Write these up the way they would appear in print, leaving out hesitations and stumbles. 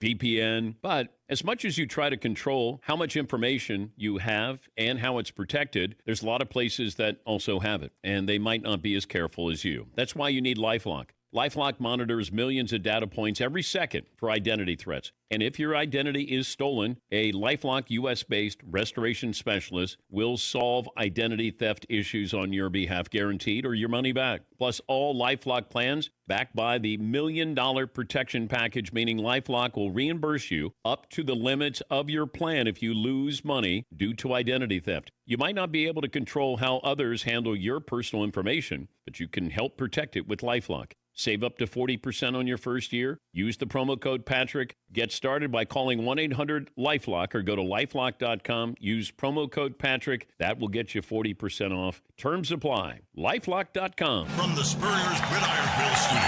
VPN. But as much as you try to control how much information you have and how it's protected, there's a lot of places that also have it, and they might not be as careful as you. That's why you need LifeLock. LifeLock monitors millions of data points every second for identity threats. And if your identity is stolen, a LifeLock U.S.-based restoration specialist will solve identity theft issues on your behalf, guaranteed, or your money back. Plus, all LifeLock plans backed by the $1 Million Protection Package, meaning LifeLock will reimburse you up to the limits of your plan if you lose money due to identity theft. You might not be able to control how others handle your personal information, but you can help protect it with LifeLock. Save up to 40% on your first year. Use the promo code Patrick. Get started by calling 1-800-LifeLock or go to LifeLock.com. Use promo code Patrick. That will get you 40% off. Terms apply. LifeLock.com. From the Spurrier's Gridiron Grill Studio,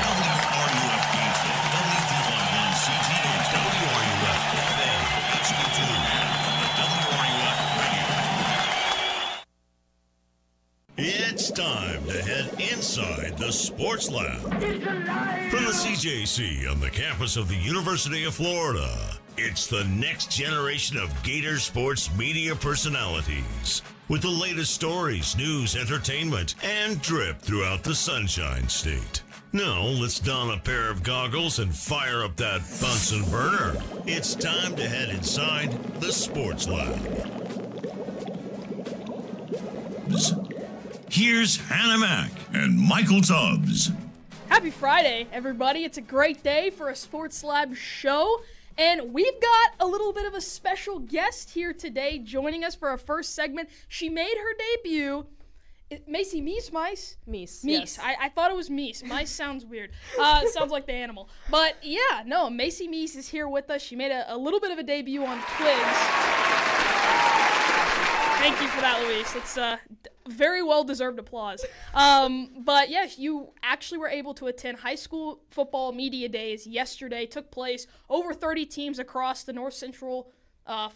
WRUF Gainesville, WD51CGH, WRUF FM, HD2, and the WRUF Radio. It's time to head inside the Sports Lab. From the CJC on the campus of the University of Florida, it's the next generation of Gator sports media personalities. With the latest stories, news, entertainment, and drip throughout the Sunshine State. Now, let's don a pair of goggles and fire up that Bunsen burner. It's time to head inside the Sports Lab. Here's Hannah Mack and Michael Tubbs. Happy Friday, everybody. It's a great day for a Sports Lab show. And we've got a little bit of a special guest here today joining us for our first segment. She made her debut. Macy Meese, Mice? Meese. Meese. Yes. I thought it was Meese. Mice sounds weird. Sounds like the animal. But yeah, no, Macy Meese is here with us. She made a little bit of a debut on Twigs. Thank you for that, Luis. It's very well-deserved applause. But yes, you actually were able to attend high school football media days yesterday. Took place. Over 30 teams across the North Central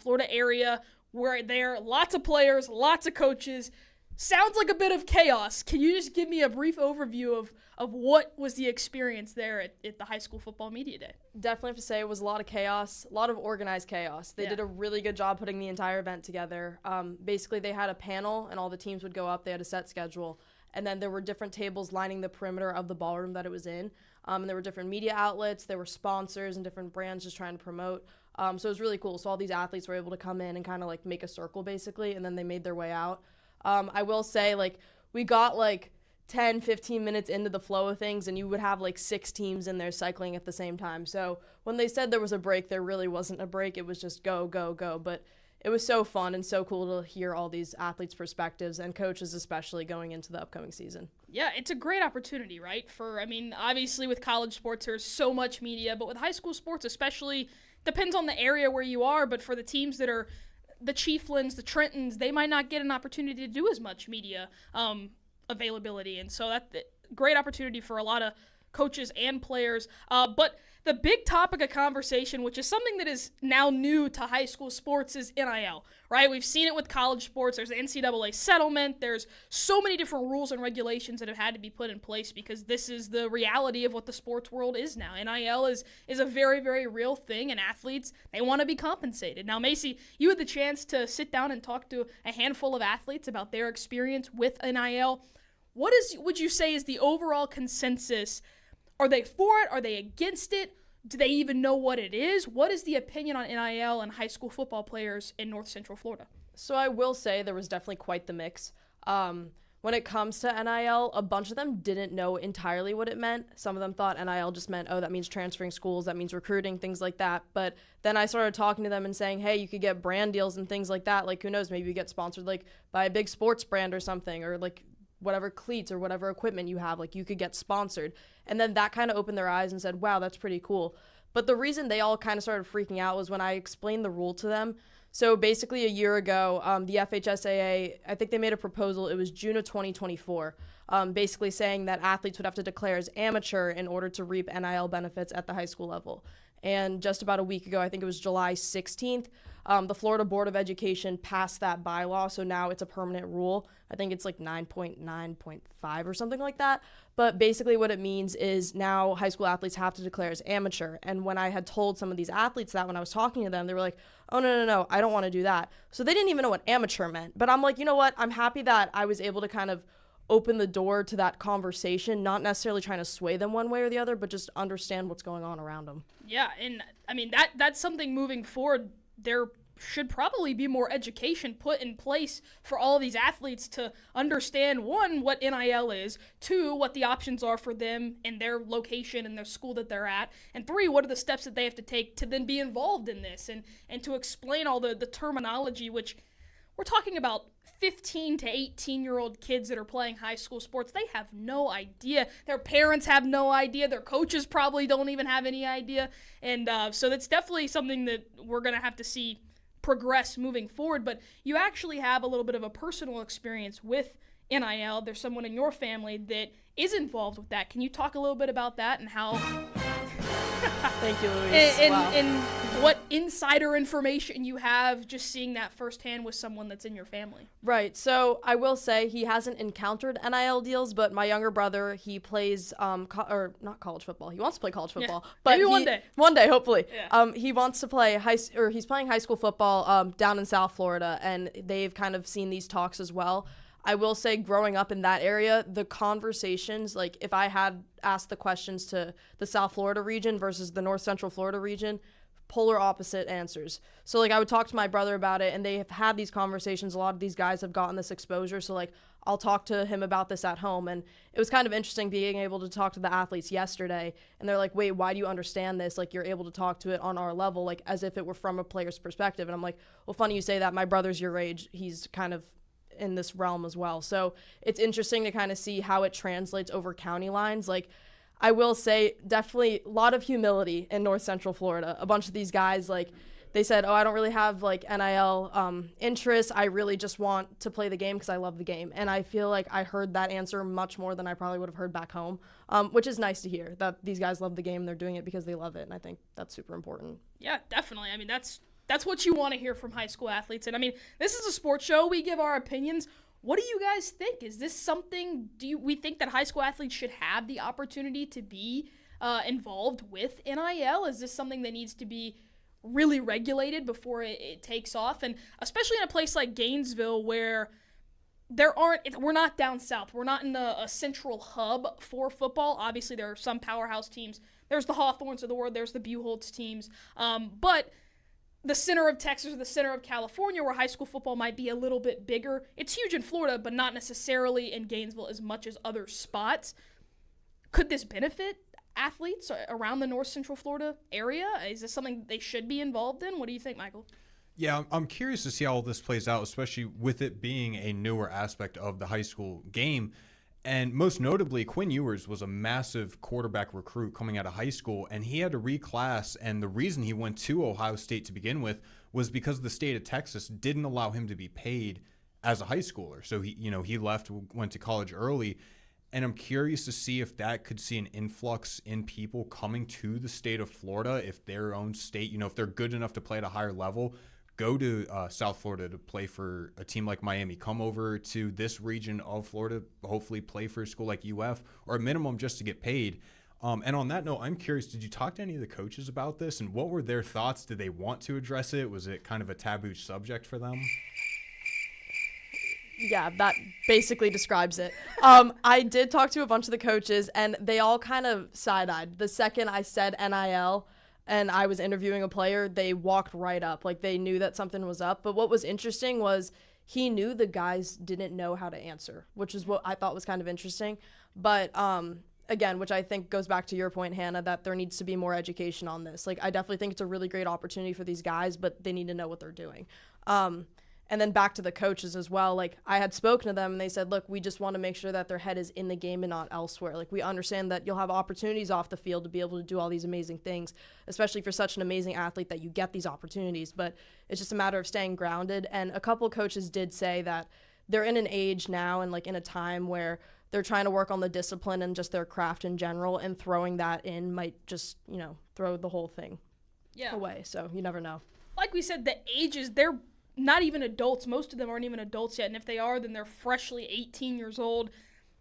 Florida area were there. Lots of players, lots of coaches. Sounds like a bit of chaos. Can you just give me a brief overview of what was the experience there at the high school football media day? Definitely have to say it was a lot of chaos, a lot of organized chaos. They did a really good job putting the entire event together. Basically, they had a panel, and all the teams would go up. They had a set schedule. And then there were different tables lining the perimeter of the ballroom that it was in. And there were different media outlets. There were sponsors and different brands just trying to promote. So it was really cool. So all these athletes were able to come in and kind of like make a circle, basically, and then they made their way out. I will say, we got 10, 15 minutes into the flow of things, and you would have 6 teams in there cycling at the same time. So when they said there was a break, there really wasn't a break. It was just go, go, go. But it was so fun and so cool to hear all these athletes' perspectives and coaches especially going into the upcoming season. Yeah, it's a great opportunity, right? Obviously with college sports, there's so much media, but with high school sports especially, depends on the area where you are, but for the teams that are the Chieflands, the Trentons, they might not get an opportunity to do as much media availability. And so that's a great opportunity for a lot of coaches and players. But the big topic of conversation, which is something that is now new to high school sports, is NIL, right? We've seen it with college sports. There's the NCAA settlement. There's so many different rules and regulations that have had to be put in place because this is the reality of what the sports world is now. NIL is a very, very real thing, and athletes, they want to be compensated. Now, Macy, you had the chance to sit down and talk to a handful of athletes about their experience with NIL. Would you say is the overall consensus? Are they for it? Are they against it? Do they even know what it is? What is the opinion on NIL and high school football players in North Central Florida? So I will say there was definitely quite the mix. When it comes to NIL, a bunch of them didn't know entirely what it meant. Some of them thought NIL just meant, that means transferring schools, that means recruiting, things like that. But then I started talking to them and saying, hey, you could get brand deals and things like that. Who knows, maybe you get sponsored by a big sports brand or something, or whatever cleats or whatever equipment you have, you could get sponsored. And then that kind of opened their eyes and said, wow, that's pretty cool. But the reason they all kind of started freaking out was when I explained the rule to them. So basically a year ago, the FHSAA, I think they made a proposal. It was June of 2024, basically saying that athletes would have to declare as amateur in order to reap NIL benefits at the high school level. And just about a week ago, I think it was July 16th, The Florida Board of Education passed that bylaw, so now it's a permanent rule. I think it's like 9.9.5 or something like that. But basically what it means is now high school athletes have to declare as amateur. And when I had told some of these athletes that when I was talking to them, they were like, oh, no, I don't want to do that. So they didn't even know what amateur meant. But I'm like, you know what? I'm happy that I was able to kind of open the door to that conversation, not necessarily trying to sway them one way or the other, but just understand what's going on around them. Yeah, and I mean, that's something moving forward. There should probably be more education put in place for all of these athletes to understand, one, what NIL is, two, what the options are for them in their location and their school that they're at, and three, what are the steps that they have to take to then be involved in this, and to explain all the terminology, which we're talking about 15 to 18-year-old kids that are playing high school sports. They have no idea. Their parents have no idea. Their coaches probably don't even have any idea. And so that's definitely something that we're going to have to see progress moving forward. But you actually have a little bit of a personal experience with NIL. There's someone in your family that is involved with that. Can you talk a little bit about that and how... Thank you, Luis. And what insider information you have just seeing that firsthand with someone that's in your family. Right. So I will say he hasn't encountered NIL deals, but my younger brother, he plays or not college football. He wants to play college football, but maybe one day. One day, hopefully. Yeah. He wants to play he's playing high school football down in South Florida, and they've kind of seen these talks as well. I will say, growing up in that area, the conversations, like if I had asked the questions to the South Florida region versus the North Central Florida region, polar opposite answers. So like I would talk to my brother about it, and they have had these conversations. A lot of these guys have gotten this exposure. So like I'll talk to him about this at home. And it was kind of interesting being able to talk to the athletes yesterday. And they're like, wait, why do you understand this? Like, you're able to talk to it on our level, like as if it were from a player's perspective. And I'm like, well, funny you say that. My brother's your age. He's kind of in this realm as well. So it's interesting to kind of see how it translates over county lines. Like, I will say definitely a lot of humility in North Central Florida. A bunch of these guys, like, they said, oh, I don't really have like NIL interests. I really just want to play the game because I love the game. And I feel like I heard that answer much more than I probably would have heard back home, which is nice to hear that these guys love the game. They're doing it because they love it. And I think that's super important. Yeah, definitely. I mean, that's what you want to hear from high school athletes. And I mean, this is a sports show. We give our opinions. What do you guys think? Is this something, we think that high school athletes should have the opportunity to be involved with NIL? Is this something that needs to be really regulated before it takes off? And especially in a place like Gainesville where we're not down south. We're not in a central hub for football. Obviously, there are some powerhouse teams. There's the Hawthorns of the world. There's the Buchholz teams. But the center of Texas or the center of California, where high school football might be a little bit bigger. It's huge in Florida, but not necessarily in Gainesville as much as other spots. Could this benefit athletes around the North Central Florida area? Is this something they should be involved in? What do you think, Michael? Yeah, I'm curious to see how all this plays out, especially with it being a newer aspect of the high school game. And most notably, Quinn Ewers was a massive quarterback recruit coming out of high school, and he had to reclass. And the reason he went to Ohio State to begin with was because the state of Texas didn't allow him to be paid as a high schooler. So he left, went to college early. And I'm curious to see if that could see an influx in people coming to the state of Florida, if their own state, if they're good enough to play at a higher level, go to South Florida to play for a team like Miami, come over to this region of Florida, hopefully play for a school like UF, or a minimum just to get paid. And on that note, I'm curious, did you talk to any of the coaches about this, and what were their thoughts? Did they want to address it? Was it kind of a taboo subject for them? Yeah, that basically describes it. I did talk to a bunch of the coaches, and they all kind of side-eyed. The second I said NIL and I was interviewing a player, they walked right up. Like, they knew that something was up. But what was interesting was he knew the guys didn't know how to answer, which is what I thought was kind of interesting. But again, which I think goes back to your point, Hannah, that there needs to be more education on this. Like, I definitely think it's a really great opportunity for these guys, but they need to know what they're doing. And then back to the coaches as well. Like, I had spoken to them, and they said, look, we just want to make sure that their head is in the game and not elsewhere. Like, we understand that you'll have opportunities off the field to be able to do all these amazing things, especially for such an amazing athlete that you get these opportunities. But it's just a matter of staying grounded. And a couple of coaches did say that they're in an age now and, like, in a time where they're trying to work on the discipline and just their craft in general, and throwing that in might just, throw the whole thing away. So you never know. like we said, the ages, they're not even adults. Most of them aren't even adults yet. And if they are, then they're freshly 18 years old.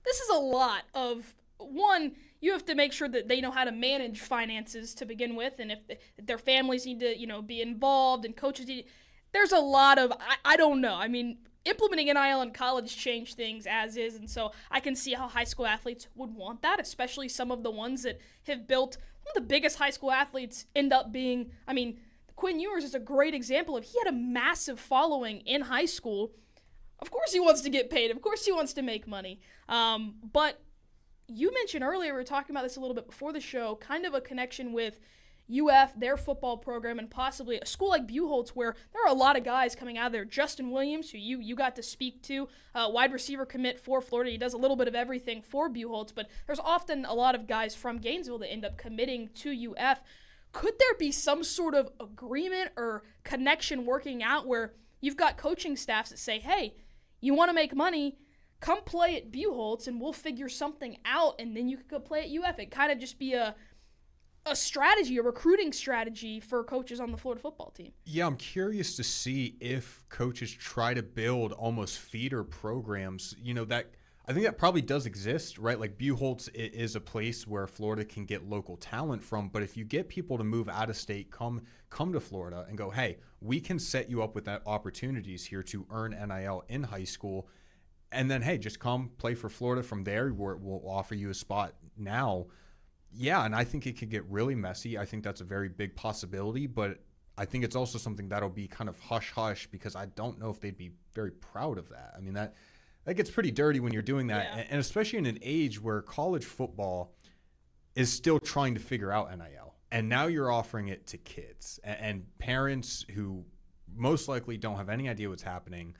This is a lot of, one, you have to make sure that they know how to manage finances to begin with. And if their families need to, be involved and coaches need, there's a lot of, I don't know. I mean, implementing NIL in college changed things as is. And so I can see how high school athletes would want that, especially some of the ones that have built. Some of the biggest high school athletes end up being, Quinn Ewers is a great example of, he had a massive following in high school. Of course he wants to get paid. Of course he wants to make money. But you mentioned earlier, we were talking about this a little bit before the show, kind of a connection with UF, their football program, and possibly a school like Buchholz, where there are a lot of guys coming out of there. Justin Williams, who you got to speak to, wide receiver commit for Florida. He does a little bit of everything for Buchholz, but there's often a lot of guys from Gainesville that end up committing to UF. Could there be some sort of agreement or connection working out where you've got coaching staffs that say, hey, you want to make money, come play at Buchholz and we'll figure something out, and then you could go play at UF. It kind of just be a strategy, a recruiting strategy for coaches on the Florida football team. Yeah, I'm curious to see if coaches try to build almost feeder programs, that I think that probably does exist, right? Like Buchholz is a place where Florida can get local talent from, but if you get people to move out of state, come to Florida and go, hey, we can set you up with that opportunities here to earn NIL in high school, and then, hey, just come play for Florida from there where we'll offer you a spot now. Yeah, and I think it could get really messy. I think that's a very big possibility, but I think it's also something that'll be kind of hush-hush because I don't know if they'd be very proud of that. I mean, that gets pretty dirty when you're doing that, yeah. And especially in an age where college football is still trying to figure out NIL. And now you're offering it to kids and parents who most likely don't have any idea what's happening.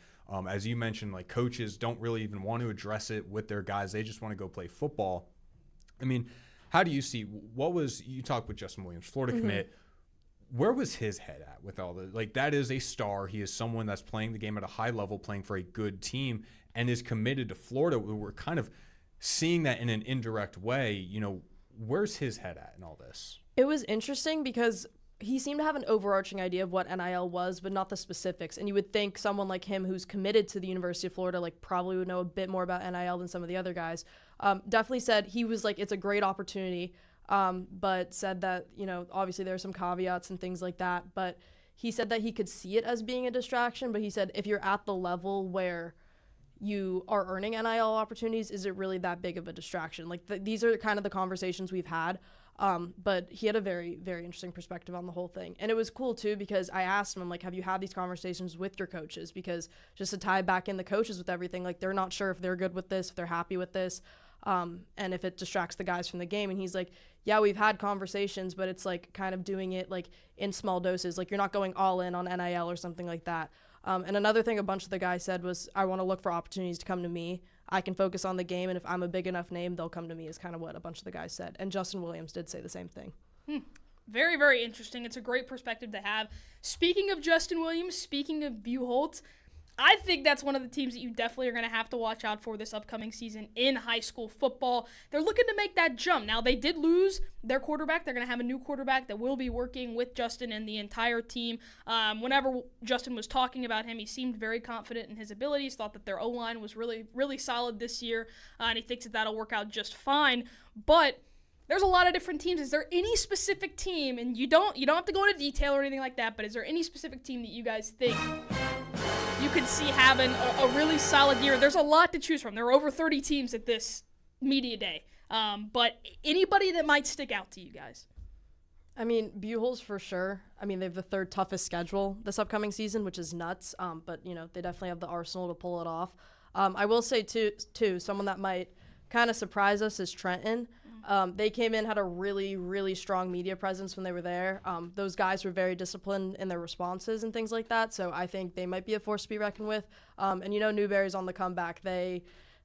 As you mentioned, like coaches don't really even want to address it with their guys. They just want to go play football. I mean, how do you see, you talked with Justin Williams, Florida commit. Where was his head at with all the, like, that is a star. He is someone that's playing the game at a high level, playing for a good team, and is committed to Florida. We're kind of seeing that in an indirect way. Where's his head at in all this? It was interesting because he seemed to have an overarching idea of what NIL was, but not the specifics. And you would think someone like him who's committed to the University of Florida, like, probably would know a bit more about NIL than some of the other guys. Definitely said he was like, it's a great opportunity, but said that, obviously there are some caveats and things like that. But he said that he could see it as being a distraction, but he said if you're at the level where you are earning NIL opportunities, is it really that big of a distraction? Like, these are kind of the conversations we've had. But he had a very, very interesting perspective on the whole thing. And it was cool, too, because I asked him, I'm like, have you had these conversations with your coaches? Because just to tie back in the coaches with everything, like, they're not sure if they're good with this, if they're happy with this, and if it distracts the guys from the game. And he's like, yeah, we've had conversations, but it's like kind of doing it like in small doses. Like, you're not going all in on NIL or something like that. And another thing a bunch of the guys said was, I want to look for opportunities to come to me. I can focus on the game, and if I'm a big enough name, they'll come to me, is kind of what a bunch of the guys said. And Justin Williams did say the same thing. Very, very interesting. It's a great perspective to have. Speaking of Justin Williams, speaking of Buchholz, I think that's one of the teams that you definitely are going to have to watch out for this upcoming season in high school football. They're looking to make that jump. Now, they did lose their quarterback. They're going to have a new quarterback that will be working with Justin and the entire team. Whenever Justin was talking about him, he seemed very confident in his abilities, thought that their O-line was really, really solid this year, and he thinks that that'll work out just fine. But there's a lot of different teams. Is there any specific team, and you don't have to go into detail or anything like that, but is there any specific team that you guys think you could see having a really solid year? There's a lot to choose from. There are over 30 teams at this media day. But anybody that might stick out to you guys? I mean, Buchholz for sure. I mean, they have the third toughest schedule this upcoming season, which is nuts. But, they definitely have the arsenal to pull it off. I will say, too, someone that might kind of surprise us is Trenton. They came in, had a really, really strong media presence when they were there. Those guys were very disciplined in their responses and things like that, so I think they might be a force to be reckoned with. And Newberry's on the comeback.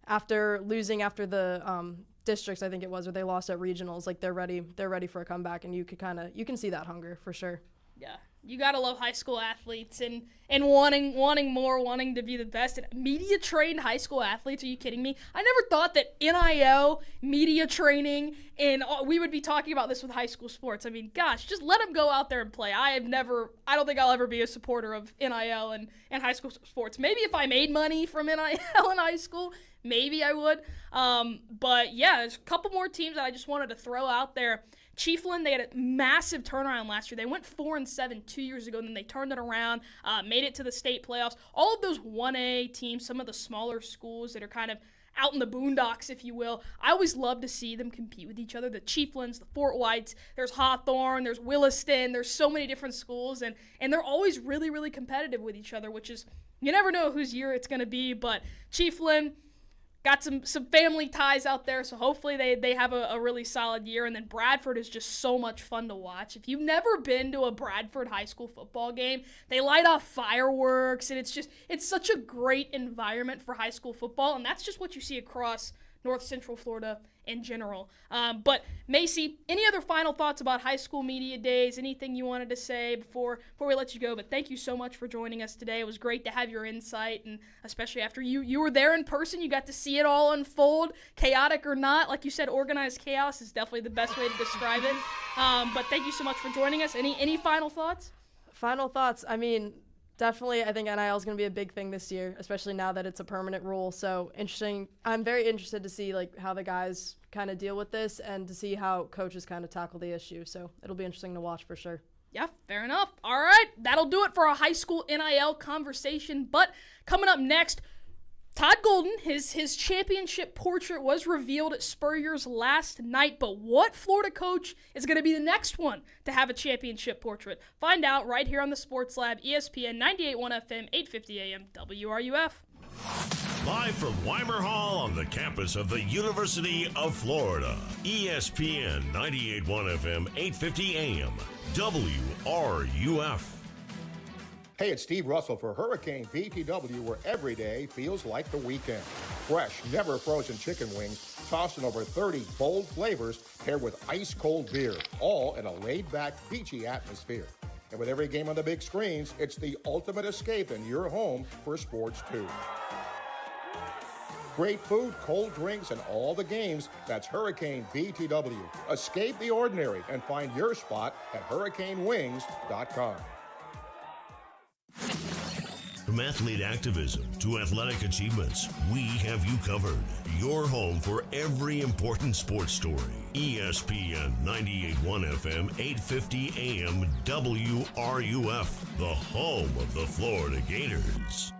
After losing after the districts, I think it was, or they lost at regionals, like they're ready for a comeback, and you can see that hunger for sure. Yeah, You gotta love high school athletes and wanting more, wanting to be the best. And media trained high school athletes? Are you kidding me? I never thought that NIL, media training, and we would be talking about this with high school sports. I mean, gosh, just let them go out there and play. I don't think I'll ever be a supporter of NIL and high school sports. Maybe if I made money from NIL in high school, maybe I would. But yeah, there's a couple more teams that I just wanted to throw out there. Chiefland, they had a massive turnaround last year. They went 4-7 2 years ago, and then they turned it around, made it to the state playoffs. All of those 1A teams, some of the smaller schools that are kind of out in the boondocks, if you will, I always love to see them compete with each other. The Chieflands, the Fort Whites, there's Hawthorne, there's Williston, there's so many different schools, and they're always really, really competitive with each other, which is, you never know whose year it's going to be, but Chiefland got some family ties out there, so hopefully they have a really solid year. And then Bradford is just so much fun to watch. If you've never been to a Bradford high school football game, they light off fireworks, and it's such a great environment for high school football, and that's just what you see across North Central Florida in general. But Macy, any other final thoughts about high school media days? Anything you wanted to say before we let you go? But thank you so much for joining us today. It was great to have your insight, and especially after you were there in person, you got to see it all unfold, chaotic or not. Like you said, organized chaos is definitely the best way to describe it. But thank you so much for joining us. Any final thoughts? Final thoughts. I mean, definitely, I think NIL is going to be a big thing this year, especially now that it's a permanent rule. So interesting. I'm very interested to see how the guys kind of deal with this and to see how coaches kind of tackle the issue. So it'll be interesting to watch for sure. Yeah, fair enough. All right, that'll do it for our high school NIL conversation. But coming up next, Todd Golden, his championship portrait was revealed at Spurrier's last night, but what Florida coach is going to be the next one to have a championship portrait? Find out right here on the Sports Lab, ESPN 98.1 FM, 850 AM, WRUF. Live from Weimer Hall on the campus of the University of Florida, ESPN 98.1 FM, 850 AM, WRUF. Hey, it's Steve Russell for Hurricane BTW, where every day feels like the weekend. Fresh, never frozen chicken wings, tossed in over 30 bold flavors, paired with ice-cold beer, all in a laid-back, beachy atmosphere. And with every game on the big screens, it's the ultimate escape in your home for sports, too. Great food, cold drinks, and all the games. That's Hurricane BTW. Escape the ordinary and find your spot at hurricanewings.com. From athlete activism to athletic achievements, we have you covered. Your home for every important sports story. ESPN 98.1 FM, 850 AM, WRUF, the home of the Florida Gators.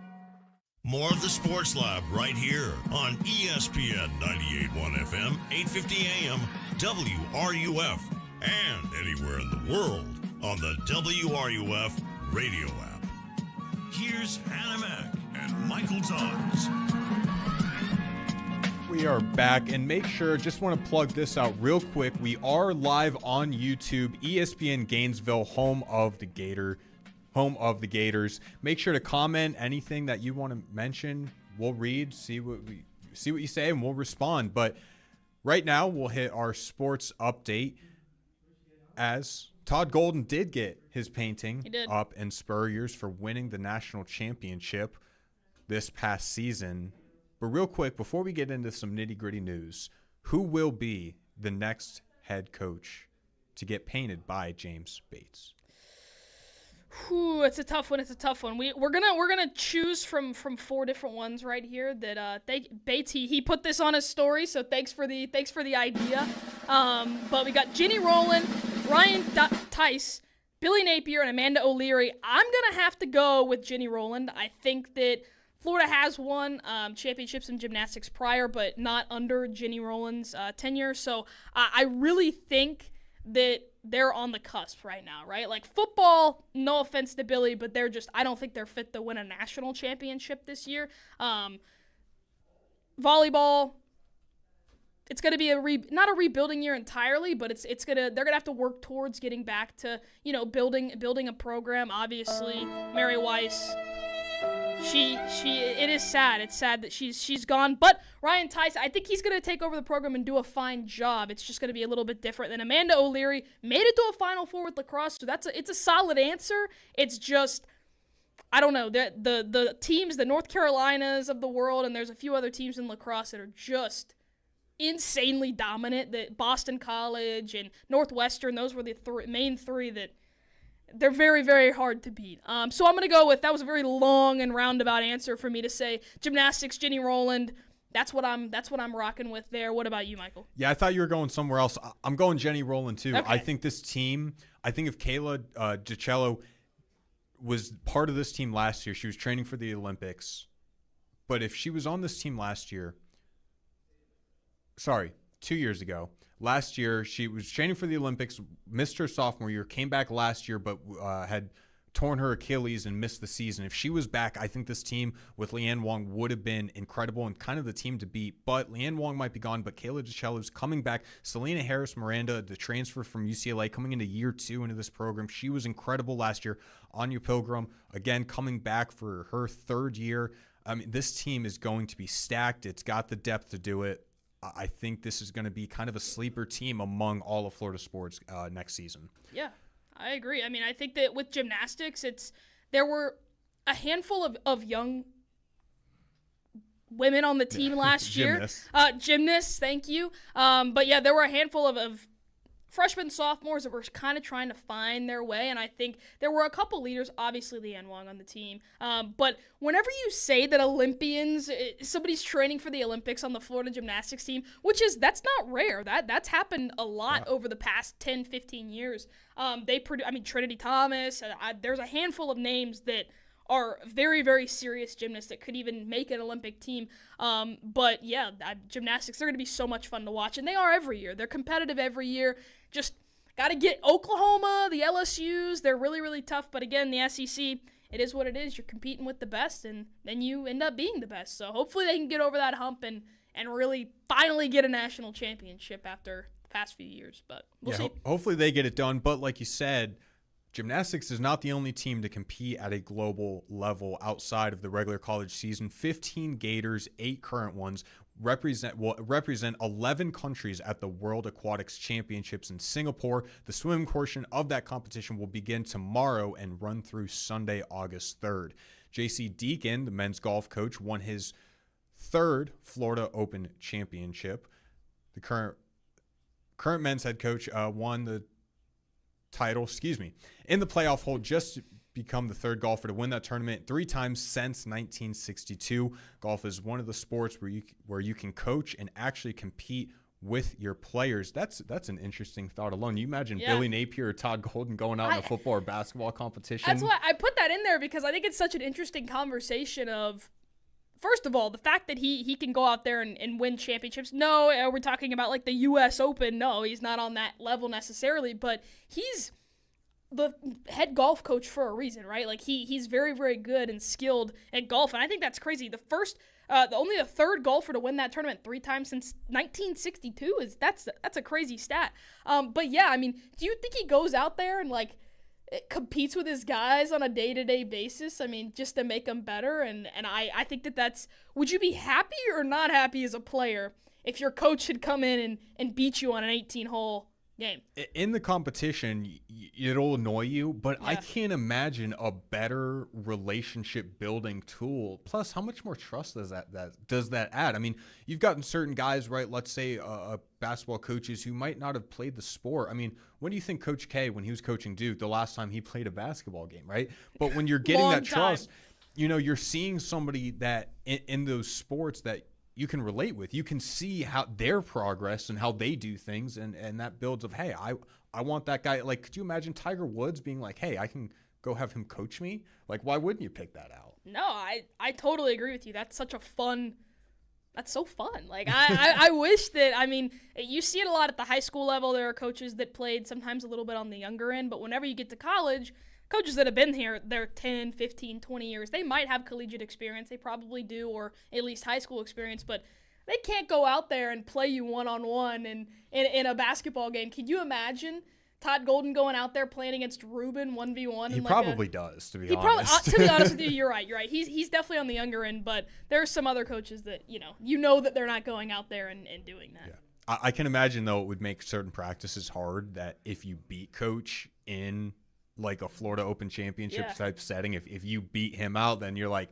More of the Sports Lab right here on ESPN 98.1 FM, 850 AM, WRUF, and anywhere in the world on the WRUF radio app. Here's Hannah Mack and Michael Duggs. We are back, and make sure, just want to plug this out real quick. We are live on YouTube, ESPN Gainesville, home of the Gators. Make sure to comment anything that you want to mention. We'll read, see what you say, and we'll respond. But right now, we'll hit our sports update as Todd Golden did get his painting up in Spurrier's for winning the national championship this past season. But real quick, before we get into some nitty-gritty news, who will be the next head coach to get painted by James Bates? Whew, it's a tough one. We're gonna choose from 4 different ones right here. That Bates he put this on his story, so thanks for the idea. But we got Jenny Rowland, Ryan Tice, Billy Napier, and Amanda O'Leary. I'm gonna have to go with Jenny Rowland. I think that Florida has won championships in gymnastics prior, but not under Jenny Rowland's tenure. So I really think that they're on the cusp right now, right? Like football, no offense to Billy, but I don't think they're fit to win a national championship this year. Volleyball, it's going to be not a rebuilding year entirely, but they're going to have to work towards getting back to, building a program. Obviously, Mary Weiss, It is sad. It's sad that she's gone. But Ryan Tice, I think he's going to take over the program and do a fine job. It's just going to be a little bit different. Than Amanda O'Leary made it to a Final Four with lacrosse, so it's a solid answer. It's just, I don't know, the teams, the North Carolinas of the world, and there's a few other teams in lacrosse that are just insanely dominant. That Boston College and Northwestern, those were the main three that they're very, very hard to beat. So I'm going to go with, that was a very long and roundabout answer for me to say gymnastics, Jenny Rowland. That's what I'm rocking with there. What about you, Michael? Yeah, I thought you were going somewhere else. I'm going Jenny Rowland too. Okay. I think this team, if Kayla DiCello was part of this team last year, she was training for the Olympics. But if she was on this team 2 years ago. Last year, she was training for the Olympics, missed her sophomore year, came back last year, but had torn her Achilles and missed the season. If she was back, I think this team with Leanne Wong would have been incredible and kind of the team to beat. But Leanne Wong might be gone, but Kayla DiCello is coming back. Selena Harris-Miranda, the transfer from UCLA, coming into year 2 into this program. She was incredible last year. Anya Pilgrim, again, coming back for her 3rd year. I mean, this team is going to be stacked. It's got the depth to do it. I think this is going to be kind of a sleeper team among all of Florida sports next season. Yeah, I agree. I mean, I think that with gymnastics, there were a handful of young women on the team last year. Gymnasts, thank you. But yeah, there were a handful of freshmen, sophomores that were kind of trying to find their way, and I think there were a couple leaders, obviously Leanne Wong on the team, but whenever you say that Olympians, somebody's training for the Olympics on the Florida gymnastics team, that's not rare. That's happened a lot over the past 10, 15 years. Trinity Thomas, there's a handful of names that are very, very serious gymnasts that could even make an Olympic team. But yeah, gymnastics, they're going to be so much fun to watch, and they are every year. They're competitive every year. Just got to get Oklahoma, the LSUs. They're really, really tough. But again, the SEC, it is what it is. You're competing with the best, and then you end up being the best. So hopefully they can get over that hump and really finally get a national championship after the past few years. But we'll see. Hopefully they get it done. But like you said, gymnastics is not the only team to compete at a global level outside of the regular college season. 15 Gators, 8 current ones, represent 11 countries at the World Aquatics Championships in Singapore. The swimming portion of that competition will begin tomorrow and run through Sunday, August 3rd. J.C. Deacon, the men's golf coach, won his 3rd Florida Open championship. The current men's head coach won the title, in the playoff hole, just become the 3rd golfer to win that tournament 3 times since 1962. Golf is one of the sports where you can coach and actually compete with your players. That's an interesting thought alone. You imagine Billy Napier or Todd Golden going out in a football or basketball competition. That's why I put that in there, because I think it's such an interesting conversation of, first of all, the fact that he can go out there and win championships. No, we're talking about like the U.S. Open. No, he's not on that level necessarily, but he's the head golf coach for a reason, right? Like he's very, very good and skilled at golf, and I think that's crazy. Only the 3rd golfer to win that tournament 3 times since 1962 that's a crazy stat. But yeah, I mean, do you think he goes out there and like competes with his guys on a day-to-day basis? I mean, just to make them better. And I think that's, would you be happy or not happy as a player if your coach had come in and beat you on an 18-hole game? In the competition, it'll annoy you, but I can't imagine a better relationship building tool. Plus, how much more trust does that add? I mean, you've gotten certain guys, right? Let's say basketball coaches who might not have played the sport. I mean, when do you think Coach K, when he was coaching Duke, the last time he played a basketball game, right? But when you're getting that trust, you're seeing somebody that in those sports that you can relate with. You can see how their progress and how they do things, and that builds of, hey, I want that guy. Like, could you imagine Tiger Woods being like, hey, I can go have him coach me? Like, why wouldn't you pick that out? No, I totally agree with you. That's so fun. Like, I wish that, I mean, you see it a lot at the high school level. There are coaches that played sometimes a little bit on the younger end, but whenever you get to college, coaches that have been here, they're 10, 15, 20 years. They might have collegiate experience. They probably do, or at least high school experience, but they can't go out there and play you one-on-one in a basketball game. Can you imagine Todd Golden going out there playing against Ruben 1v1. He probably does, to be honest. To be honest with you, you're right. He's definitely on the younger end, but there are some other coaches that, you know that they're not going out there and doing that. Yeah. I can imagine, though, it would make certain practices hard that if you beat Coach in like a Florida Open Championship type setting, if you beat him out, then you're like,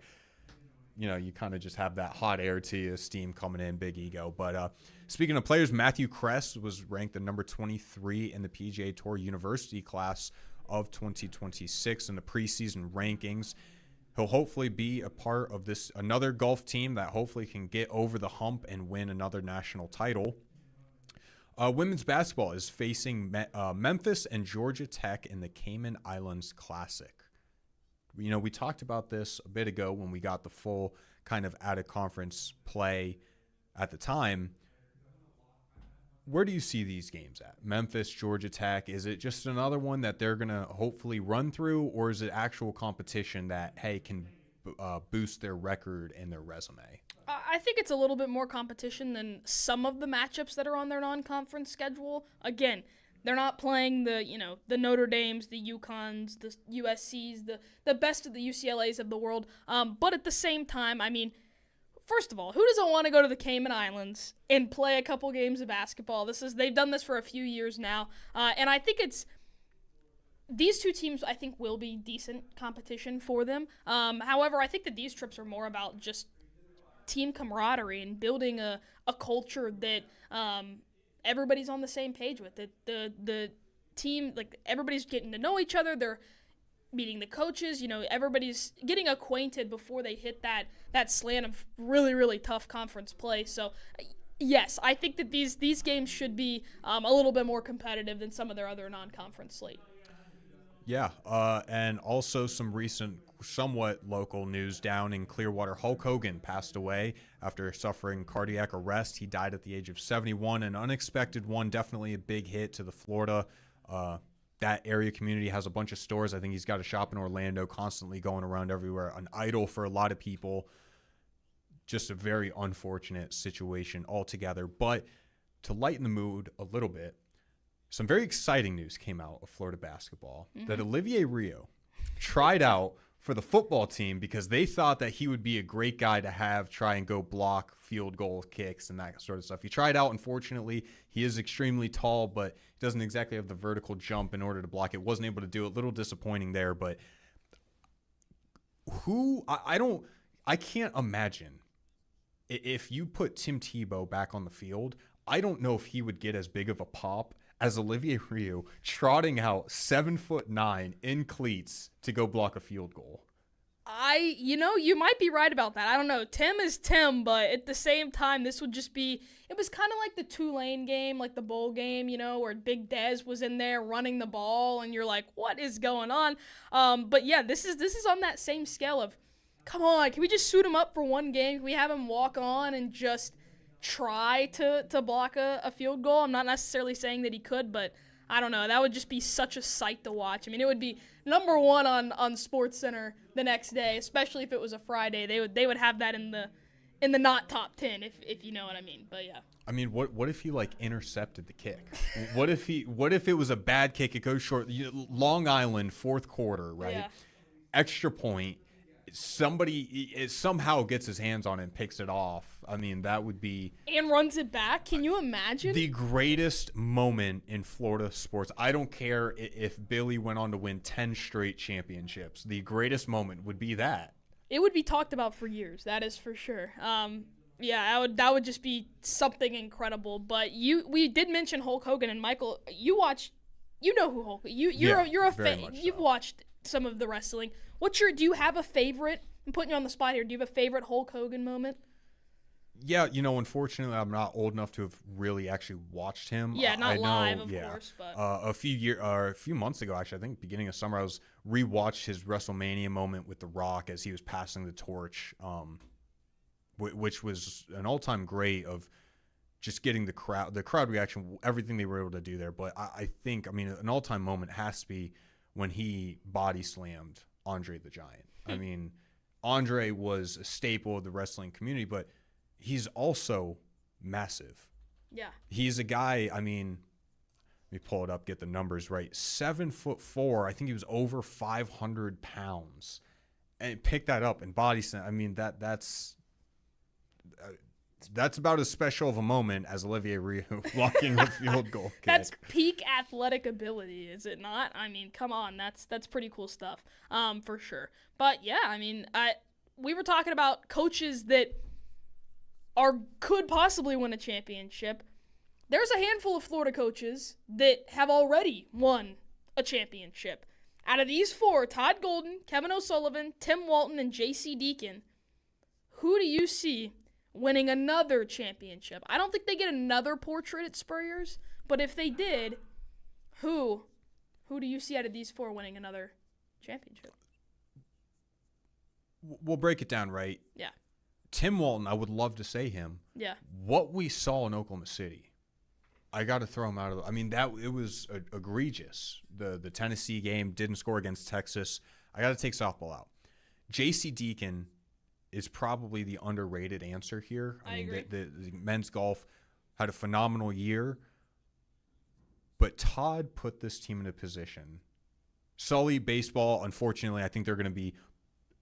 you kind of just have that hot air to you, steam coming in, big ego. But speaking of players, Matthew Kress was ranked the number 23 in the PGA Tour University class of 2026 in the preseason rankings. He'll hopefully be a part of another golf team that hopefully can get over the hump and win another national title. Women's basketball is facing Memphis and Georgia Tech in the Cayman Islands Classic. We talked about this a bit ago when we got the full kind of out-of-conference play at the time. Where do you see these games at? Memphis, Georgia Tech, is it just another one that they're going to hopefully run through, or is it actual competition that, hey, can boost their record and their resume? I think it's a little bit more competition than some of the matchups that are on their non-conference schedule. Again, they're not playing the Notre Dames, the UConns, the USCs, the best of the UCLAs of the world. But at the same time, I mean, first of all, who doesn't want to go to the Cayman Islands and play a couple games of basketball? They've done this for a few years now, and I think these two teams, I think, will be decent competition for them. However, I think that these trips are more about just team camaraderie and building a culture that everybody's on the same page with. The team, like, everybody's getting to know each other. They're meeting the coaches. Everybody's getting acquainted before they hit that slant of really, really tough conference play. So, yes, I think that these games should be a little bit more competitive than some of their other non-conference slate. Yeah, and also some recent, somewhat local news down in Clearwater. Hulk Hogan passed away after suffering cardiac arrest. He died at the age of 71, an unexpected one, definitely a big hit to the Florida. That area community has a bunch of stores. I think he's got a shop in Orlando, constantly going around everywhere, an idol for a lot of people. Just a very unfortunate situation altogether. But to lighten the mood a little bit, some very exciting news came out of Florida basketball that Olivier Rio tried out for the football team because they thought that he would be a great guy to have try and go block field goal kicks and that sort of stuff. He tried out. Unfortunately, he is extremely tall, but he doesn't exactly have the vertical jump in order to block it. Wasn't able to do it. A little disappointing there, but I can't imagine if you put Tim Tebow back on the field, I don't know if he would get as big of a pop as Olivier Rio trotting out 7'9" in cleats to go block a field goal. You might be right about that. I don't know. Tim is Tim, but at the same time, it was kind of like the Tulane game, like the bowl game, where Big Dez was in there running the ball, and you're like, what is going on? But yeah, this is on that same scale of, come on, can we just suit him up for one game? Can we have him walk on and just try to block a field goal? I'm not necessarily saying that he could, but I don't know. That would just be such a sight to watch. I mean, it would be number one on SportsCenter the next day, especially if it was a Friday. They would have that in the not top 10, if you know what I mean. But yeah. I mean, what if he intercepted the kick? What if it was a bad kick? It goes short. Long Island, fourth quarter, right? Yeah. Extra point. Somebody somehow gets his hands on it and picks it off. I mean, that would be... And runs it back. Can you imagine? The greatest moment in Florida sports. I don't care if Billy went on to win 10 straight championships. The greatest moment would be that. It would be talked about for years. That is for sure. Yeah, that would just be something incredible. But we did mention Hulk Hogan, and Michael, you know who Hulk. You're a fan. You've watched some of the wrestling. Do you have a favorite? I'm putting you on the spot here. Do you have a favorite Hulk Hogan moment? Yeah, unfortunately, I'm not old enough to have really actually watched him. Yeah, not live, of course. But a few months ago, actually, I think beginning of summer, I was rewatched his WrestleMania moment with The Rock as he was passing the torch, which was an all-time great of just getting the crowd reaction, everything they were able to do there. But I think, an all-time moment has to be when he body slammed Andre the Giant. I mean, Andre was a staple of the wrestling community, but he's also massive. Yeah. He's a guy, Let me pull it up, get the numbers right. 7'4". I think he was over 500 pounds, and pick that up in body center. I mean, that's about as special of a moment as Olivier Rioux blocking a field goal kick. That's peak athletic ability, is it not? I mean, come on, that's pretty cool stuff, for sure. But yeah, I mean, we were talking about coaches that could possibly win a championship. There's a handful of Florida coaches that have already won a championship. Out of these four, Todd Golden, Kevin O'Sullivan, Tim Walton, and J.C. Deacon, who do you see winning another championship? I don't think they get another portrait at Spurriers, but if they did, who do you see out of these four winning another championship? We'll break it down, right? Yeah. Tim Walton, I would love to say him. Yeah. What we saw in Oklahoma City, I got to throw him out of I mean, it was egregious. The Tennessee game, didn't score against Texas. I got to take softball out. J.C. Deacon is probably the underrated answer here. I agree. The men's golf had a phenomenal year, but Todd put this team in a position. Sully baseball, unfortunately, I think they're going to be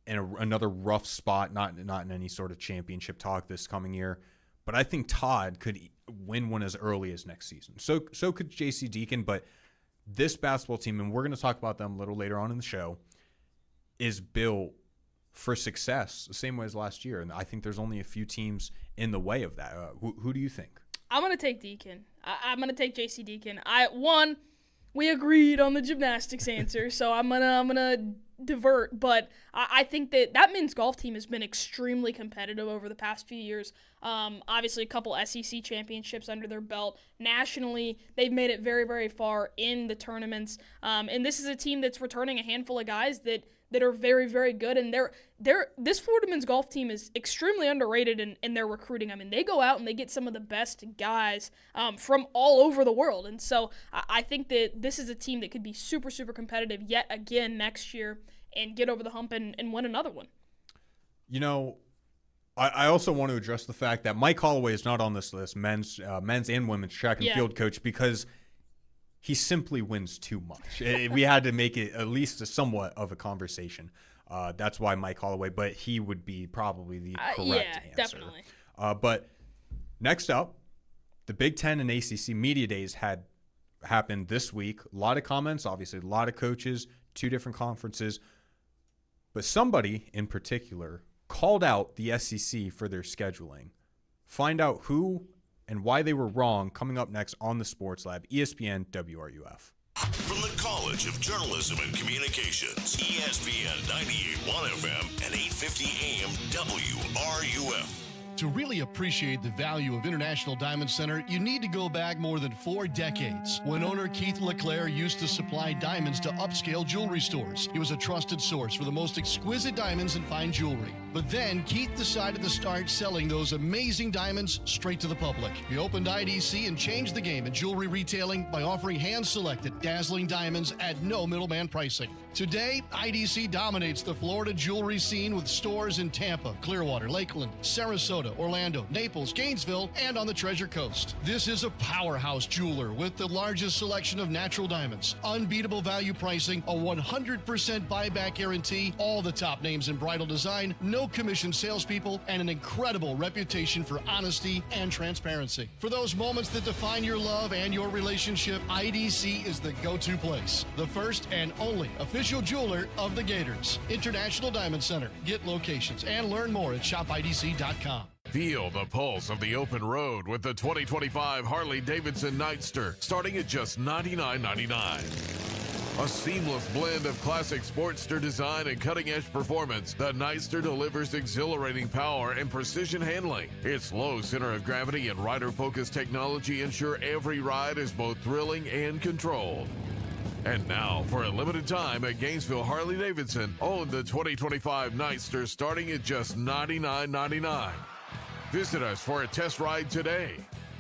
in another rough spot, not in any sort of championship talk this coming year. But I think Todd could win one as early as next season. So could J.C. Deacon. But this basketball team, and we're going to talk about them a little later on in the show, is built for success the same way as last year. And I think there's only a few teams in the way of that. Who do you think? I'm going to take Deacon. I'm going to take J.C. Deacon. We agreed on the gymnastics answer, so I'm gonna divert. But I think that men's golf team has been extremely competitive over the past few years. Obviously, a couple SEC championships under their belt. Nationally, they've made it very, very far in the tournaments. And this is a team that's returning a handful of guys that are very, very good. And this Florida men's golf team is extremely underrated in their recruiting. I mean, they go out and they get some of the best guys from all over the world. And so I think that this is a team that could be super, super competitive yet again next year and get over the hump and win another one. You know, I also want to address the fact that Mike Holloway is not on this list, men's and women's track and field coach, because he simply wins too much. We had to make it at least somewhat of a conversation. That's why Mike Holloway, but he would be probably the correct answer. Definitely. But next up, the Big Ten and ACC Media Days had happened this week. A lot of comments, obviously, a lot of coaches, 2 different conferences. But somebody in particular called out the SEC for their scheduling. Find out who and why they were wrong coming up next on the Sports Lab, ESPN WRUF. From the College of Journalism and Communications, ESPN 98.1 FM and 850 AM WRUF. To really appreciate the value of International Diamond Center, you need to go back more than 4 decades, when owner Keith LeClaire used to supply diamonds to upscale jewelry stores. He was a trusted source for the most exquisite diamonds and fine jewelry. But then Keith decided to start selling those amazing diamonds straight to the public. He opened IDC and changed the game in jewelry retailing by offering hand-selected, dazzling diamonds at no middleman pricing. Today, IDC dominates the Florida jewelry scene with stores in Tampa, Clearwater, Lakeland, Sarasota, Orlando, Naples, Gainesville, and on the Treasure Coast. This is a powerhouse jeweler with the largest selection of natural diamonds, unbeatable value pricing, a 100% buyback guarantee, all the top names in bridal design, no commission salespeople, and an incredible reputation for honesty and transparency. For those moments that define your love and your relationship, IDC is the go-to place. The first and only official jeweler of the Gators. International Diamond Center. Get locations and learn more at shopidc.com. Feel the pulse of the open road with the 2025 Harley-Davidson Nightster, starting at just $99.99. A seamless blend of classic Sportster design and cutting-edge performance, the Nightster delivers exhilarating power and precision handling. Its low center of gravity and rider-focused technology ensure every ride is both thrilling and controlled. And now, for a limited time at Gainesville Harley-Davidson, own the 2025 Nightster starting at just $99.99. Visit us for a test ride today.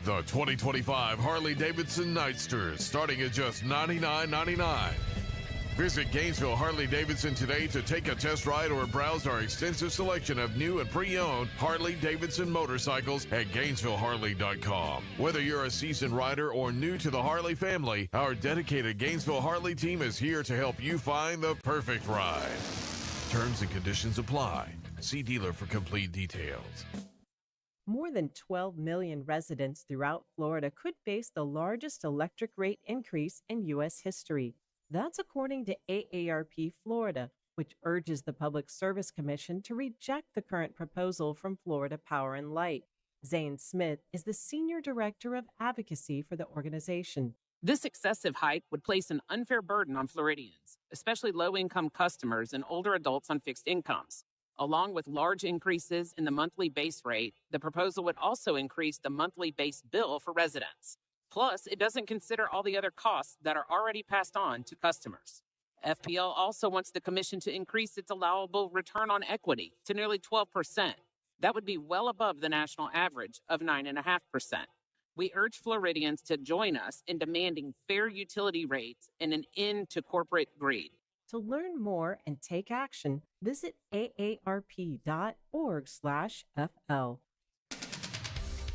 The 2025 Harley-Davidson Nightster starting at just $99.99. Visit Gainesville Harley-Davidson today to take a test ride or browse our extensive selection of new and pre-owned Harley-Davidson motorcycles at GainesvilleHarley.com. Whether you're a seasoned rider or new to the Harley family, our dedicated Gainesville Harley team is here to help you find the perfect ride. Terms and conditions apply. See dealer for complete details. More than 12 million residents throughout Florida could face the largest electric rate increase in U.S. history. That's according to AARP Florida, which urges the Public Service Commission to reject the current proposal from Florida Power and Light. Zane Smith is the Senior Director of Advocacy for the organization. This excessive hike would place an unfair burden on Floridians, especially low-income customers and older adults on fixed incomes. Along with large increases in the monthly base rate, the proposal would also increase the monthly base bill for residents. Plus, it doesn't consider all the other costs that are already passed on to customers. FPL also wants the commission to increase its allowable return on equity to nearly 12%. That would be well above the national average of 9.5%. We urge Floridians to join us in demanding fair utility rates and an end to corporate greed. To learn more and take action, visit aarp.org/FL.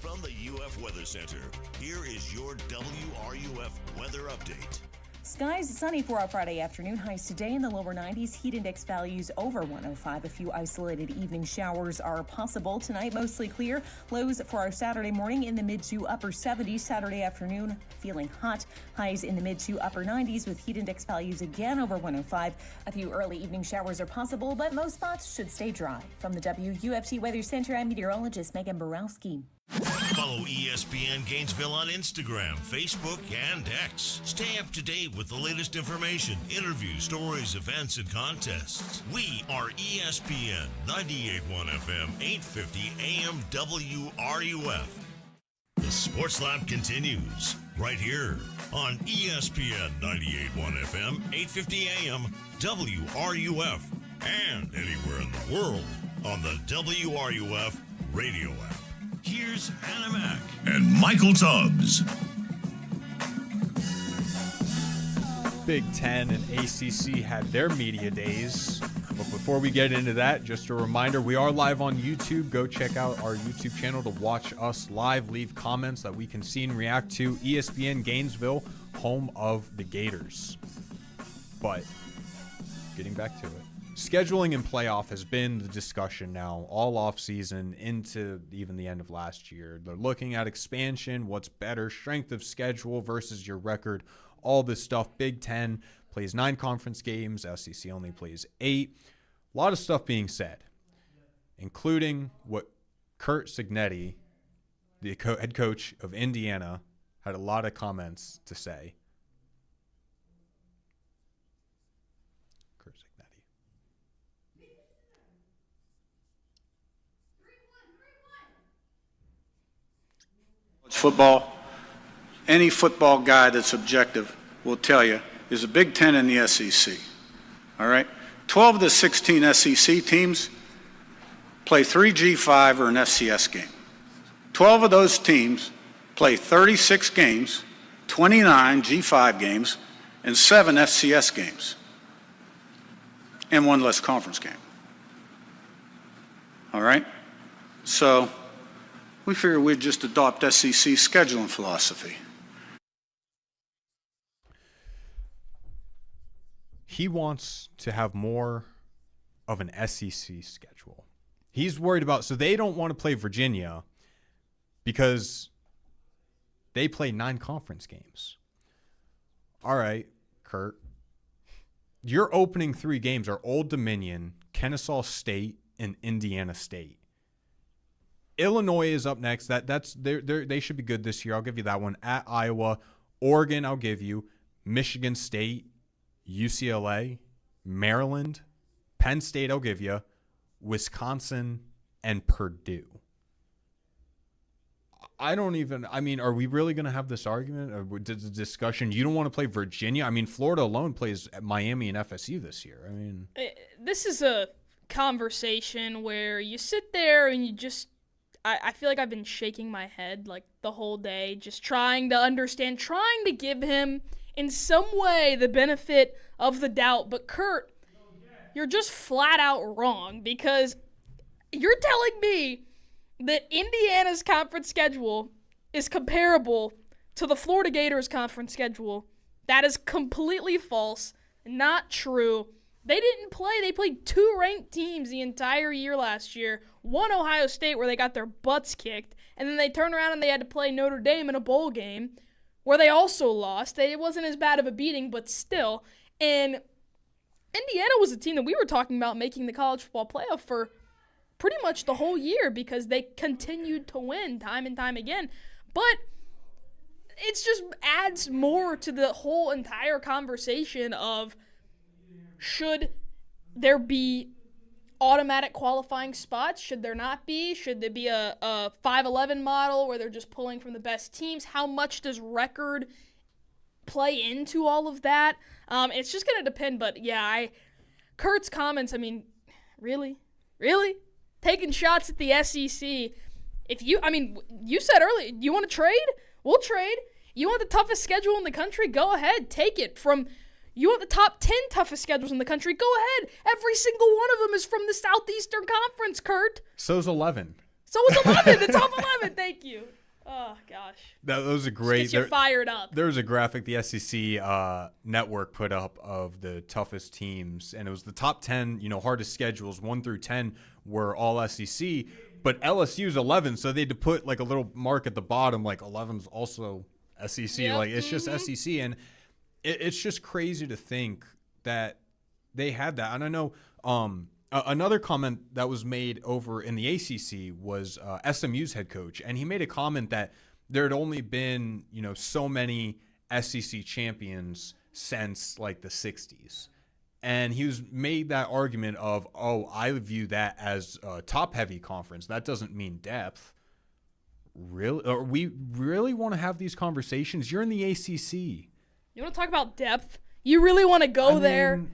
From the UF Weather Center, here is your WRUF weather update. Skies sunny for our Friday afternoon. Highs today in the lower 90s. Heat index values over 105. A few isolated evening showers are possible. Tonight, mostly clear. Lows for our Saturday morning in the mid to upper 70s. Saturday afternoon, feeling hot. Highs in the mid to upper 90s with heat index values again over 105. A few early evening showers are possible, but most spots should stay dry. From the WUFT Weather Center, I'm meteorologist Megan Borowski. Follow ESPN Gainesville on Instagram, Facebook, and X. Stay up to date with the latest information, interviews, stories, events, and contests. We are ESPN 98.1 FM, 850 AM WRUF. The Sports Lab continues right here on ESPN 98.1 FM, 850 AM WRUF, and anywhere in the world on the WRUF radio app. Here's Hannah Mack and Michael Tubbs. Big Ten and ACC had their media days. But before we get into that, just a reminder, we are live on YouTube. Go check out our YouTube channel to watch us live. Leave comments that we can see and react to. ESPN Gainesville, home of the Gators. But getting back to it. Scheduling and playoff has been the discussion now all offseason into even the end of last year. They're looking at expansion, what's better, strength of schedule versus your record, all this stuff. Big Ten plays 9 conference games. SEC only plays 8. A lot of stuff being said, including what Curt Cignetti, the head coach of Indiana, had a lot of comments to say. Football, any football guy that's objective will tell you there's a Big Ten in the SEC. All right? 12 of the 16 SEC teams play 3 G5 or an FCS game. 12 of those teams play 36 games, 29 G5 games, and 7 FCS games, and 1 less conference game. All right? So we figured we'd just adopt SEC scheduling philosophy. He wants to have more of an SEC schedule. He's worried about, so they don't want to play Virginia because they play 9 conference games. All right, Curt. Your opening 3 games are Old Dominion, Kennesaw State, and Indiana State. Illinois is up next. They should be good this year. I'll give you that one. At Iowa, Oregon, I'll give you. Michigan State, UCLA, Maryland, Penn State, I'll give you. Wisconsin, and Purdue. Are we really going to have this argument or the discussion? You don't want to play Virginia? I mean, Florida alone plays Miami and FSU this year. This is a conversation where you sit there and you just, I feel like I've been shaking my head like the whole day, just trying to understand, trying to give him in some way the benefit of the doubt. But Kurt, you're just flat out wrong, because you're telling me that Indiana's conference schedule is comparable to the Florida Gators conference schedule. That is completely false, not true. They didn't play. They played 2 ranked teams the entire year last year. One, Ohio State, where they got their butts kicked, and then they turned around and they had to play Notre Dame in a bowl game where they also lost. It wasn't as bad of a beating, but still. And Indiana was a team that we were talking about making the college football playoff for pretty much the whole year, because they continued to win time and time again. But it just adds more to the whole entire conversation of, should there be automatic qualifying spots? Should there not be? Should there be a 5-11 model where they're just pulling from the best teams? How much does record play into all of that? It's just going to depend. But, yeah, Kurt's comments, I mean, really? Taking shots at the SEC. You said earlier, you want to trade? We'll trade. You want the toughest schedule in the country? Go ahead. Take it. You want the top 10 toughest schedules in the country? Go ahead. Every single one of them is from the Southeastern Conference, Kurt. So's 11. So is 11. The top 11. Thank you. Oh, gosh. Those are great. Just get you fired up. There was a graphic the SEC network put up of the toughest teams, and it was the top 10, hardest schedules, 1 through 10 were all SEC, but LSU's 11, so they had to put like a little mark at the bottom, like 11's also SEC. Yep. Like, it's just SEC, and it's just crazy to think that they had that. And I know another comment that was made over in the ACC was SMU's head coach, and he made a comment that there had only been, so many SEC champions since like the 60s. And he made that argument of, I view that as a top-heavy conference. That doesn't mean depth. Really? Or we really want to have these conversations? You're in the ACC. You want to talk about depth? You really want to go there?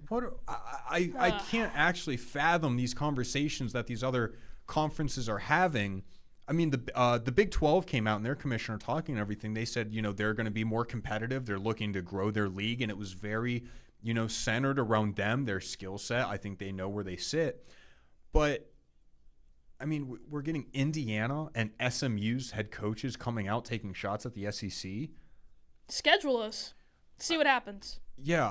I can't actually fathom these conversations that these other conferences are having. I mean, the Big 12 came out and their commissioner talking and everything. They said, they're going to be more competitive. They're looking to grow their league, and it was very, centered around them, their skill set. I think they know where they sit. But, I mean, we're getting Indiana and SMU's head coaches coming out taking shots at the SEC. Schedule us. See what happens. Yeah,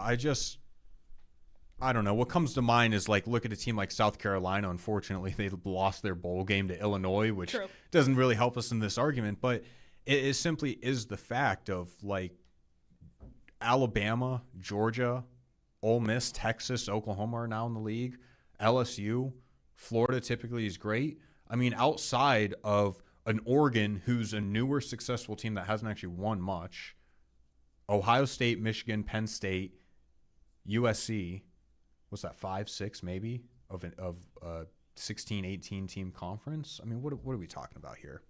I don't know. What comes to mind is, like, look at a team like South Carolina. Unfortunately, they lost their bowl game to Illinois, which doesn't really help us in this argument. But it simply is the fact of, like, Alabama, Georgia, Ole Miss, Texas, Oklahoma are now in the league. LSU, Florida typically is great. I mean, outside of an Oregon, who's a newer successful team that hasn't actually won much, Ohio State, Michigan, Penn State, USC, what's that, 5, 6 maybe of a 16, 18 team conference? I mean, what are we talking about here?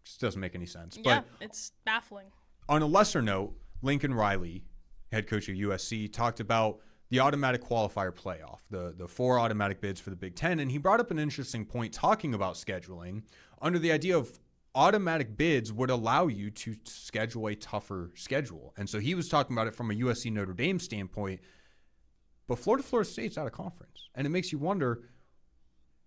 It just doesn't make any sense. Yeah, but it's baffling. On a lesser note, Lincoln Riley, head coach of USC, talked about the automatic qualifier playoff, the 4 automatic bids for the Big Ten, and he brought up an interesting point talking about scheduling under the idea of automatic bids would allow you to schedule a tougher schedule. And so he was talking about it from a USC Notre Dame standpoint, but Florida State's out of conference. And it makes you wonder,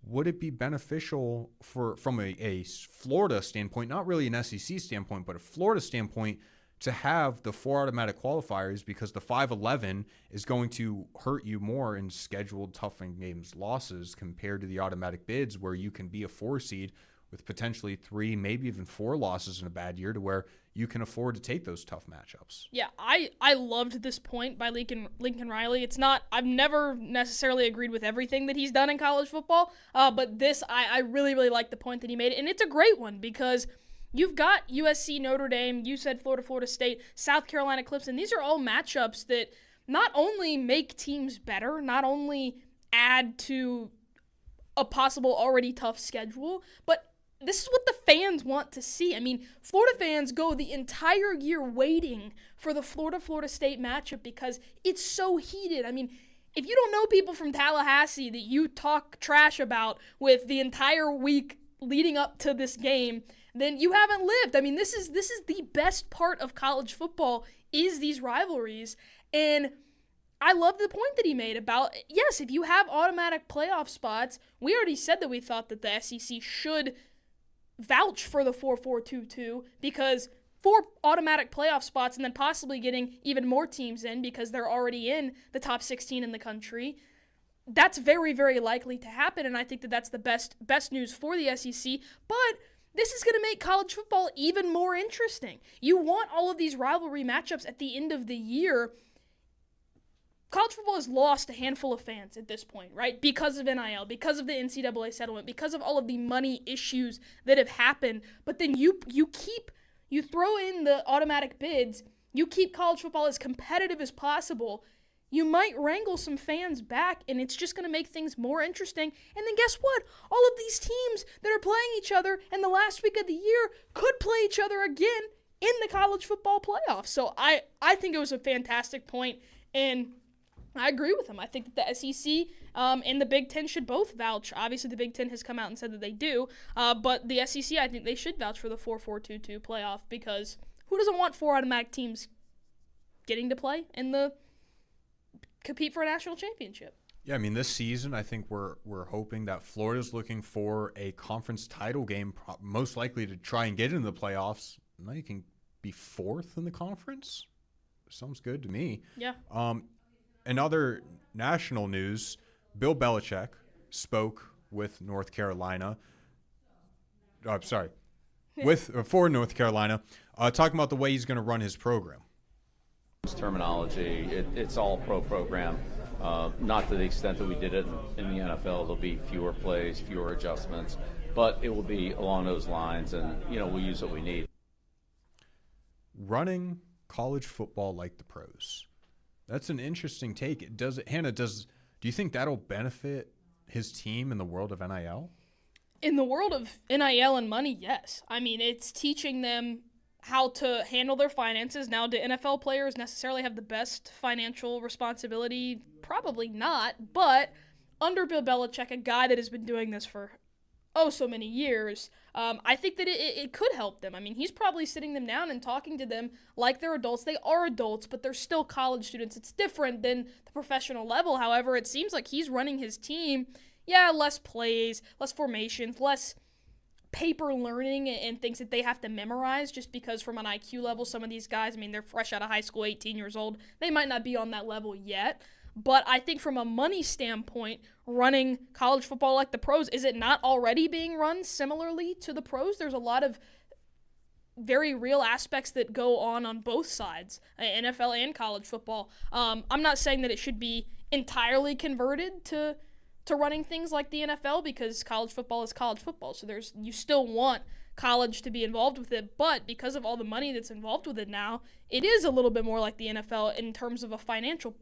would it be beneficial from a Florida standpoint, not really an SEC standpoint, but a Florida standpoint, to have the 4 automatic qualifiers, because the 5-11 is going to hurt you more in scheduled toughen games losses compared to the automatic bids, where you can be a 4 seed with potentially 3, maybe even 4 losses in a bad year, to where you can afford to take those tough matchups. Yeah, I loved this point by Lincoln Riley. I've never necessarily agreed with everything that he's done in college football, but this, I really, really like the point that he made. And it's a great one, because you've got USC, Notre Dame, you said Florida State, South Carolina Clemson. These are all matchups that not only make teams better, not only add to a possible already tough schedule, but this is what the fans want to see. I mean, Florida fans go the entire year waiting for the Florida State matchup because it's so heated. I mean, if you don't know people from Tallahassee that you talk trash about with the entire week leading up to this game, then you haven't lived. I mean, this is the best part of college football, is these rivalries. And I love the point that he made about, yes, if you have automatic playoff spots, we already said that we thought that the SEC should vouch for the 4-4-2-2 because 4 automatic playoff spots and then possibly getting even more teams in because they're already in the top 16 in the country. That's very, very likely to happen, and I think that that's the best news for the SEC, but this is going to make college football even more interesting. You want all of these rivalry matchups at the end of the year. College football has lost a handful of fans at this point, right? Because of NIL, because of the NCAA settlement, because of all of the money issues that have happened. But then you throw in the automatic bids, you keep college football as competitive as possible. You might wrangle some fans back, and it's just going to make things more interesting. And then guess what? All of these teams that are playing each other in the last week of the year could play each other again in the college football playoffs. So I think it was a fantastic point, and I agree with him. I think that the SEC and the Big Ten should both vouch. Obviously, the Big Ten has come out and said that they do, but the SEC, I think they should vouch for the 4-4-2-2 playoff because who doesn't want 4 automatic teams getting to play in the compete for a national championship? Yeah, I mean, this season, I think we're hoping that Florida's looking for a conference title game, most likely to try and get into the playoffs. Now you can be 4th in the conference. Sounds good to me. Yeah. In other national news, Bill Belichick spoke with North Carolina. For North Carolina, talking about the way he's going to run his program. Terminology, it's all pro program. Not to the extent that we did it in the NFL. There'll be fewer plays, fewer adjustments, but it will be along those lines, and we'll use what we need. Running college football like the pros. That's an interesting take. Do you think that'll benefit his team in the world of NIL? In the world of NIL and money, yes. I mean, it's teaching them how to handle their finances. Now, do NFL players necessarily have the best financial responsibility? Probably not. But under Bill Belichick, a guy that has been doing this for so many years, I think that it could help them. I mean, he's probably sitting them down and talking to them like they're adults. They are adults, but they're still college students. It's different than the professional level. However, it seems like he's running his team, less plays, less formations, less paper learning and things that they have to memorize just because from an IQ level, some of these guys, I mean, they're fresh out of high school, 18 years old. They might not be on that level yet. But I think from a money standpoint, running college football like the pros, is it not already being run similarly to the pros? There's a lot of very real aspects that go on both sides, NFL and college football. I'm not saying that it should be entirely converted to running things like the NFL because college football is college football. So you still want college to be involved with it, but because of all the money that's involved with it now, it is a little bit more like the NFL in terms of a financial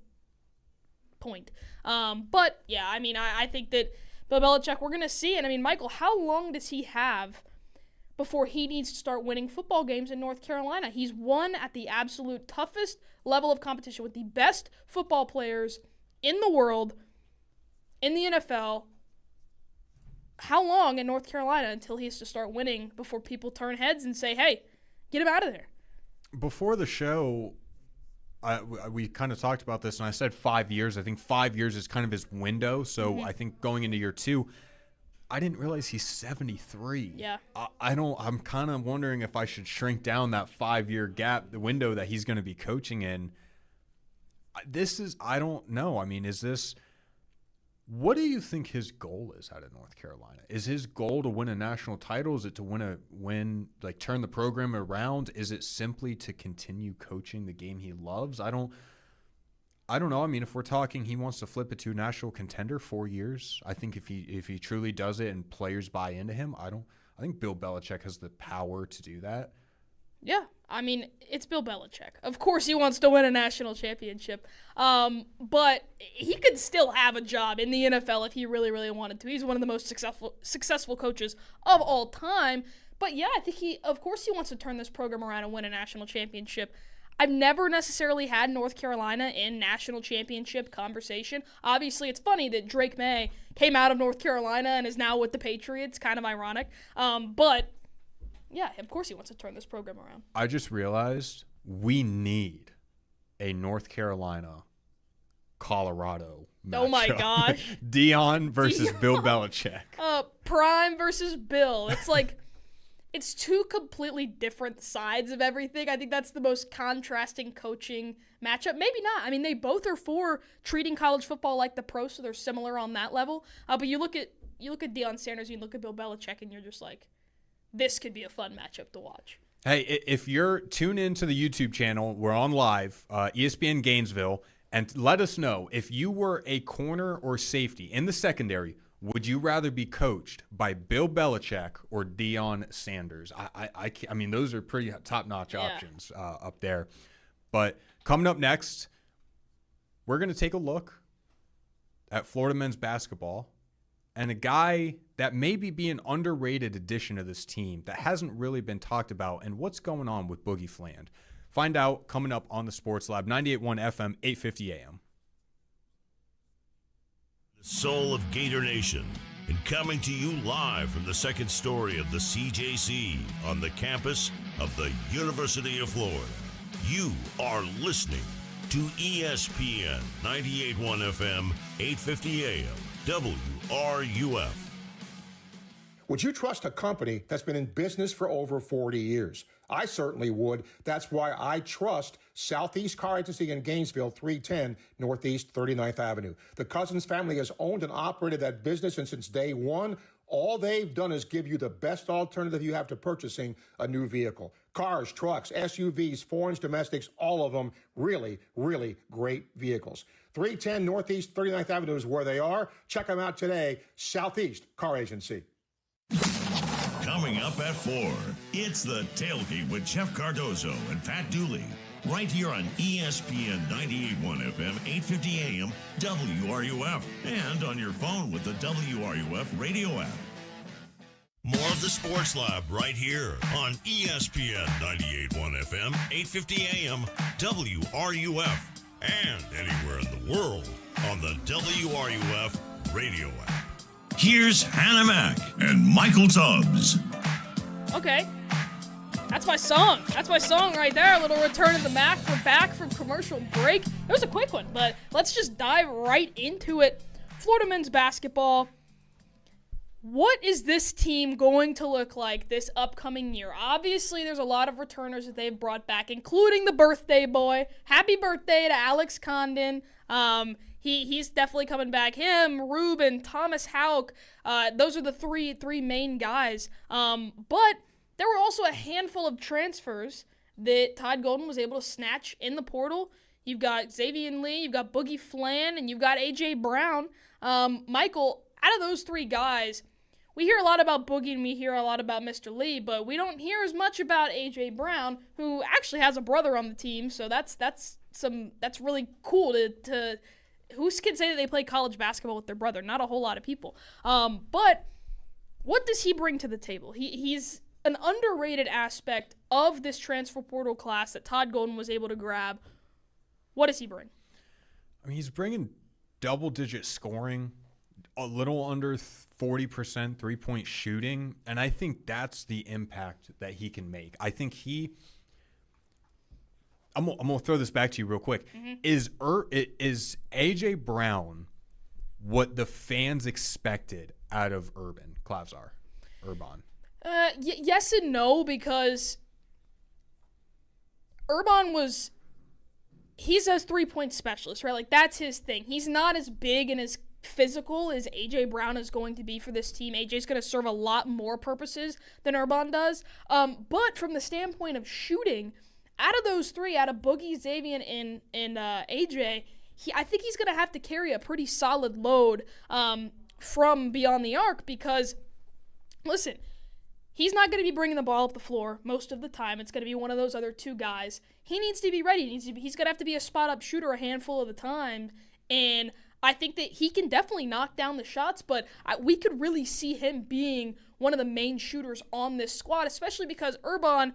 point. But yeah, I mean, I think that Bill Belichick, we're going to see. And I mean, Michael, how long does he have before he needs to start winning football games in North Carolina? He's won at the absolute toughest level of competition with the best football players in the world, in the NFL. How long in North Carolina until he has to start winning before people turn heads and say, hey, get him out of there? Before the show, we kind of talked about this, and I said 5 years. I think 5 years is kind of his window. So I think going into year 2, I didn't realize he's 73. Yeah. I'm kind of wondering if I should shrink down that 5-year gap, the window that he's going to be coaching in. I don't know. I mean, what do you think his goal is out of North Carolina? Is his goal to win a national title? Is it to turn the program around? Is it simply to continue coaching the game he loves? I don't know. I mean, if we're talking he wants to flip it to national contender 4 years, I think if he truly does it and players buy into him, I think Bill Belichick has the power to do that. Yeah, I mean, it's Bill Belichick. Of course he wants to win a national championship, but he could still have a job in the NFL if he really, really wanted to. He's one of the most successful coaches of all time. But yeah, I think he wants to turn this program around and win a national championship. I've never necessarily had North Carolina in national championship conversation. Obviously, it's funny that Drake May came out of North Carolina and is now with the Patriots. Kind of ironic. But yeah, of course he wants to turn this program around. I just realized we need a North Carolina Colorado matchup. Oh my gosh. Deion versus Bill Belichick. Prime versus Bill. It's like, it's two completely different sides of everything. I think that's the most contrasting coaching matchup. Maybe not. I mean, they both are for treating college football like the pros, so they're similar on that level. But you look at Deion Sanders, you look at Bill Belichick, and you're just like, this could be a fun matchup to watch. Hey, if you're tuned into the YouTube channel, we're on live, ESPN Gainesville, and let us know if you were a corner or safety in the secondary. Would you rather be coached by Bill Belichick or Deion Sanders? I mean, those are pretty top-notch options up there. But coming up next, we're going to take a look at Florida men's basketball and a guy that maybe be an underrated addition to this team that hasn't really been talked about, and what's going on with Boogie Fland. Find out coming up on the Sports Lab, 98.1 FM, 850 AM. Soul of Gator Nation, and coming to you live from the second story of the CJC on the campus of the University of Florida. You are listening to ESPN 98.1 FM, 850 AM, WRUF. Would you trust a company that's been in business for over 40 years? I certainly would. That's why I trust Southeast Car Agency in Gainesville, 310 Northeast 39th Avenue. The Cousins family has owned and operated that business, and since day one, all they've done is give you the best alternative you have to purchasing a new vehicle. Cars, trucks, SUVs, foreigns, domestics, all of them really, really great vehicles. 310 Northeast 39th Avenue is where they are. Check them out today, Southeast Car Agency. Coming up at 4, it's The Tailgate with Jeff Cardozo and Pat Dooley. Right here on ESPN 98.1 FM, 850 AM, WRUF. And on your phone with the WRUF radio app. More of the Sports Lab right here on ESPN 98.1 FM, 850 AM, WRUF. And anywhere in the world on the WRUF radio app. Here's Hannah Mack and Michael Tubbs. Okay. That's my song. That's my song right there. A little Return of the Mac. We're back from commercial break. It was a quick one, but let's just dive right into it. Florida men's basketball. What is this team going to look like this upcoming year? Obviously, there's a lot of returners that they've brought back, including the birthday boy. Happy birthday to Alex Condon. He's definitely coming back. Him, Ruben, Thomas Houck, those are the three main guys. But there were also a handful of transfers that Todd Golden was able to snatch in the portal. You've got Xavier Lee, you've got Boogie Fland, and you've got A.J. Brown. Michael, out of those three guys, we hear a lot about Boogie and we hear a lot about Mr. Lee, but we don't hear as much about A.J. Brown, who actually has a brother on the team, so that's really cool to who can say that they play college basketball with their brother? Not a whole lot of people. But what does he bring to the table? He's an underrated aspect of this transfer portal class that Todd Golden was able to grab. What does he bring? I mean, he's bringing double-digit scoring, a little under 40% three-point shooting, and I think that's the impact that he can make. I think I'm gonna throw this back to you real quick. Mm-hmm. Is A.J. Brown what the fans expected out of Urban? Yes and no, because Urban he's a three-point specialist, right? Like, that's his thing. He's not as big and as physical as A.J. Brown is going to be for this team. A.J.'s going to serve a lot more purposes than Urban does. But from the standpoint of shooting, out of those three, out of Boogie, Xavier, and A.J., I think he's going to have to carry a pretty solid load from beyond the arc because, listen, he's not going to be bringing the ball up the floor most of the time. It's going to be one of those other two guys. He needs to be ready. He's going to have to be a spot-up shooter a handful of the time, and I think that he can definitely knock down the shots, but we could really see him being one of the main shooters on this squad, especially because Urban,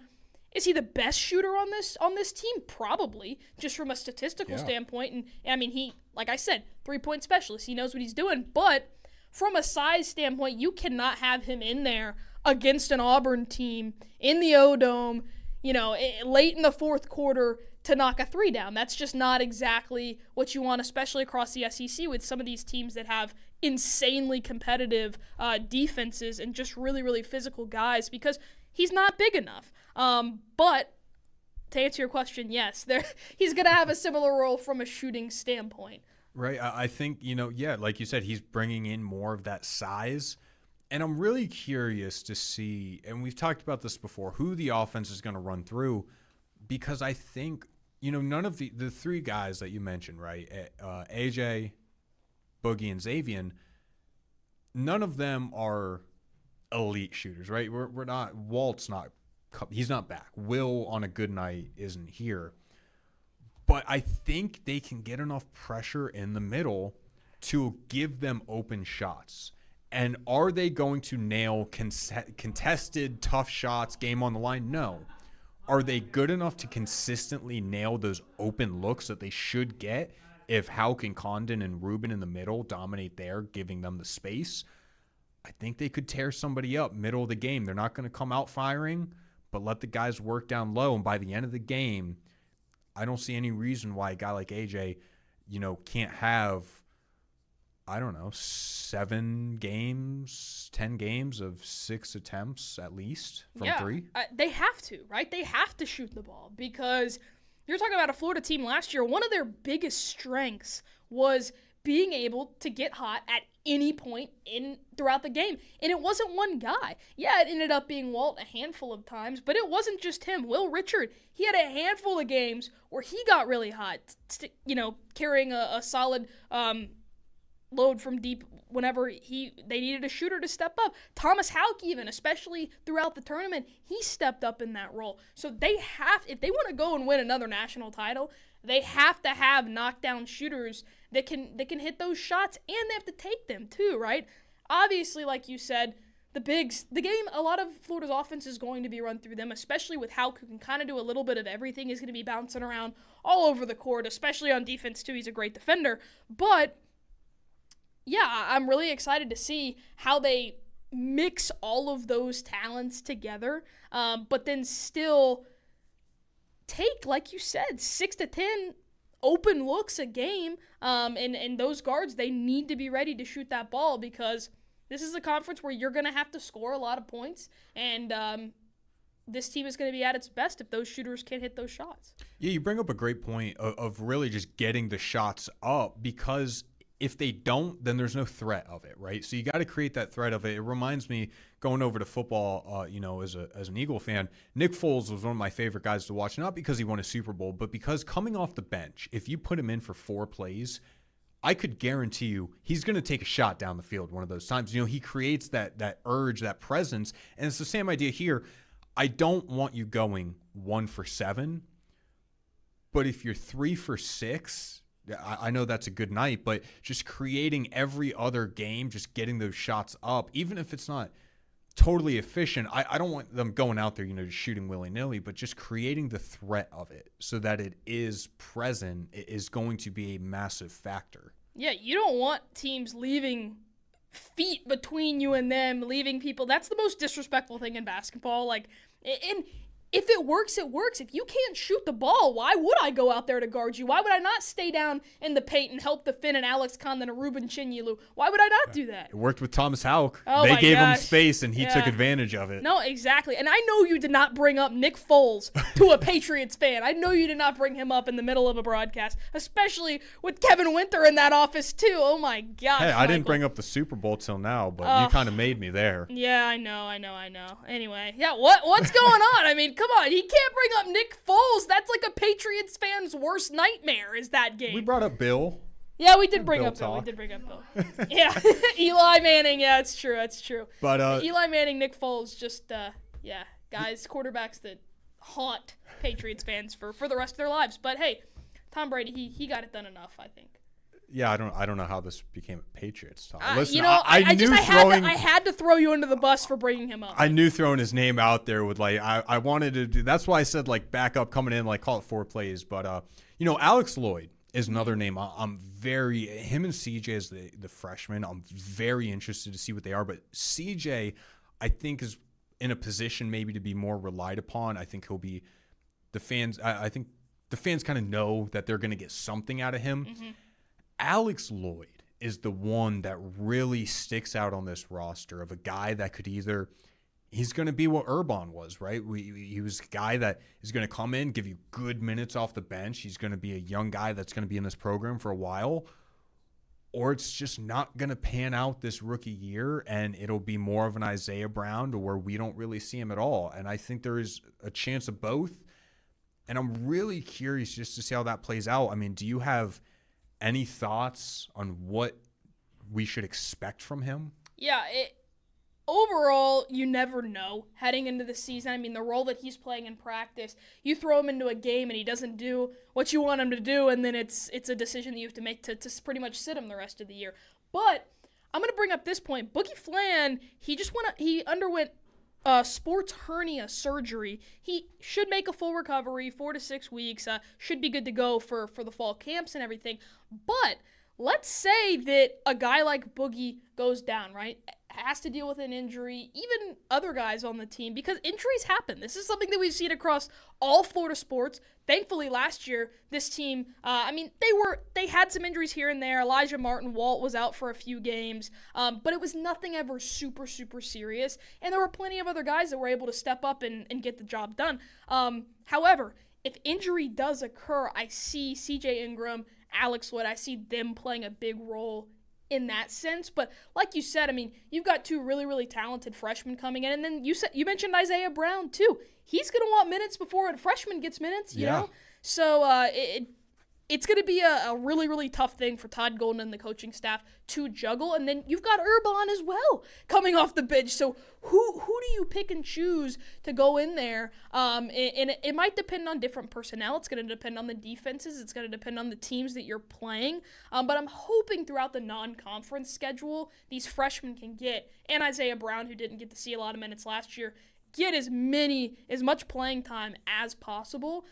is he the best shooter on this team? Probably, just from a statistical standpoint. And I mean, he, like I said, three-point specialist. He knows what he's doing, but from a size standpoint, you cannot have him in there against an Auburn team in the O-Dome, late in the fourth quarter to knock a three down. That's just not exactly what you want, especially across the SEC with some of these teams that have insanely competitive defenses and just really, really physical guys, because he's not big enough. But to answer your question, yes, he's going to have a similar role from a shooting standpoint. Right. I think, like you said, he's bringing in more of that size. And I'm really curious to see, and we've talked about this before, who the offense is going to run through, because I think, none of the three guys that you mentioned, right, AJ, Boogie, and Xavier, none of them are elite shooters, right? We're not, Walt's not, he's not back. Will, on a good night, isn't here. But I think they can get enough pressure in the middle to give them open shots. And are they going to nail contested, tough shots, game on the line? No. Are they good enough to consistently nail those open looks that they should get if Houck and Condon and Rubin in the middle dominate there, giving them the space? I think they could tear somebody up middle of the game. They're not going to come out firing, but let the guys work down low. And by the end of the game, I don't see any reason why a guy like AJ, can't have, 7 games, 10 games of 6 attempts at least from three. They have to, right? They have to shoot the ball, because you're talking about a Florida team last year. One of their biggest strengths was being able to get hot at any point throughout the game. And it wasn't one guy. Yeah, it ended up being Walt a handful of times, but it wasn't just him. Will Richard, he had a handful of games where he got really hot, carrying a solid load from deep whenever they needed a shooter to step up. Thomas Houck, even, especially throughout the tournament, he stepped up in that role. So if they want to go and win another national title, they have to have knockdown shooters that can hit those shots, and they have to take them too, right? Obviously, like you said, the game, a lot of Florida's offense is going to be run through them, especially with Houck, who can kind of do a little bit of everything. He's going to be bouncing around all over the court, especially on defense too. He's a great defender. But yeah, I'm really excited to see how they mix all of those talents together, but then still take, like you said, 6 to 10 open looks a game, and those guards, they need to be ready to shoot that ball, because this is a conference where you're going to have to score a lot of points, and this team is going to be at its best if those shooters can't hit those shots. Yeah, you bring up a great point of really just getting the shots up, because if they don't, then there's no threat of it, right? So you got to create that threat of it. It reminds me, going over to football, as an Eagle fan, Nick Foles was one of my favorite guys to watch, not because he won a Super Bowl, but because coming off the bench, if you put him in for 4 plays, I could guarantee you he's going to take a shot down the field one of those times. He creates that urge, that presence, and it's the same idea here. I don't want you going 1 for 7, but if you're 3 for 6, I know that's a good night, but just creating every other game, just getting those shots up, even if it's not totally efficient. I don't want them going out there, just shooting willy-nilly, but just creating the threat of it so that it is present is going to be a massive factor. Yeah, you don't want teams leaving feet between you and them, leaving people. That's the most disrespectful thing in basketball. And if it works, it works. If you can't shoot the ball, why would I go out there to guard you? Why would I not stay down in the paint and help the Finn and Alex Condon and Ruben Chinyelu? Why would I not do that? It worked with Thomas Houck. Oh, they gave him space, and he took advantage of it. No, exactly. And I know you did not bring up Nick Foles to a Patriots fan. I know you did not bring him up in the middle of a broadcast, especially with Kevin Winter in that office too. Oh, my gosh, Hey, I didn't Michael. bring up the Super Bowl till now, but you kind of made me there. Yeah, I know. Anyway, yeah, what's going on? I mean, come on. He can't bring up Nick Foles. That's like a Patriots fan's worst nightmare is that game. We brought up Bill. Yeah, we did bring up Bill. talk. We did bring up Bill. Yeah, Eli Manning. Yeah, it's true. That's true. But Eli Manning, Nick Foles, just guys, quarterbacks that haunt Patriots fans for the rest of their lives. But hey, Tom Brady, he got it done enough, I think. Yeah, I don't know how this became a Patriots talk. Listen, I had to throw you under the bus for bringing him up. I knew throwing his name out there would I wanted to do. That's why I said backup coming in, call it 4 plays. But Alex Lloyd is another name. I'm very him and CJ as the freshman. I'm very interested to see what they are. But CJ, I think, is in a position maybe to be more relied upon. I think he'll be the fans. I think the fans kind of know that they're going to get something out of him. Mm-hmm. Alex Lloyd is the one that really sticks out on this roster of a guy that could either he's going to be what Urban was, right? He was a guy that is going to come in, give you good minutes off the bench. He's going to be a young guy that's going to be in this program for a while. Or it's just not going to pan out this rookie year, and it'll be more of an Isaiah Brown to where we don't really see him at all. And I think there is a chance of both. And I'm really curious just to see how that plays out. I mean, do you have any thoughts on what we should expect from him? Yeah, overall, you never know heading into the season. I mean, the role that he's playing in practice, you throw him into a game and he doesn't do what you want him to do, and then it's a decision that you have to make to pretty much sit him the rest of the year. But I'm going to bring up this point. Boogie Flan, he underwent sports hernia surgery. He should make a full recovery, 4 to 6 weeks, should be good to go for the fall camps and everything. But let's say that a guy like Boogie goes down, right? Has to deal with an injury, even other guys on the team, because injuries happen. This is something that we've seen across all Florida sports. Thankfully, last year, this team, they had some injuries here and there. Elijah Martin Walt was out for a few games, but it was nothing ever super, super serious, and there were plenty of other guys that were able to step up and get the job done. However, if injury does occur, I see CJ Ingram, Alex Wood, I see them playing a big role in that sense. But like you said, I mean, you've got two really, really talented freshmen coming in, and then you mentioned Isaiah Brown too. He's going to want minutes before a freshman gets minutes, you know? So it's going to be a really, really tough thing for Todd Golden and the coaching staff to juggle. And then you've got Urban as well coming off the bench. So who do you pick and choose to go in there? And it might depend on different personnel. It's going to depend on the defenses. It's going to depend on the teams that you're playing. But I'm hoping throughout the non-conference schedule, these freshmen can get, and Isaiah Brown, who didn't get to see a lot of minutes last year, get as much playing time as possible,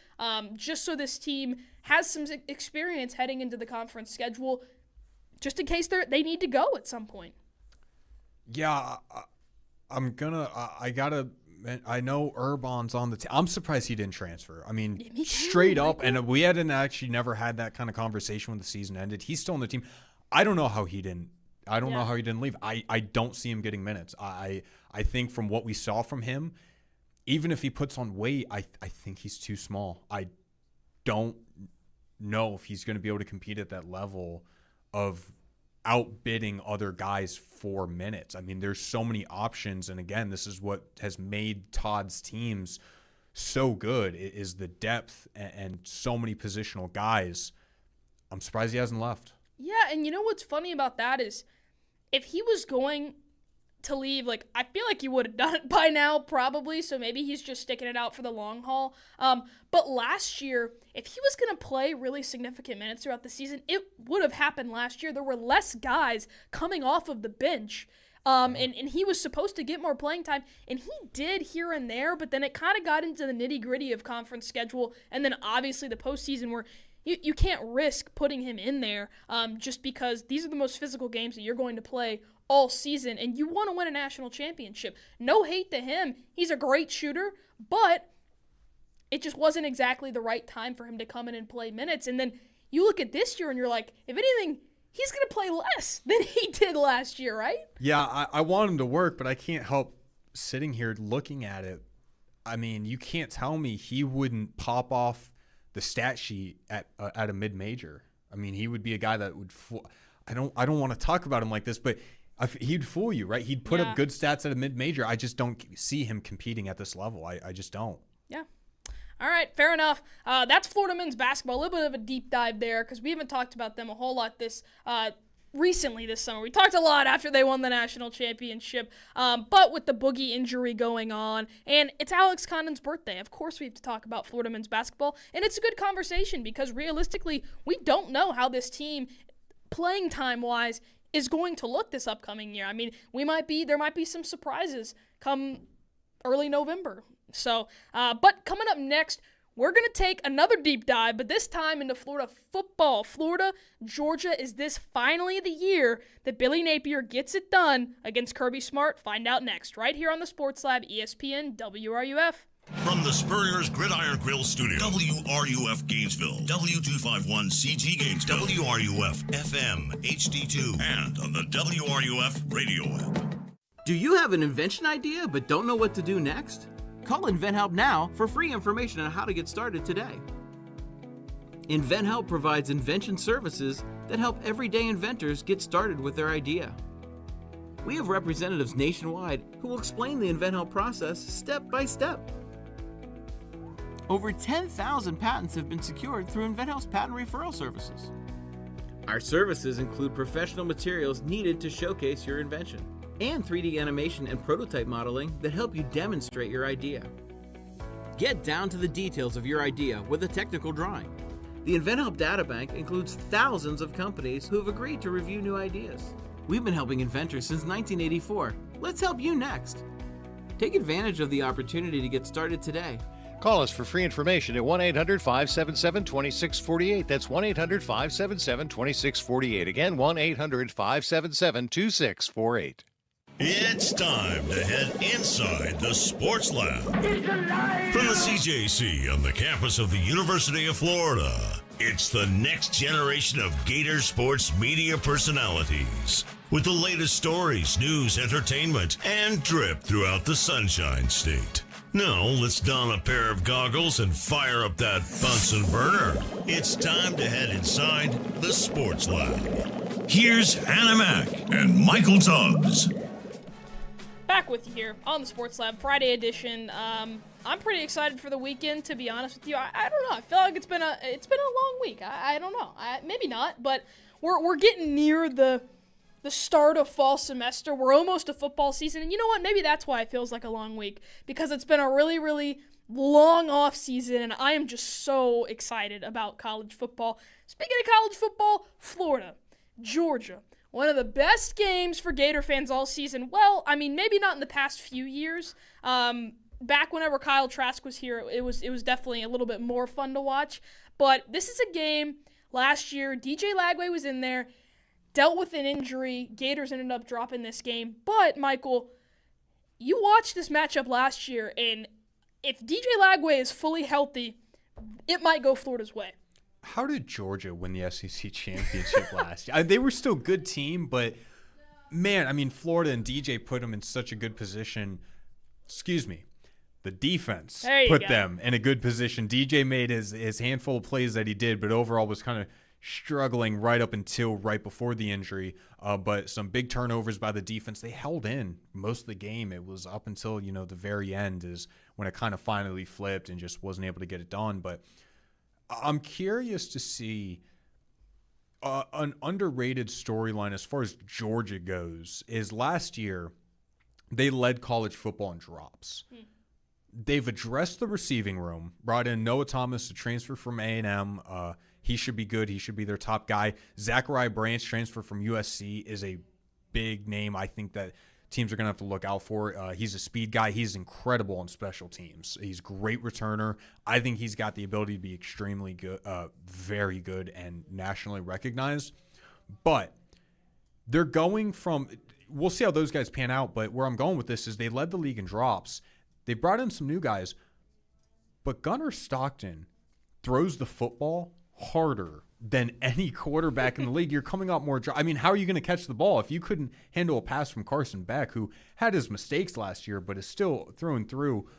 just so this team has some experience heading into the conference schedule, just in case they need to go at some point. Yeah, I know Urban's on the team. I'm surprised he didn't transfer. I mean, me too, straight up, Michael. and we hadn't actually never had that kind of conversation when the season ended. He's still on the team. I don't know how he didn't. I don't know how he didn't leave. I don't see him getting minutes. I think from what we saw from him, even if he puts on weight, I think he's too small. I don't know if he's going to be able to compete at that level of outbidding other guys for minutes. I mean, there's so many options, and again, this is what has made Todd's teams so good, is the depth and so many positional guys. I'm surprised he hasn't left. Yeah, and you know what's funny about that is if he was going to leave, like, I feel like he would have done it by now probably, so maybe he's just sticking it out for the long haul. But last year, if he was going to play really significant minutes throughout the season, it would have happened last year. There were less guys coming off of the bench, and he was supposed to get more playing time, and he did here and there, but then it kind of got into the nitty-gritty of conference schedule, and then obviously the postseason where you can't risk putting him in there just because these are the most physical games that you're going to play all season, and you want to win a national championship. No hate to him. He's a great shooter, but it just wasn't exactly the right time for him to come in and play minutes. And then you look at this year and you're like, if anything, he's going to play less than he did last year, right? Yeah, I want him to work, but I can't help sitting here looking at it. I mean, you can't tell me he wouldn't pop off the stat sheet at a mid-major. I mean, he would be a guy that would I don't want to talk about him like this, but he'd fool you, right? He'd put up good stats at a mid-major. I just don't see him competing at this level. I just don't. Yeah. All right, fair enough. That's Florida men's basketball. A little bit of a deep dive there because we haven't talked about them a whole lot recently this summer. We talked a lot after they won the national championship, but with the Boogie injury going on, and it's Alex Condon's birthday, of course we have to talk about Florida men's basketball, and it's a good conversation because realistically, we don't know how this team, playing time-wise, is going to look this upcoming year. I mean, there might be some surprises come early November. So, but coming up next, we're going to take another deep dive, but this time into Florida football. Florida, Georgia, is this finally the year that Billy Napier gets it done against Kirby Smart? Find out next, right here on the Sports Lab, ESPN WRUF. From the Spurrier's Gridiron Grill Studio, WRUF Gainesville, W251CG Gainesville, WRUF FM HD2, and on the WRUF radio app. Do you have an invention idea but don't know what to do next? Call InventHelp now for free information on how to get started today. InventHelp provides invention services that help everyday inventors get started with their idea. We have representatives nationwide who will explain the InventHelp process step by step. Over 10,000 patents have been secured through InventHelp's patent referral services. Our services include professional materials needed to showcase your invention, and 3D animation and prototype modeling that help you demonstrate your idea. Get down to the details of your idea with a technical drawing. The InventHelp Databank includes thousands of companies who have agreed to review new ideas. We've been helping inventors since 1984. Let's help you next. Take advantage of the opportunity to get started today. Call us for free information at 1-800-577-2648. That's 1-800-577-2648. Again, 1-800-577-2648. It's time to head inside the Sports Lab. It's alive! From the CJC on the campus of the University of Florida, it's the next generation of Gator sports media personalities. With the latest stories, news, entertainment, and drip throughout the Sunshine State. Now, let's don a pair of goggles and fire up that Bunsen burner. It's time to head inside the Sports Lab. Here's Hannah Mack and Michael Tubbs. Back with you here on the Sports Lab Friday edition. I'm pretty excited for the weekend, to be honest with you. I don't know. I feel like it's been a long week. I don't know. Maybe not, but we're getting near the start of fall semester. We're almost to football season, and you know what? Maybe that's why it feels like a long week, because it's been a really, really long off season, and I am just so excited about college football. Speaking of college football, Florida, Georgia. One of the best games for Gator fans all season. Well, I mean, maybe not in the past few years. Back whenever Kyle Trask was here, it was definitely a little bit more fun to watch. But this is a game last year. DJ Lagway was in there, dealt with an injury. Gators ended up dropping this game. But, Michael, you watched this matchup last year, and if DJ Lagway is fully healthy, it might go Florida's way. How did Georgia win the SEC championship last year? They were still a good team, but, man, I mean, Florida and DJ put them in such a good position. Excuse me. The defense put them in a good position. DJ made his handful of plays that he did, but overall was kind of struggling right up until right before the injury. But some big turnovers by the defense. They held in most of the game. It was up until, the very end is when it kind of finally flipped and just wasn't able to get it done. But I'm curious to see an underrated storyline as far as Georgia goes is last year they led college football in drops. They've addressed the receiving room, brought in Noah Thomas to transfer from A&M. He should be good. He should be their top guy. Zachariah Branch, transfer from USC, is a big name I think that teams are going to have to look out for. He's a speed guy. He's incredible on special teams. He's a great returner. I think he's got the ability to be extremely good, very good, and nationally recognized. But they're going from – we'll see how those guys pan out, but where I'm going with this is they led the league in drops. They brought in some new guys, but Gunnar Stockton throws the football harder than any quarterback in the league. You're coming up more. I mean, how are you going to catch the ball if you couldn't handle a pass from Carson Beck, who had his mistakes last year, but is still throwing through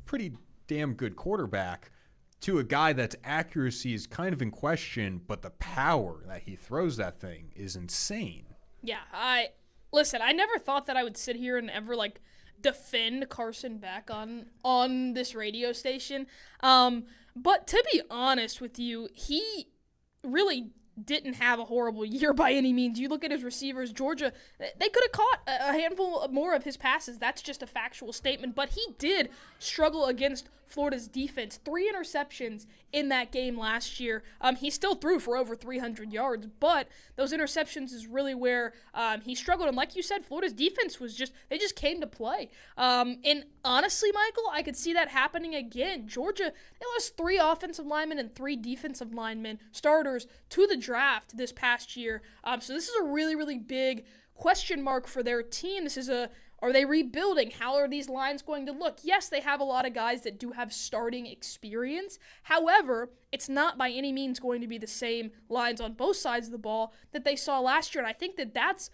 pretty damn good quarterback, to a guy that's accuracy is kind of in question, but the power that he throws that thing is insane. Yeah, I never thought that I would sit here and ever defend Carson Beck on this radio station. But to be honest with you, he really didn't have a horrible year by any means. You look at his receivers, Georgia, they could have caught a handful more of his passes. That's just a factual statement. But he did struggle against Florida's defense. 3 interceptions in that game last year. He still threw for over 300 yards, but those interceptions is really where he struggled. And like you said, Florida's defense they just came to play. And honestly, Michael, I could see that happening again. Georgia, they lost 3 offensive linemen and 3 defensive linemen, starters, to the draft this past year. So this is a really, really big question mark for their team. Are they rebuilding? How are these lines going to look? Yes, they have a lot of guys that do have starting experience. However, it's not by any means going to be the same lines on both sides of the ball that they saw last year. And I think that that's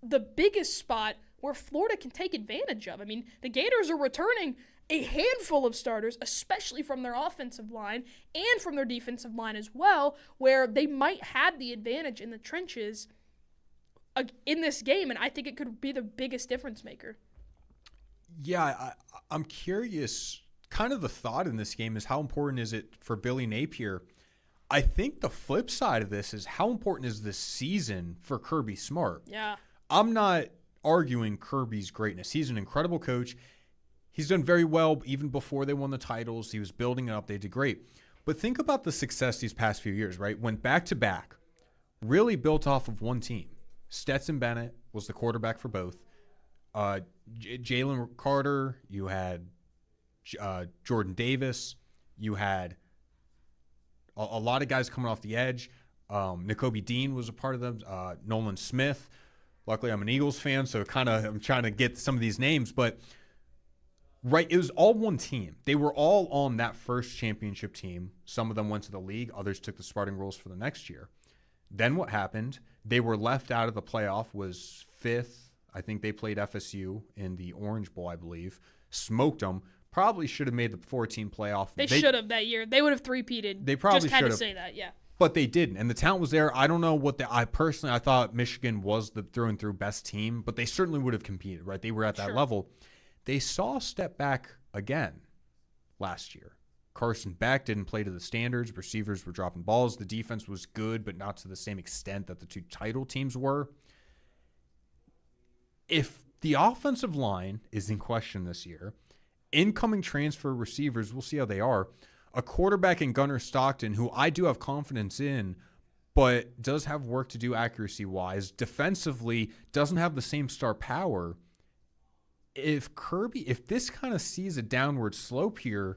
the biggest spot where Florida can take advantage of. I mean, the Gators are returning a handful of starters, especially from their offensive line and from their defensive line as well, where they might have the advantage in the trenches in this game, and I think it could be the biggest difference maker. Yeah, I'm curious. Kind of the thought in this game is how important is it for Billy Napier? I think the flip side of this is how important is this season for Kirby Smart? Yeah. I'm not arguing Kirby's greatness. He's an incredible coach. He's done very well even before they won the titles. He was building it up. They did great. But think about the success these past few years, right? Went back-to-back, really built off of one team. Stetson Bennett was the quarterback for both. Jalen Carter, you had Jordan Davis, you had a lot of guys coming off the edge. N'Kobe Dean was a part of them. Nolan Smith. Luckily, I'm an Eagles fan, so I'm trying to get some of these names. But, right, it was all one team. They were all on that first championship team. Some of them went to the league. Others took the starting roles for the next year. Then what happened? They were left out of the playoff, was 5th. I think they played FSU in the Orange Bowl, I believe. Smoked them. Probably should have made the 4-team playoff. They should have that year. They would have three-peated. They probably should have. Just had to say that, yeah. But they didn't. And the talent was there. I don't know I thought Michigan was the through and through best team, but they certainly would have competed, right? They were at that level. They saw a step back again last year. Carson Beck didn't play to the standards. Receivers were dropping balls. The defense was good, but not to the same extent that the 2 title teams were. If the offensive line is in question this year, incoming transfer receivers, we'll see how they are. A quarterback in Gunnar Stockton, who I do have confidence in, but does have work to do accuracy-wise. Defensively, doesn't have the same star power. If this kind of sees a downward slope here,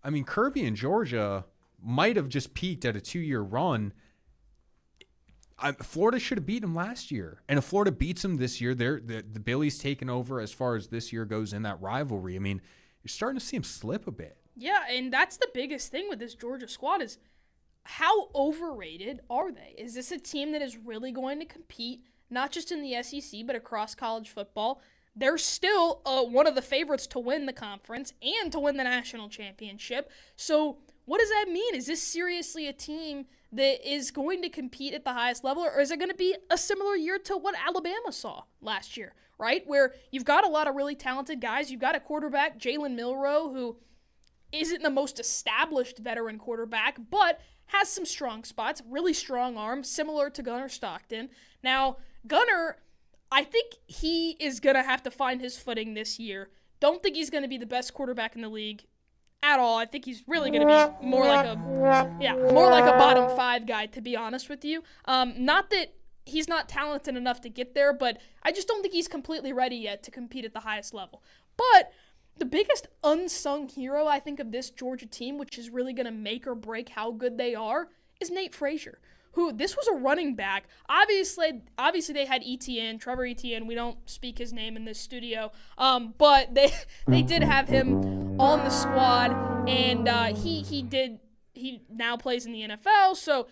I mean, Kirby and Georgia might have just peaked at a 2-year run. Florida should have beaten them last year. And if Florida beats them this year, the Billy's taken over as far as this year goes in that rivalry. I mean, you're starting to see them slip a bit. Yeah, and that's the biggest thing with this Georgia squad is how overrated are they? Is this a team that is really going to compete, not just in the SEC, but across college football? They're still one of the favorites to win the conference and to win the national championship. So what does that mean? Is this seriously a team that is going to compete at the highest level, or is it going to be a similar year to what Alabama saw last year, right? Where you've got a lot of really talented guys. You've got a quarterback, Jalen Milroe, who isn't the most established veteran quarterback, but has some strong spots, really strong arm, similar to Gunnar Stockton. Now, Gunnar, I think he is going to have to find his footing this year. Don't think he's going to be the best quarterback in the league at all. I think he's really going to be more like a bottom 5 guy, to be honest with you. Not that he's not talented enough to get there, but I just don't think he's completely ready yet to compete at the highest level. But the biggest unsung hero, I think, of this Georgia team, which is really going to make or break how good they are, is Nate Frazier, who this was a running back. Obviously they had Etienne, Trevor Etienne. We don't speak his name in this studio, but they did have him on the squad, and he now plays in the NFL, so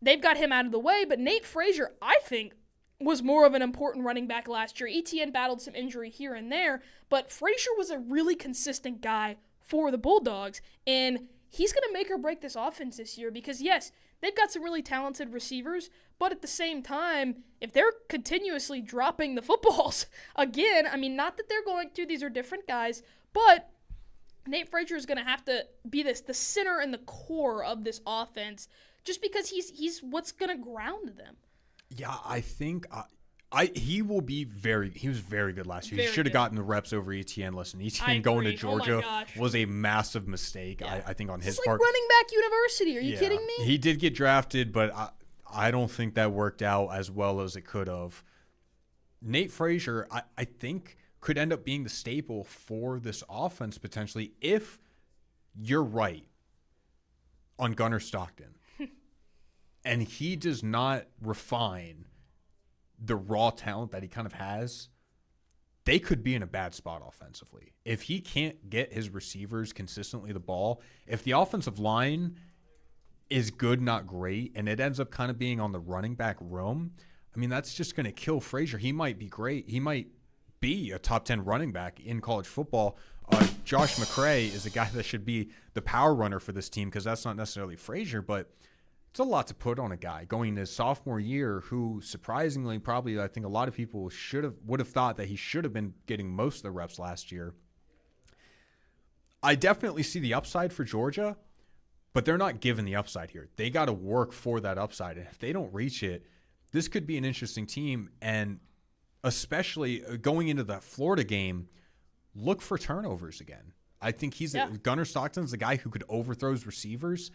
they've got him out of the way. But Nate Frazier, I think, was more of an important running back last year. Etienne battled some injury here and there, but Frazier was a really consistent guy for the Bulldogs, and he's going to make or break this offense this year because, yes, they've got some really talented receivers, but at the same time, if they're continuously dropping the footballs again, I mean, not that they're going to, these are different guys, but Nate Frazier is going to have to be the center and the core of this offense just because he's what's going to ground them. Yeah, I think he will be he was very good last year. Very He should have good. gotten the reps over Etienne. Listen, I Etienne going to agree. Oh my Georgia gosh. was a massive mistake, I think, on his It's like part. running back university. Are you kidding me? He did get drafted, but I don't think that worked out as well as it could have. Nate Frazier, I think, could end up being the staple for this offense potentially if you're right on Gunnar Stockton. And he does not refine the raw talent that he kind of has. They could be in a bad spot offensively. If he can't get his receivers consistently the ball, if the offensive line is good, not great, and it ends up kind of being on the running back room, I mean, that's just going to kill Frazier. He might be great. He might be a top 10 running back in college football. Josh McCray is a guy that should be the power runner for this team because that's not necessarily Frazier, but it's a lot to put on a guy going into his sophomore year who, surprisingly, probably I think a lot of people would have thought that he should have been getting most of the reps last year. I definitely see the upside for Georgia, but they're not given the upside here. They got to work for that upside, and if they don't reach it, this could be an interesting team, and especially going into the Florida game, look for turnovers again. I think Gunnar Stockton's the guy who could overthrow his receivers.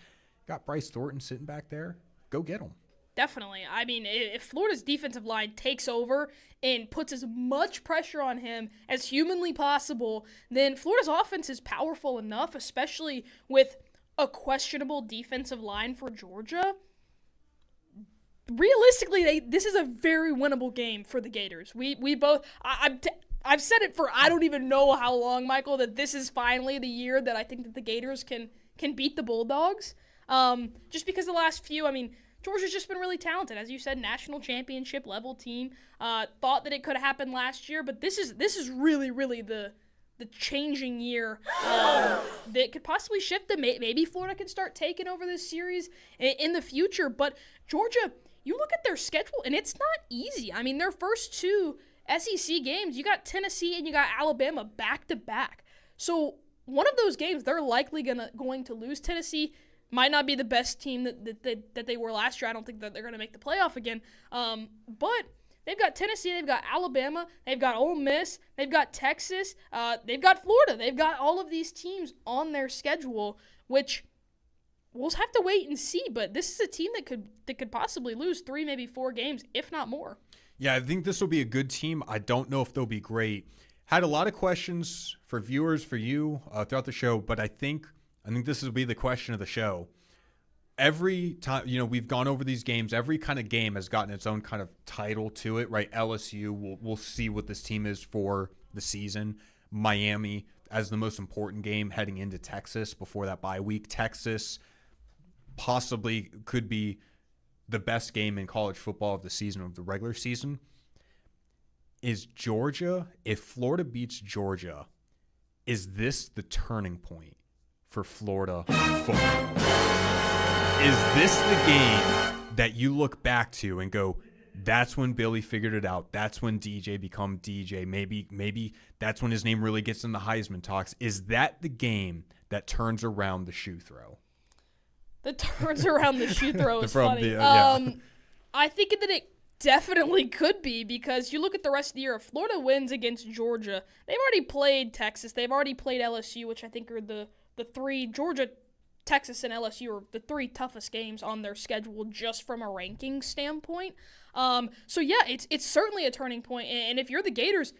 Got Bryce Thornton sitting back there. Go get him. Definitely. I mean, if Florida's defensive line takes over and puts as much pressure on him as humanly possible, then Florida's offense is powerful enough, especially with a questionable defensive line for Georgia. Realistically, this is a very winnable game for the Gators. We both I've said it for I don't even know how long, Michael, that this is finally the year that I think that the Gators can beat the Bulldogs. Just because the last few, I mean, Georgia's just been really talented. As you said, national championship level team. Thought that it could have happened last year, but this is really, really the changing year that could possibly shift them. Maybe Florida can start taking over this series in the future. But Georgia, you look at their schedule, and it's not easy. I mean, their first two SEC games, you got Tennessee and you got Alabama back-to-back. So one of those games, they're likely going to lose. Tennessee might not be the best team that they were last year. I don't think that they're going to make the playoff again. But they've got Tennessee, they've got Alabama, they've got Ole Miss, they've got Texas, they've got Florida. They've got all of these teams on their schedule, which we'll have to wait and see. But this is a team that could possibly lose 3, maybe 4 games, if not more. Yeah, I think this will be a good team. I don't know if they'll be great. Had a lot of questions for viewers, for you throughout the show, but I think this will be the question of the show. Every time, we've gone over these games, every kind of game has gotten its own kind of title to it, right? LSU, we'll see what this team is for the season. Miami as the most important game heading into Texas before that bye week. Texas possibly could be the best game in college football of the season, of the regular season. Is Georgia, if Florida beats Georgia, is this the turning point for Florida football? Is this the game that you look back to and go, that's when Billy figured it out. That's when DJ become DJ. Maybe that's when his name really gets in the Heisman talks. Is that the game that turns around the shoe throw? That turns around the shoe throw is funny. Yeah. I think that it definitely could be, because you look at the rest of the year. If Florida wins against Georgia, they've already played Texas. They've already played LSU, which I think are the 3. Georgia, Texas, and LSU are the 3 toughest games on their schedule just from a ranking standpoint. So, yeah, it's certainly a turning point. And if you're the Gators,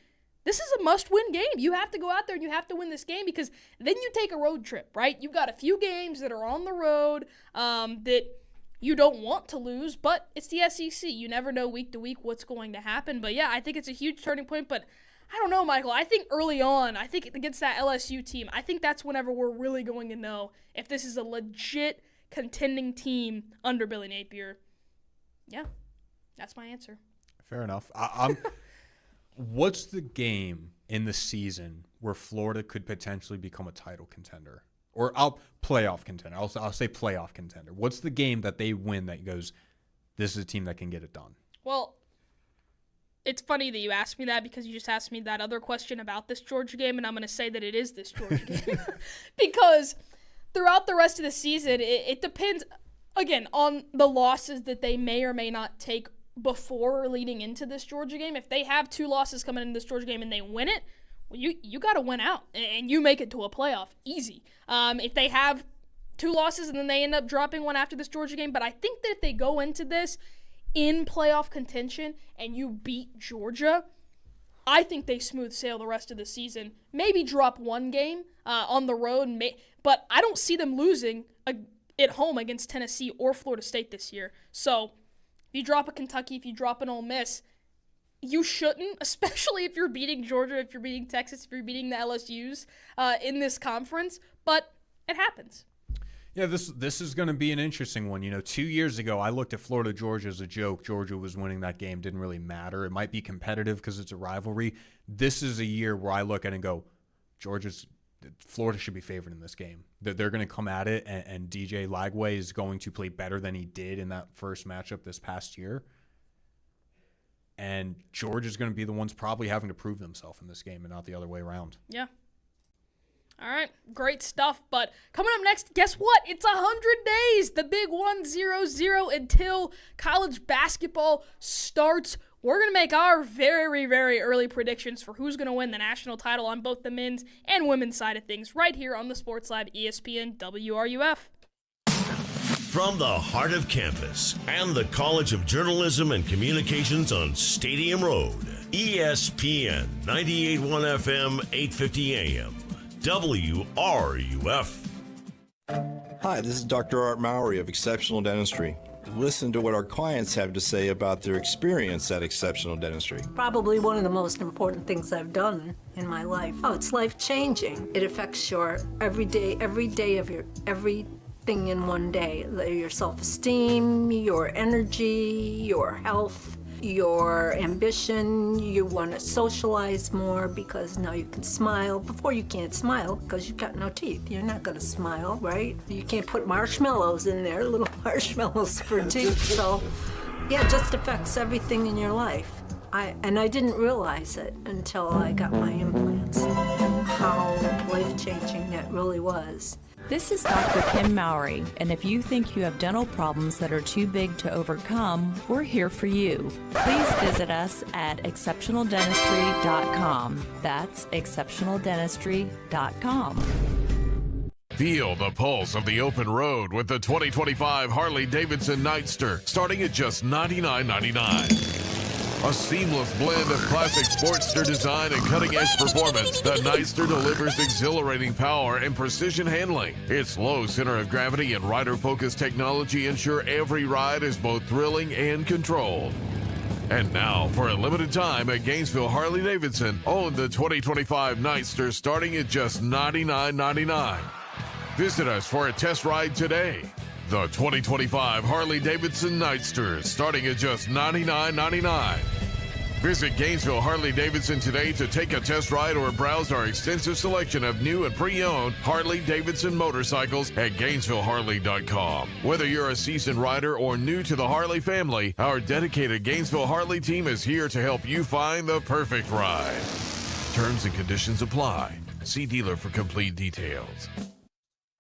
this is a must-win game. You have to go out there and you have to win this game, because then you take a road trip, right? You've got a few games that are on the road that you don't want to lose, but it's the SEC. You never know week to week what's going to happen. But, yeah, I think it's a huge turning point. But I don't know, Michael. I think early on, I think against that LSU team, I think that's whenever we're really going to know if this is a legit contending team under Billy Napier. Yeah, that's my answer. Fair enough. What's the game in the season where Florida could potentially become a title contender? Or playoff contender. I'll say playoff contender. What's the game that they win that goes, this is a team that can get it done? Well, it's funny that you asked me that, because you just asked me that other question about this Georgia game, and I'm going to say that it is this Georgia game. Because throughout the rest of the season, it depends. again, on the losses that they may or may not take before or leading into this Georgia game, if they have 2 losses coming into this Georgia game and they win it, well, you got to win out, and you make it to a playoff easy. If they have 2 losses and then they end up dropping one after this Georgia game, but I think that if they go into this in playoff contention and you beat Georgia, I think they smooth sail the rest of the season. Maybe drop one game on the road, but I don't see them losing at home against Tennessee or Florida State this year. So if you drop a Kentucky, if you drop an Ole Miss, you shouldn't, especially if you're beating Georgia, if you're beating Texas, if you're beating the LSUs in this conference. But it happens. Yeah, this is going to be an interesting one. 2 years ago, I looked at Florida-Georgia as a joke. Georgia was winning that game. Didn't really matter. It might be competitive because it's a rivalry. This is a year where I look at it and go, Florida should be favored in this game. They're going to come at it, and DJ Lagway is going to play better than he did in that first matchup this past year. And Georgia's going to be the ones probably having to prove themselves in this game and not the other way around. Yeah. All right, great stuff. But coming up next, guess what? It's 100 days, the big 1-0-0 until college basketball starts. We're going to make our very, very early predictions for who's going to win the national title on both the men's and women's side of things right here on the Sports Lab ESPN WRUF. From the heart of campus and the College of Journalism and Communications on Stadium Road, ESPN 98.1 FM, 850 AM, WRUF. Hi, this is Dr. Art Mowry of Exceptional Dentistry. Listen to what our clients have to say about their experience at Exceptional Dentistry. Probably one of the most important things I've done in my life. Oh, it's life-changing. It affects your every day of your everything in one day. Your self-esteem, your energy, your health, your ambition. You want to socialize more because now you can smile. Before you can't smile because you've got no teeth. You're not going to smile, right? You can't put marshmallows in there, little marshmallows for teeth. So, yeah, it just affects everything in your life. I didn't realize it until I got my implants, how life-changing that really was. This is Dr. Kim Mowry, and if you think you have dental problems that are too big to overcome, we're here for you. Please visit us at exceptionaldentistry.com. That's exceptionaldentistry.com. Feel the pulse of the open road with the 2025 Harley-Davidson Nightster, starting at just $99.99. A seamless blend of classic Sportster design and cutting-edge performance, the Nightster delivers exhilarating power and precision handling. Its low center of gravity and rider-focused technology ensure every ride is both thrilling and controlled. And now, for a limited time at Gainesville Harley-Davidson, own the 2025 Nightster starting at just $99.99. Visit us for a test ride today. The 2025 Harley-Davidson Nightster, starting at just $99.99. Visit Gainesville Harley-Davidson today to take a test ride or browse our extensive selection of new and pre-owned Harley-Davidson motorcycles at GainesvilleHarley.com. Whether you're a seasoned rider or new to the Harley family, our dedicated Gainesville Harley team is here to help you find the perfect ride. Terms and conditions apply. See dealer for complete details.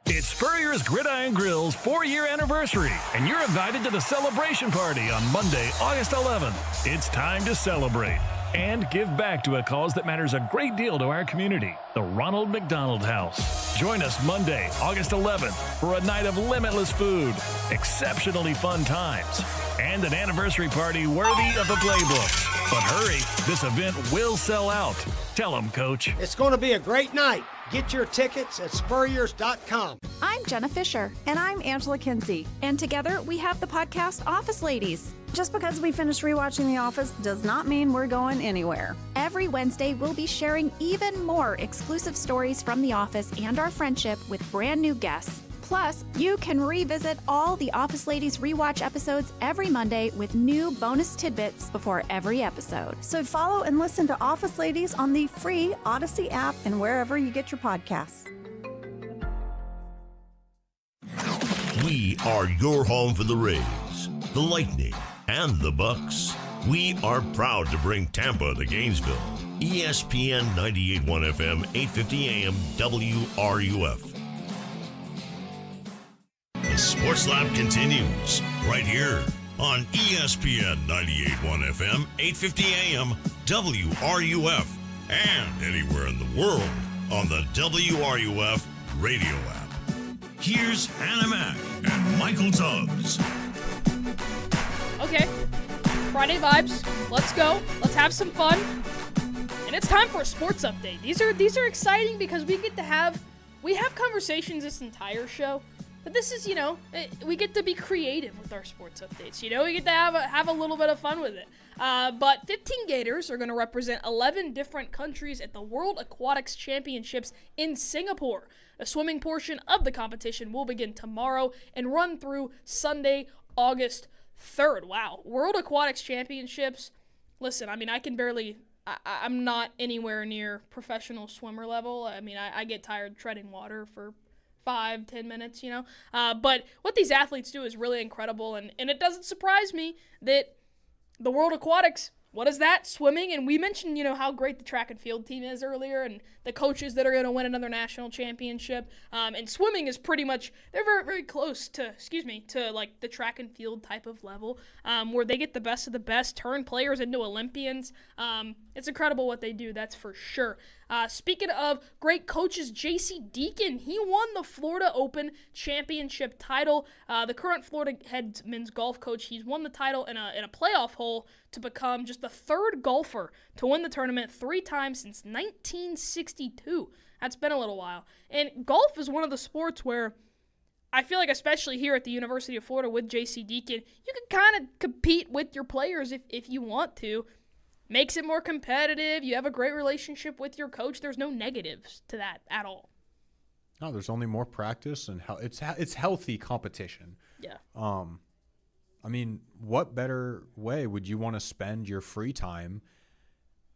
It's Spurrier's Gridiron Grill's 4-year anniversary, and you're invited to the celebration party on Monday, August 11th. It's time to celebrate and give back to a cause that matters a great deal to our community, the Ronald McDonald House. Join us Monday, August 11th for a night of limitless food, exceptionally fun times, and an anniversary party worthy of the playbook. But hurry, this event will sell out. Tell them, Coach. It's going to be a great night. Get your tickets at spurriers.com. I'm Jenna Fisher. And I'm Angela Kinsey. And together we have the podcast Office Ladies. Just because we finished rewatching The Office does not mean we're going anywhere. Every Wednesday, we'll be sharing even more exclusive stories from The Office and our friendship with brand new guests. Plus, you can revisit all the Office Ladies rewatch episodes every Monday with new bonus tidbits before every episode. So follow and listen to Office Ladies on the free Odyssey app and wherever you get your podcasts. We are your home for the Rays, the Lightning, and the Bucks. We are proud to bring Tampa to Gainesville. ESPN 98.1 FM, 850 AM, WRUF. The Sports Lab continues right here on ESPN 98.1 FM, 850 AM, WRUF, and anywhere in the world on the WRUF radio app. Here's Hannah Mack and Michael Tubbs. Okay, Friday vibes. Let's go. Let's have some fun. And it's time for a sports update. These are exciting because we have conversations this entire show. But this is, we get to be creative with our sports updates. We get to have a little bit of fun with it. But 15 Gators are going to represent 11 different countries at the World Aquatics Championships in Singapore. The swimming portion of the competition will begin tomorrow and run through Sunday, August 3rd. Wow. World Aquatics Championships. Listen, I'm not anywhere near professional swimmer level. I get tired treading water for 5-10 minutes, but what these athletes do is really incredible, and it doesn't surprise me that the World Aquatics, what is that? Swimming, and we mentioned, how great the track and field team is earlier, and the coaches that are going to win another national championship, and swimming is pretty much, they're very, very close to like the track and field type of level, where they get the best of the best, turn players into Olympians. It's incredible what they do, that's for sure. Speaking of great coaches, J.C. Deacon, he won the Florida Open Championship title. The current Florida head men's golf coach, he's won the title in a playoff hole to become just the third golfer to win the tournament 3 times since 1962. That's been a little while. And golf is one of the sports where I feel like, especially here at the University of Florida with J.C. Deacon, you can kind of compete with your players if you want to. Makes it more competitive. You have a great relationship with your coach. There's no negatives to that at all. No, there's only more practice, and it's healthy competition. Yeah. What better way would you want to spend your free time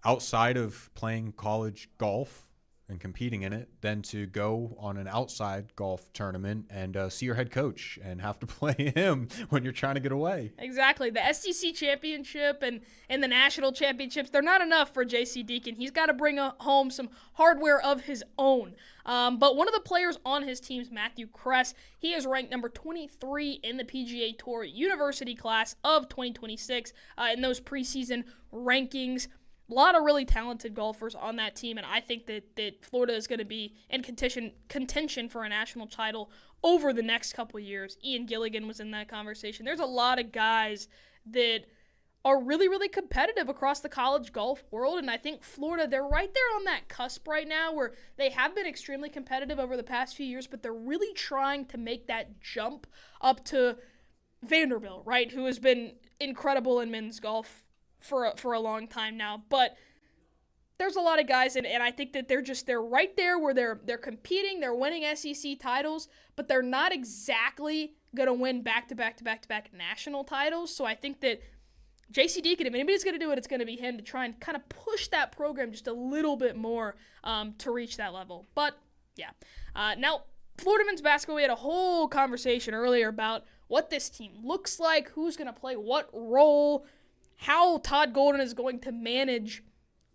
outside of playing college golf and competing in it than to go on an outside golf tournament and see your head coach and have to play him when you're trying to get away? Exactly. The SEC championship and the national championships, they're not enough for J.C. Deacon. He's got to bring home some hardware of his own. But one of the players on his team is Matthew Kress. He is ranked number 23 in the PGA Tour University class of 2026 in those preseason rankings. A lot of really talented golfers on that team, and I think that Florida is going to be in contention for a national title over the next couple of years. Ian Gilligan was in that conversation. There's a lot of guys that are really, really competitive across the college golf world, and I think Florida, they're right there on that cusp right now where they have been extremely competitive over the past few years, but they're really trying to make that jump up to Vanderbilt, right, who has been incredible in men's golf for a long time now. But there's a lot of guys, and I think that they're right there where they're competing, they're winning SEC titles, but they're not exactly going to win back-to-back national titles. So I think that J.C. Deacon, if anybody's going to do it, it's going to be him to try and kind of push that program just a little bit more to reach that level. But, yeah. Now, Florida men's basketball, we had a whole conversation earlier about what this team looks like, who's going to play what role, how Todd Golden is going to manage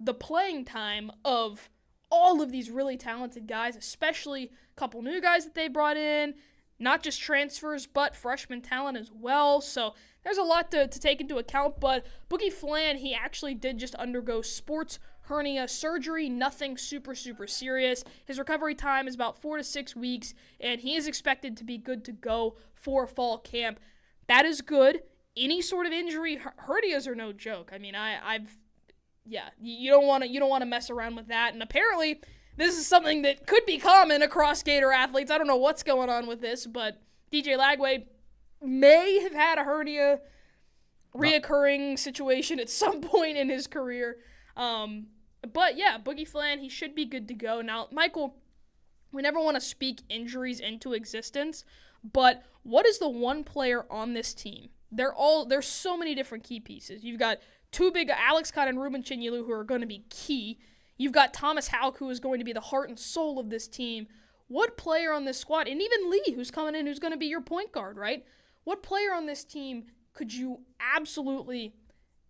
the playing time of all of these really talented guys, especially a couple new guys that they brought in, not just transfers, but freshman talent as well. So there's a lot to take into account, but Boogie Flan, he actually did just undergo sports hernia surgery, nothing super, super serious. His recovery time is about 4 to 6 weeks, and he is expected to be good to go for fall camp. That is good. Any sort of injury, hernias are no joke. You don't want to mess around with that. And apparently, this is something that could be common across Gator athletes. I don't know what's going on with this, but DJ Lagway may have had a hernia reoccurring situation at some point in his career. But yeah, Boogie Flan, he should be good to go. Now, Michael, we never want to speak injuries into existence, but what is the one player on this team? There's so many different key pieces. You've got two big, Alex Cott and Ruben Chinyelu, who are going to be key. You've got Thomas Houck, who is going to be the heart and soul of this team. What player on this squad, and even Lee, who's coming in, who's going to be your point guard, right? What player on this team could you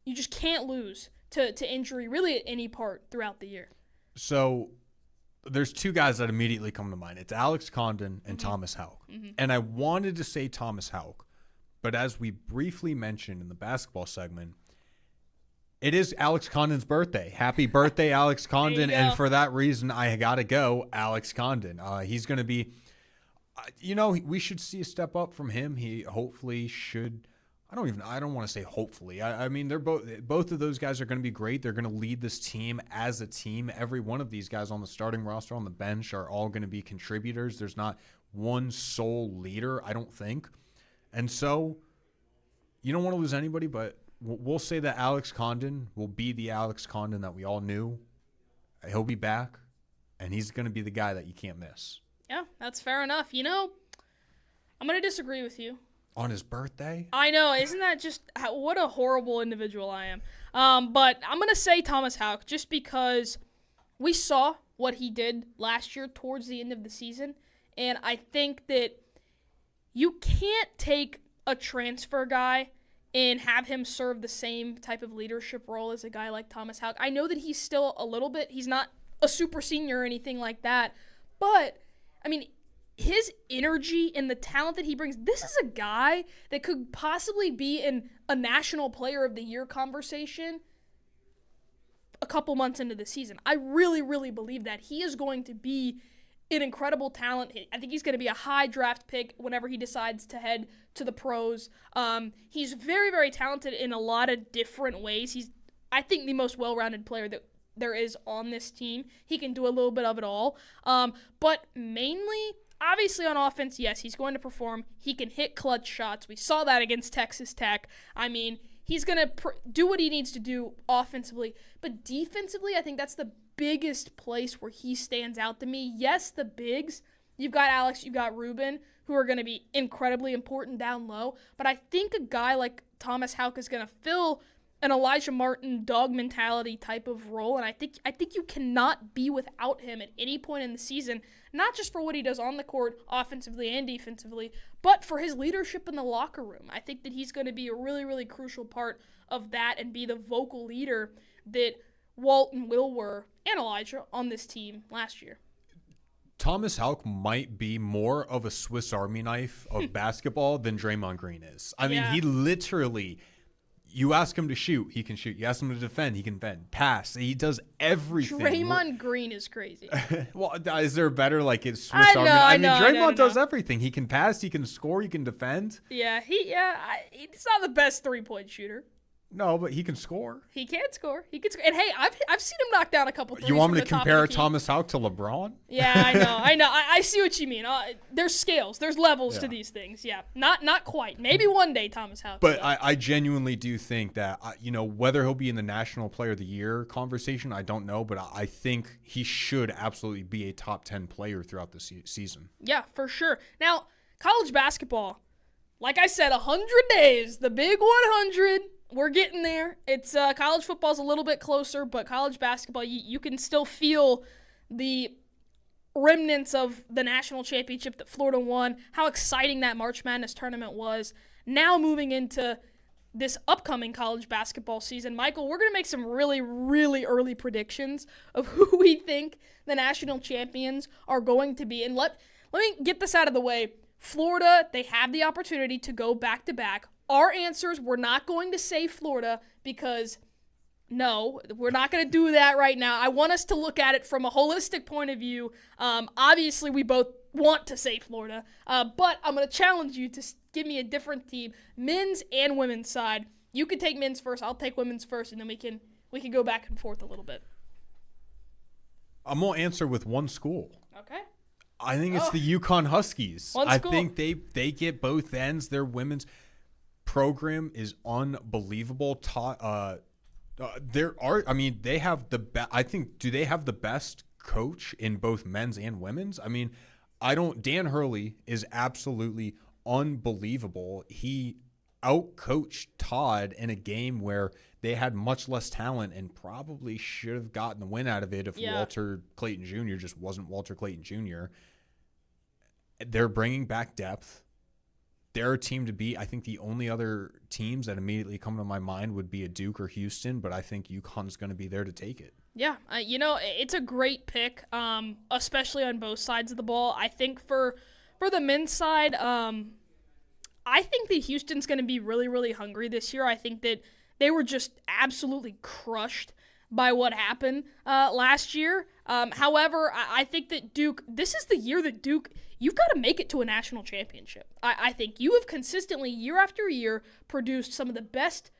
just can't lose to injury really at any part throughout the year? So there's two guys that immediately come to mind. It's Alex Condon and Thomas Houck. And I wanted to say Thomas Houck, but as we briefly mentioned in the basketball segment, it is Alex Condon's birthday. Happy birthday, Alex Condon. And for that reason, I got to go Alex Condon. He's going to be, we should see a step up from him. He hopefully should. I don't want to say hopefully. I mean, they're both of those guys are going to be great. They're going to lead this team as a team. Every one of these guys on the starting roster, on the bench, are all going to be contributors. There's not one sole leader, I don't think. And so you don't want to lose anybody, but we'll say that Alex Condon will be the Alex Condon that we all knew. He'll be back, and he's going to be the guy that you can't miss. Yeah, that's fair enough. I'm going to disagree with you. On his birthday? I know. Isn't that just what a horrible individual I am? But I'm going to say Thomas Houck just because we saw what he did last year towards the end of the season. And I think that you can't take a transfer guy and have him serve the same type of leadership role as a guy like Thomas Houck. I know that he's still a little bit, he's not a super senior or anything like that. But, I mean, his energy and the talent that he brings, this is a guy that could possibly be in a National Player of the Year conversation a couple months into the season. I really, really believe that. He is going to be an incredible talent. I think he's going to be a high draft pick whenever he decides to head to the pros. He's very, very talented in a lot of different ways. He's, I think, the most well-rounded player that there is on this team. He can do a little bit of it all. But mainly, obviously on offense, yes, he's going to perform. He can hit clutch shots. We saw that against Texas Tech. I mean, he's going to do what he needs to do offensively. But defensively, I think that's the biggest place where he stands out to me. Yes, the bigs. You've got Alex, you've got Ruben, who are going to be incredibly important down low. But I think a guy like Thomas Houck is going to fill an Elijah Martin dog mentality type of role, and I think you cannot be without him at any point in the season, not just for what he does on the court offensively and defensively, but for his leadership in the locker room. I think that he's going to be a really, really crucial part of that and be the vocal leader that Walt and Will were, and Elijah, on this team last year. Thomas Houck might be more of a Swiss Army knife of basketball than Draymond Green is. I mean, he literally... You ask him to shoot, he can shoot. You ask him to defend, he can defend. Pass, he does everything. Draymond Green is crazy. Well, is there a better it's Swiss Army? I mean, Draymond does everything. He can pass, he can score, he can defend. Yeah, he's not the best 3-point shooter. No, but he can score. He can score. He can score. And hey, I've seen him knock down a couple threes. You want me to compare Thomas Houck to LeBron? Yeah, I know. I see what you mean. There's scales. There's levels to these things. Yeah, not quite. Maybe one day Thomas Houck. But I genuinely do think that whether he'll be in the National Player of the Year conversation, I don't know. But I think he should absolutely be a top 10 player throughout the season. Yeah, for sure. Now, college basketball, like I said, 100 days, the big 100. We're getting there. It's college football's a little bit closer, but college basketball, you can still feel the remnants of the national championship that Florida won, how exciting that March Madness tournament was. Now moving into this upcoming college basketball season, Michael, we're going to make some really, really early predictions of who we think the national champions are going to be. And let me get this out of the way. Florida, they have the opportunity to go back-to-back. Our answers, we're not going to say Florida because, no, we're not going to do that right now. I want us to look at it from a holistic point of view. Obviously, we both want to say Florida, but I'm going to challenge you to give me a different team, men's and women's side. You can take men's first, I'll take women's first, and then we can go back and forth a little bit. I'm going to answer with one school. Okay. I think it's the UConn Huskies. One school. I think they get both ends. Their women's program is unbelievable. They have the best. I think, do they have the best coach in both men's and women's? I mean, Dan Hurley is absolutely unbelievable. He outcoached Todd in a game where they had much less talent and probably should have gotten the win out of it if Walter Clayton Jr. just wasn't Walter Clayton Jr. They're bringing back depth. They're a team to beat. I think the only other teams that immediately come to my mind would be a Duke or Houston, but I think UConn's going to be there to take it. Yeah, it's a great pick, especially on both sides of the ball. I think for the men's side, I think that Houston's going to be really, really hungry this year. I think that they were just absolutely crushed by what happened last year. However, I think that Duke, this is the year that Duke, you've got to make it to a national championship. I think you have consistently, year after year, produced some of the best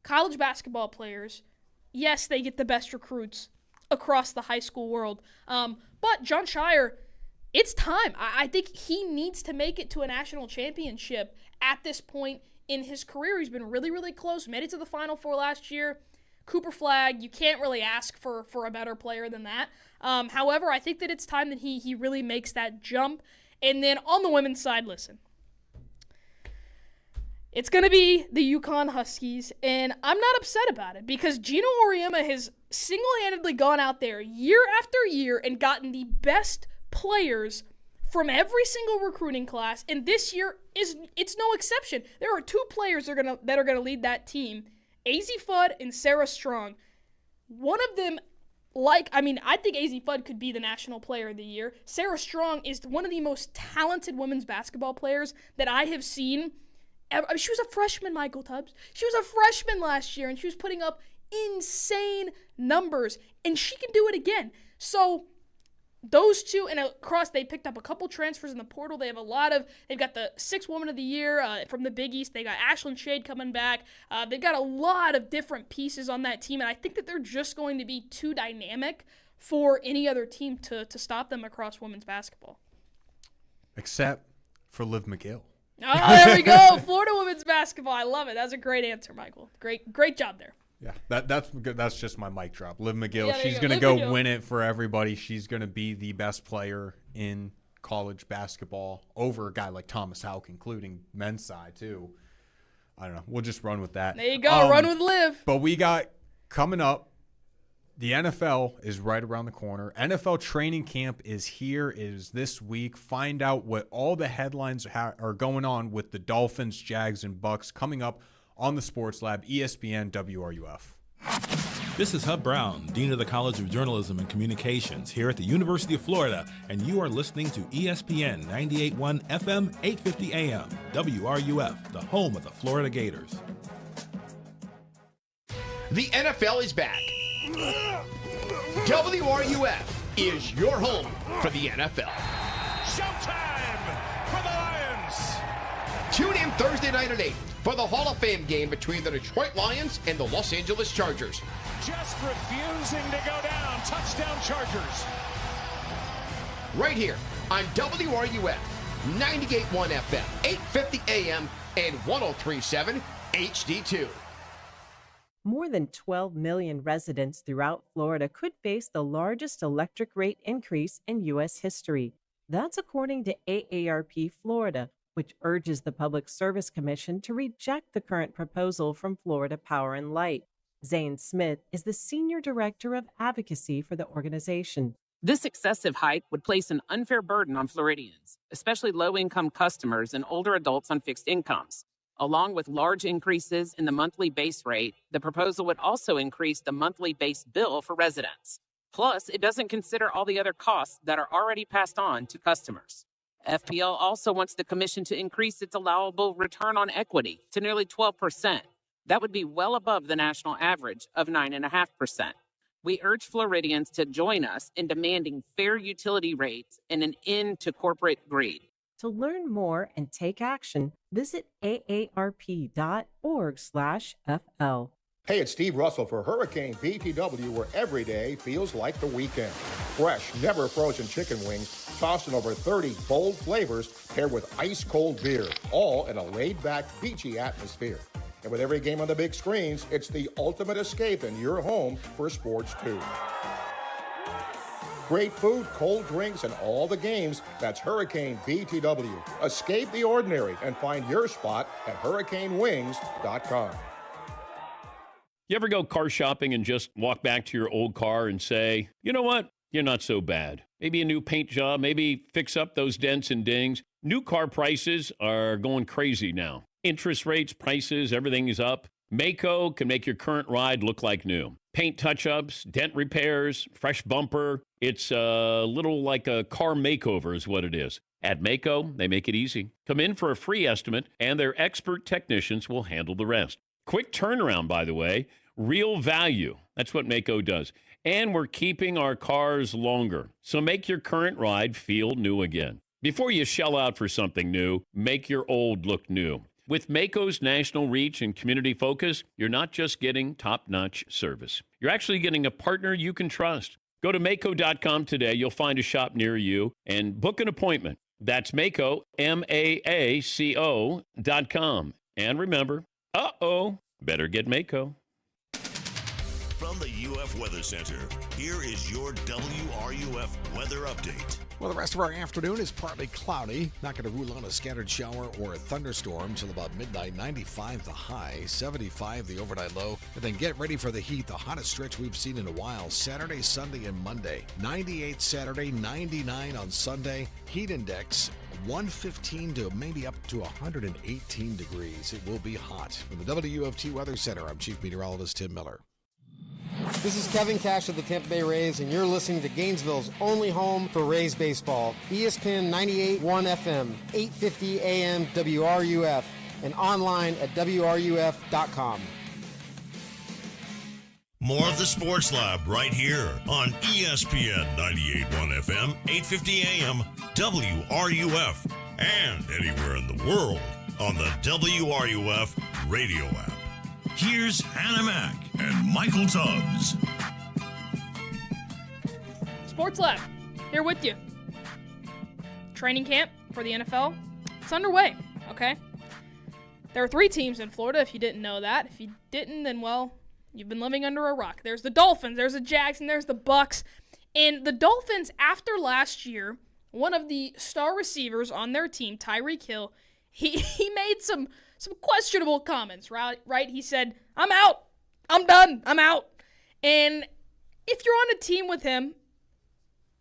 college basketball players. Yes, they get the best recruits across the high school world. But Jon Scheyer, it's time. I think he needs to make it to a national championship at this point in his career. He's been really, really close. Made it to the Final Four last year. Cooper Flag, you can't really ask for a better player than that. However, I think that it's time that he really makes that jump. And then on the women's side, listen. It's going to be the UConn Huskies, and I'm not upset about it because Gino Auriemma has single-handedly gone out there year after year and gotten the best players from every single recruiting class, and this year it's no exception. There are two players that are gonna lead that team, AZ Fudd and Sarah Strong. One of them, I think AZ Fudd could be the National Player of the Year. Sarah Strong is one of the most talented women's basketball players that I have seen. She was a freshman, Michael Tubbs. She was a freshman last year, and she was putting up insane numbers, and she can do it again. So those two, and across, they picked up a couple transfers in the portal. They've got the 6th Woman of the Year from the Big East. They got Ashlyn Shade coming back. They've got a lot of different pieces on that team, and I think that they're just going to be too dynamic for any other team to stop them across women's basketball. Except for Liv McGill. Oh, there we go. Florida women's basketball. I love it. That's a great answer, Michael. Great job there. Yeah, that's good. That's just my mic drop. Liv McGill, Yeah, she's going to go win it for everybody. She's going to be the best player in college basketball over a guy like Thomas Houck, including men's side, too. I don't know. We'll just run with that. There you go. Run with Liv. But we got coming up, the NFL is right around the corner. NFL training camp is here. It is this week. Find out what all the headlines are going on with the Dolphins, Jags, and Bucks coming up on the Sports Lab, ESPN WRUF. This is Hub Brown, Dean of the College of Journalism and Communications here at the University of Florida, and you are listening to ESPN 98.1 FM, 850 AM, WRUF, the home of the Florida Gators. The NFL is back. WRUF is your home for the NFL. Showtime for the Lions. Tune in Thursday night at 8 for the Hall of Fame game between the Detroit Lions and the Los Angeles Chargers. Just refusing to go down. Touchdown Chargers. Right here on WRUF, 98.1 FM, 850 AM, and 103.7 HD2. More than 12 million residents throughout Florida could face the largest electric rate increase in U.S. history. That's according to AARP Florida, which urges the Public Service Commission to reject the current proposal from Florida Power and Light. Zane Smith is the Senior Director of Advocacy for the organization. This excessive hike would place an unfair burden on Floridians, especially low-income customers and older adults on fixed incomes. Along with large increases in the monthly base rate, the proposal would also increase the monthly base bill for residents. Plus, it doesn't consider all the other costs that are already passed on to customers. FPL also wants the commission to increase its allowable return on equity to nearly 12%. That would be well above the national average of 9.5%. We urge Floridians to join us in demanding fair utility rates and an end to corporate greed. To learn more and take action, visit aarp.org/FL. Hey, it's Steve Russell for Hurricane BTW, where every day feels like the weekend. Fresh, never frozen chicken wings, tossed in over 30 bold flavors, paired with ice-cold beer, all in a laid-back, beachy atmosphere. And with every game on the big screens, it's the ultimate escape in your home for sports, too. Great food, cold drinks, and all the games. That's Hurricane BTW. Escape the ordinary and find your spot at hurricanewings.com. You ever go car shopping and just walk back to your old car and say, you know what? You're not so bad. Maybe a new paint job, maybe fix up those dents and dings. New car prices are going crazy now. Interest rates, prices, everything is up. Mako can make your current ride look like new. Paint touch-ups, dent repairs, fresh bumper. It's a little like a car makeover is what it is. At Mako, they make it easy. Come in for a free estimate, and their expert technicians will handle the rest. Quick turnaround, by the way. Real value. That's what Mako does. And we're keeping our cars longer. So make your current ride feel new again. Before you shell out for something new, make your old look new. With Mako's national reach and community focus, you're not just getting top-notch service. You're actually getting a partner you can trust. Go to Mako.com today. You'll find a shop near you and book an appointment. That's Mako, MAACO.com. And remember, better get Mako. From the UF Weather Center, here is your WRUF weather update. Well, the rest of our afternoon is partly cloudy. Not going to rule out a scattered shower or a thunderstorm till about midnight. 95 the high, 75 the overnight low. And then get ready for the heat, the hottest stretch we've seen in a while. Saturday, Sunday, and Monday. 98 Saturday, 99 on Sunday. Heat index 115 to maybe up to 118 degrees. It will be hot. From the WFT Weather Center, I'm Chief Meteorologist Tim Miller. This is Kevin Cash of the Tampa Bay Rays, and you're listening to Gainesville's only home for Rays baseball. ESPN 98.1 FM, 850 AM WRUF, and online at WRUF.com. More of the Sports Lab right here on ESPN 98.1 FM, 850 AM WRUF, and anywhere in the world on the WRUF radio app. Here's Hannah Mack and Michael Tubbs. Sports Lab, here with you. Training camp for the NFL, it's underway, okay? There are 3 teams in Florida, if you didn't know that. If you didn't, then, well, you've been living under a rock. There's the Dolphins, there's the Jags, and there's the Bucks. And the Dolphins, after last year, one of the star receivers on their team, Tyreek Hill, he made some questionable comments, right? He said, I'm out. I'm done. I'm out. And if you're on a team with him,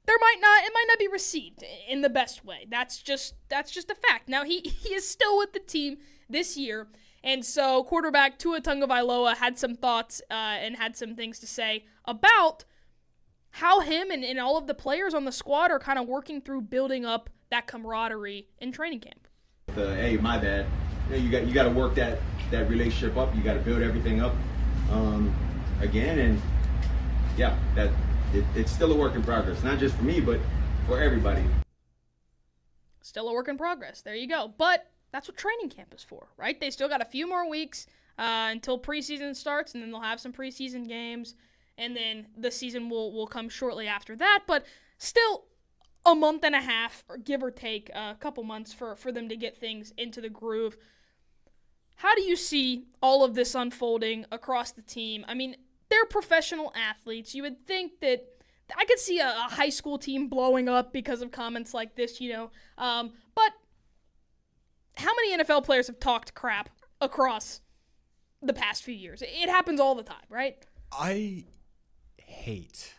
it might not be received in the best way. That's just a fact. Now, he is still with the team this year. And so quarterback Tua Tagovailoa had some thoughts and had some things to say about how him and all of the players on the squad are kind of working through building up that camaraderie in training camp. Hey, my bad. You got to work that relationship up. You got to build everything up again, and yeah, it's still a work in progress. Not just for me, but for everybody. Still a work in progress. There you go. But that's what training camp is for, right? They still got a few more weeks until preseason starts, and then they'll have some preseason games, and then the season will come shortly after that. But still, a month and a half, or give or take a couple months for them to get things into the groove. How do you see all of this unfolding across the team? I mean, they're professional athletes. You would think that I could see a high school team blowing up because of comments like this, but how many NFL players have talked crap across the past few years? It happens all the time, right? I hate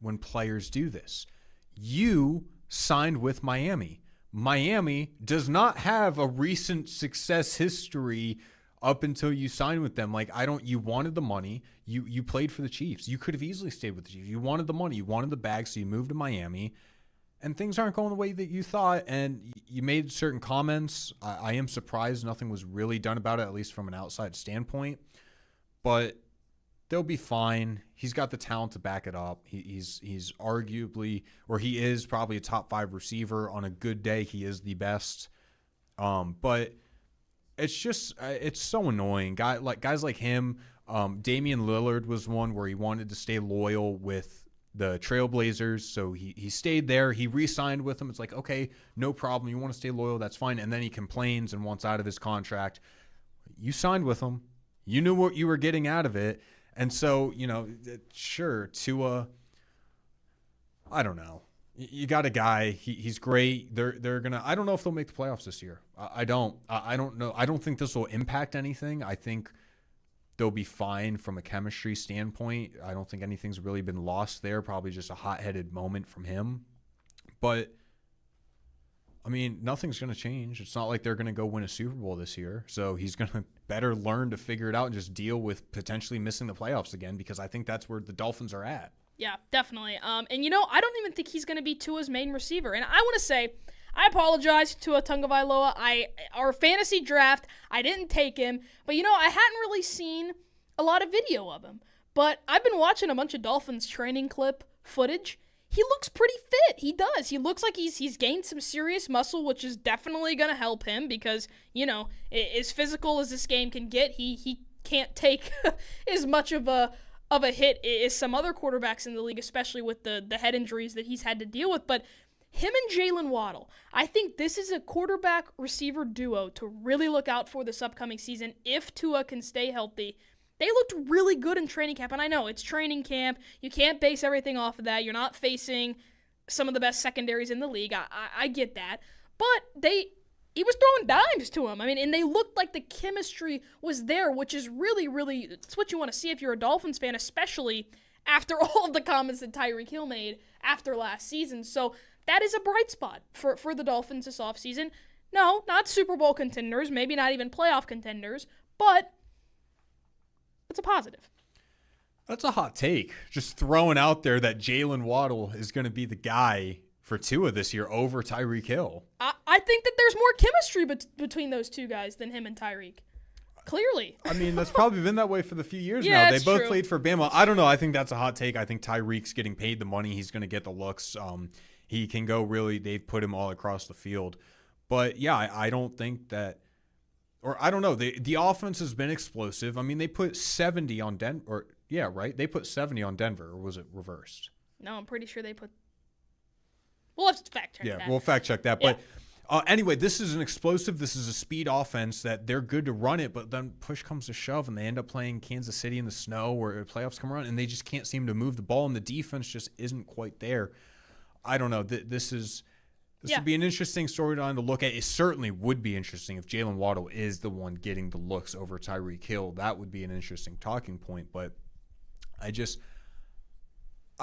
when players do this. You signed with Miami. Miami does not have a recent success history up until you signed with them. You wanted the money. You played for the Chiefs. You could have easily stayed with the Chiefs. You wanted the money. You wanted the bag, so you moved to Miami. And things aren't going the way that you thought, and you made certain comments. I am surprised nothing was really done about it, at least from an outside standpoint. But they'll be fine. He's got the talent to back it up. He's arguably, or he is probably a top 5 receiver. On a good day, he is the best. But it's just, it's so annoying. Guys like him, Damian Lillard was one where he wanted to stay loyal with the Trailblazers, so he stayed there. He re-signed with them. It's like, okay, no problem. You want to stay loyal, that's fine. And then he complains and wants out of his contract. You signed with him. You knew what you were getting out of it. And so, sure, Tua, I don't know. You got a guy. He's great. They're gonna. I don't know if they'll make the playoffs this year. I don't know. I don't think this will impact anything. I think they'll be fine from a chemistry standpoint. I don't think anything's really been lost there. Probably just a hot-headed moment from him. But I mean, nothing's going to change. It's not like they're going to go win a Super Bowl this year. So he's going to better learn to figure it out and just deal with potentially missing the playoffs again, because I think that's where the Dolphins are at. Yeah, definitely. And, I don't even think he's going to be Tua's main receiver. And I want to say, I apologize to Tua Tagovailoa. Our fantasy draft, I didn't take him. But, I hadn't really seen a lot of video of him. But I've been watching a bunch of Dolphins training clip footage. He looks pretty fit. He does. He looks like he's gained some serious muscle, which is definitely going to help him because, as physical as this game can get, he can't take as much of a hit as some other quarterbacks in the league, especially with the head injuries that he's had to deal with. But him and Jalen Waddle, I think this is a quarterback-receiver duo to really look out for this upcoming season if Tua can stay healthy. They looked really good in training camp, and I know it's training camp. You can't base everything off of that. You're not facing some of the best secondaries in the league. I get that. But he was throwing dimes to him. I mean, and they looked like the chemistry was there, which is really, really, it's what you want to see if you're a Dolphins fan, especially after all of the comments that Tyreek Hill made after last season. So that is a bright spot for the Dolphins this offseason. No, not Super Bowl contenders, maybe not even playoff contenders, but it's a positive. That's a hot take. Just throwing out there that Jalen Waddle is going to be the guy for Tua this year over Tyreek Hill. I think that there's more chemistry between those two guys than him and Tyreek. Clearly. I mean, that's probably been that way for the few years Yeah, now. They both true. played for Bama. I don't know. I think that's a hot take. I think Tyreek's getting paid the money. He's going to get the looks. He can go really. They've put him all across the field. But, yeah, I don't think that – or I don't know. The offense has been explosive. I mean, they put 70 on Denver. Yeah, right? They put 70 on Denver, or was it reversed? No, I'm pretty sure they put – we'll have to fact check that. Yeah, we'll fact check that. But anyway, this is an explosive. This is a speed offense that they're good to run it, but then push comes to shove, and they end up playing Kansas City in the snow where playoffs come around, and they just can't seem to move the ball, and the defense just isn't quite there. I don't know. This would be an interesting storyline to look at. It certainly would be interesting if Jalen Waddle is the one getting the looks over Tyreek Hill. That would be an interesting talking point, but I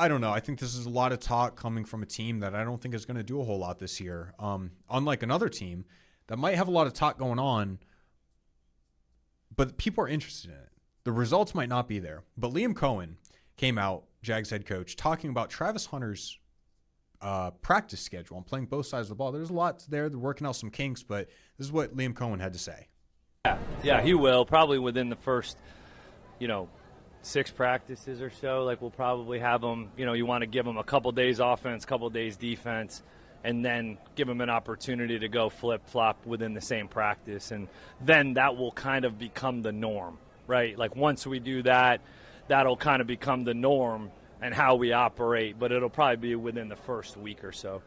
don't know. I think this is a lot of talk coming from a team that I don't think is going to do a whole lot this year. Unlike another team that might have a lot of talk going on, but people are interested in it. The results might not be there. But Liam Cohen came out, Jags head coach, talking about Travis Hunter's practice schedule and playing both sides of the ball. There's a lot there. They're working out some kinks, but this is what Liam Cohen had to say. Yeah, he will. Probably within the first, 6 practices or so. Like, we'll probably have him, you want to give him a couple days offense, couple days defense, and then give him an opportunity to go flip-flop within the same practice. And then that will kind of become the norm, right? Like, once we do that, that'll kind of become the norm and how we operate, but it'll probably be within the first week or so.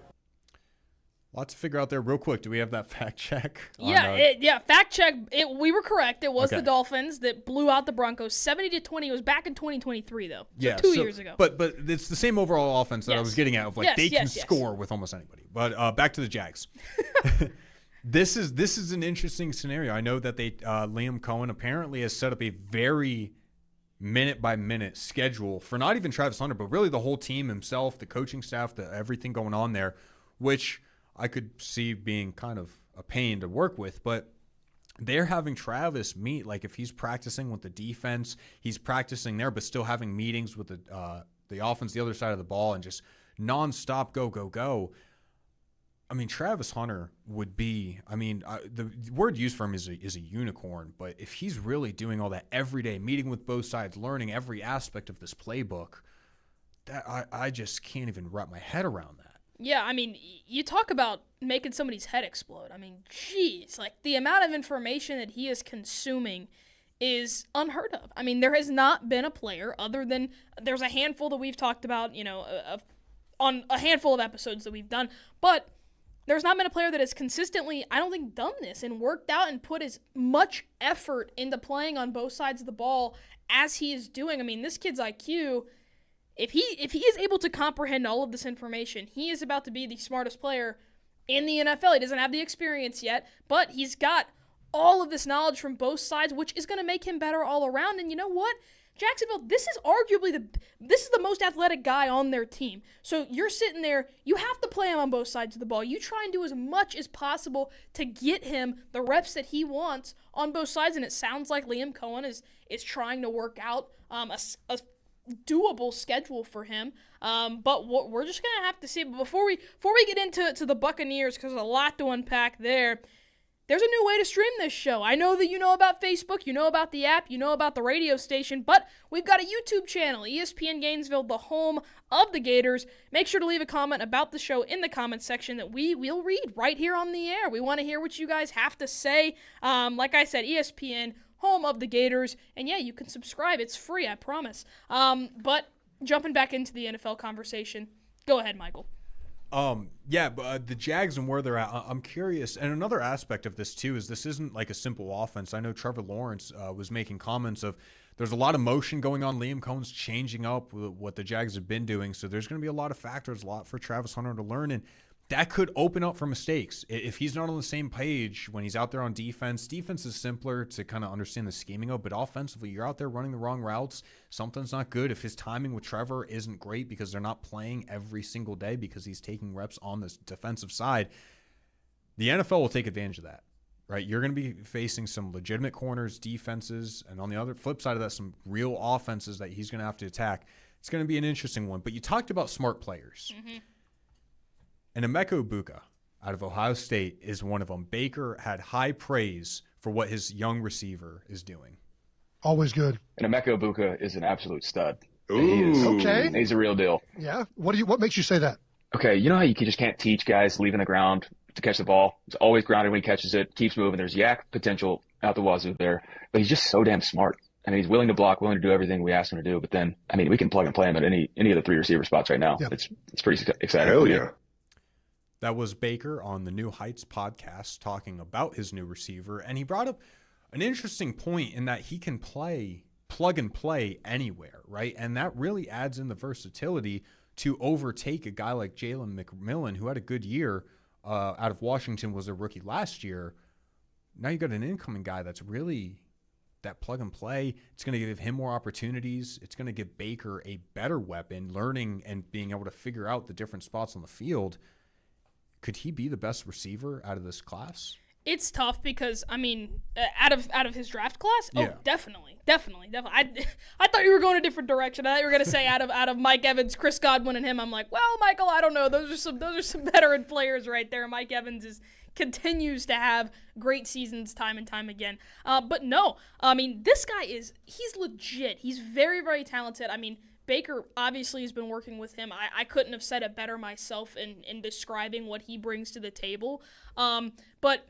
Lots to figure out there real quick. Do we have that fact check? Fact check. We were correct. It was the Dolphins that blew out the Broncos 70-20. It was back in 2023, though. So 2 years ago. But it's the same overall offense that I was getting at. Of they can score with almost anybody. But back to the Jags. This is an interesting scenario. I know that Liam Cohen apparently has set up a very minute-by-minute schedule for not even Travis Hunter, but really the whole team himself, the coaching staff, everything going on there, which I could see being kind of a pain to work with. But they're having Travis meet, like if he's practicing with the defense, he's practicing there, but still having meetings with the offense, the other side of the ball, and just nonstop go. I mean, Travis Hunter would be, the word used for him is a unicorn, but if he's really doing all that every day, meeting with both sides, learning every aspect of this playbook, that I just can't even wrap my head around that. Yeah, I mean, you talk about making somebody's head explode. I mean, geez, like the amount of information that he is consuming is unheard of. I mean, there has not been a player other than there's a handful that we've talked about, on a handful of episodes that we've done, but there's not been a player that has consistently, I don't think, done this and worked out and put as much effort into playing on both sides of the ball as he is doing. I mean, this kid's IQ, if he is able to comprehend all of this information, he is about to be the smartest player in the NFL. He doesn't have the experience yet, but he's got all of this knowledge from both sides, which is going to make him better all around. And you know what? Jacksonville, this is arguably the most athletic guy on their team. So you're sitting there, you have to play him on both sides of the ball. You try and do as much as possible to get him the reps that he wants on both sides, and it sounds like Liam Cohen is trying to work out a doable schedule for him. But we're just going to have to see. But before we get into the Buccaneers, because there's a lot to unpack there, there's a new way to stream this show. I know that you know about Facebook, you know about the app, you know about the radio station, but we've got a YouTube channel, ESPN Gainesville, the home of the Gators. Make sure to leave a comment about the show in the comments section that we will read right here on the air. We want to hear what you guys have to say. Like I said, ESPN, home of the Gators, and yeah, you can subscribe. It's free, I promise. But jumping back into the NFL conversation, go ahead, Michael. But the Jags and where they're at, I'm curious. And another aspect of this, too, is this isn't like a simple offense. I know Trevor Lawrence was making comments of there's a lot of motion going on. Liam Cohen's changing up what the Jags have been doing. So there's going to be a lot of factors, a lot for Travis Hunter to learn. And that could open up for mistakes. If he's not on the same page when he's out there on defense is simpler to kind of understand the scheming of, but offensively, you're out there running the wrong routes. Something's not good. If his timing with Trevor isn't great because they're not playing every single day because he's taking reps on this defensive side, the NFL will take advantage of that, right? You're going to be facing some legitimate corners, defenses, and on the other flip side of that, some real offenses that he's going to have to attack. It's going to be an interesting one. But you talked about smart players. Mm-hmm. And Emeka Egbuka out of Ohio State is one of them. Baker had high praise for what his young receiver is doing. Always good. And Emeka Egbuka is an absolute stud. Ooh. Okay. He's a real deal. Yeah. What makes you say that? Okay, you know how you just can't teach guys leaving the ground to catch the ball? It's always grounded when he catches it, keeps moving. There's yak potential out the wazoo there. But he's just so damn smart. I mean, he's willing to block, willing to do everything we ask him to do. But then, I mean, we can plug and play him at any of the three receiver spots right now. Yeah. It's pretty exciting. Hell yeah. That was Baker on the New Heights podcast talking about his new receiver, and he brought up an interesting point in that he can plug and play anywhere, right? And that really adds in the versatility to overtake a guy like Jalen McMillan, who had a good year out of Washington, was a rookie last year. Now you got an incoming guy that's really that plug and play. It's going to give him more opportunities. It's going to give Baker a better weapon, learning and being able to figure out the different spots on the field. Could he be the best receiver out of this class? It's tough because, I mean, out of his draft class? Oh, yeah. Definitely. I thought you were going a different direction. I thought you were going to say out of Mike Evans, Chris Godwin, and him. I'm like, well, Michael, I don't know. Those are some veteran players right there. Mike Evans continues to have great seasons time and time again. But no, I mean, this guy he's legit. He's very, very talented. I mean, Baker obviously has been working with him. I couldn't have said it better myself in describing what he brings to the table. But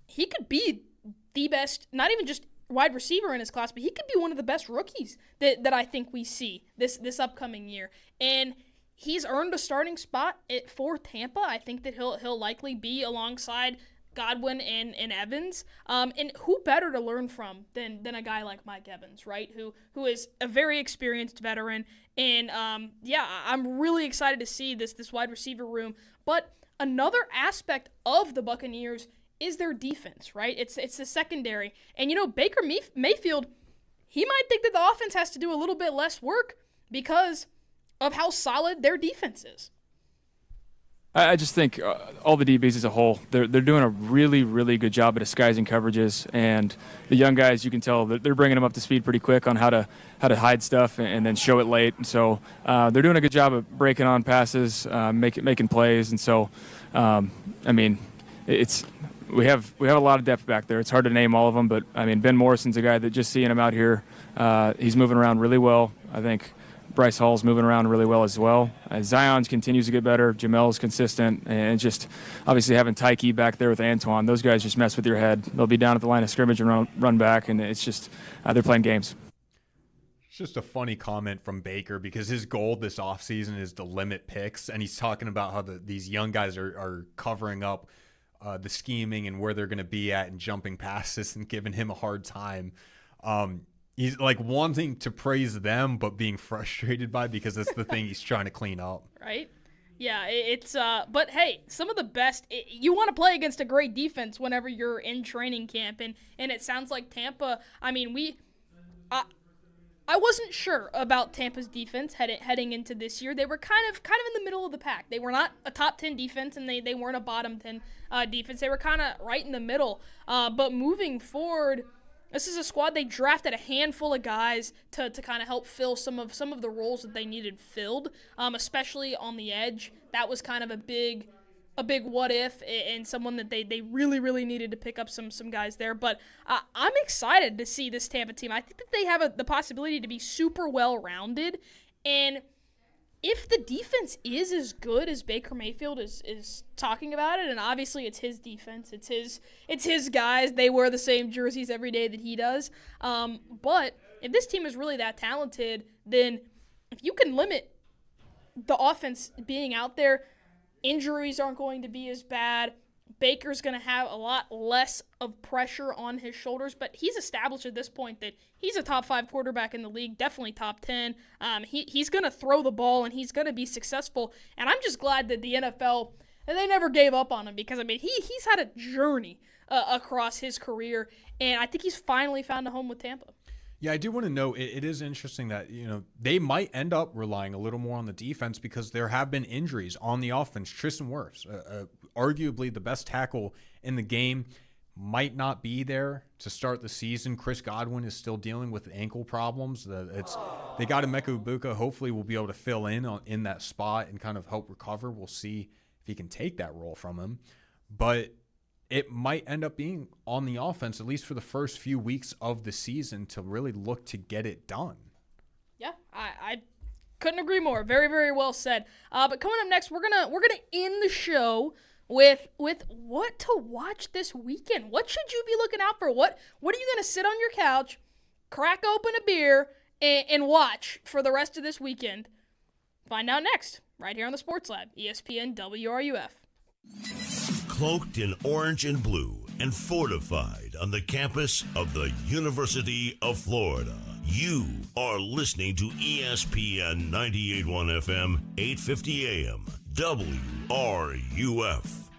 he could be the best, not even just wide receiver in his class, but he could be one of the best rookies that I think we see this upcoming year. And he's earned a starting spot for Tampa. I think that he'll likely be alongside Godwin and Evans. And who better to learn from than a guy like Mike Evans, right? Who is a very experienced veteran. And I'm really excited to see this wide receiver room. But another aspect of the Buccaneers is their defense, right? It's the secondary. And Baker Mayfield, he might think that the offense has to do a little bit less work because of how solid their defense is. I just think all the DBs as a whole, they're doing a really, really good job at disguising coverages, and the young guys, you can tell that they're bringing them up to speed pretty quick on how to hide stuff and then show it late. And so they're doing a good job of breaking on passes, making plays. And so, I mean, we have a lot of depth back there. It's hard to name all of them, but I mean, Ben Morrison's a guy that just seeing him out here, he's moving around really well. I think Bryce Hall's moving around really well as well. Zion's continues to get better. Jamel's consistent. And just obviously having Tyke back there with Antoine, those guys just mess with your head. They'll be down at the line of scrimmage and run back, and it's just they're playing games. It's just a funny comment from Baker because his goal this offseason is to limit picks, and he's talking about how these young guys are covering up the scheming and where they're going to be at and jumping passes and giving him a hard time. He's like wanting to praise them, but being frustrated by it because that's the thing he's trying to clean up. Right? Yeah, it's but hey, some of the best. You want to play against a great defense whenever you're in training camp, and it sounds like Tampa. I mean, I wasn't sure about Tampa's defense heading into this year. They were kind of in the middle of the pack. They were not a top 10 defense, and they weren't a bottom 10 defense. They were kind of right in the middle. But moving forward, this is a squad. They drafted a handful of guys to kind of help fill some of the roles that they needed filled, especially on the edge. That was kind of a big what if, and someone that they really, really needed to pick up some guys there. But I'm excited to see this Tampa team. I think that they have the possibility to be super well-rounded. And if the defense is as good as Baker Mayfield is talking about it, and obviously it's his defense, it's his guys. They wear the same jerseys every day that he does. But if this team is really that talented, then if you can limit the offense being out there, injuries aren't going to be as bad. Baker's going to have a lot less of pressure on his shoulders, but he's established at this point that he's a top 5 quarterback in the league, definitely top 10. He's going to throw the ball, and he's going to be successful. And I'm just glad that the NFL, they never gave up on him, because, I mean, he's had a journey across his career, and I think he's finally found a home with Tampa. Yeah, I do want to know, it is interesting that, they might end up relying a little more on the defense because there have been injuries on the offense. Tristan Wirfs, arguably the best tackle in the game, might not be there to start the season. Chris Godwin is still dealing with ankle problems. They got Emeka Egbuka. Hopefully we'll be able to fill in that spot and kind of help recover. We'll see if he can take that role from him. But it might end up being on the offense, at least for the first few weeks of the season, to really look to get it done. Yeah, I couldn't agree more. Very, very well said. But coming up next, we're gonna end the show with what to watch this weekend. What should you be looking out for? What are you gonna sit on your couch, crack open a beer, and watch for the rest of this weekend? Find out next, right here on the Sports Lab, ESPN WRUF. Cloaked in orange and blue and fortified on the campus of the University of Florida. You are listening to ESPN 98.1 FM, 850 AM, WRUF.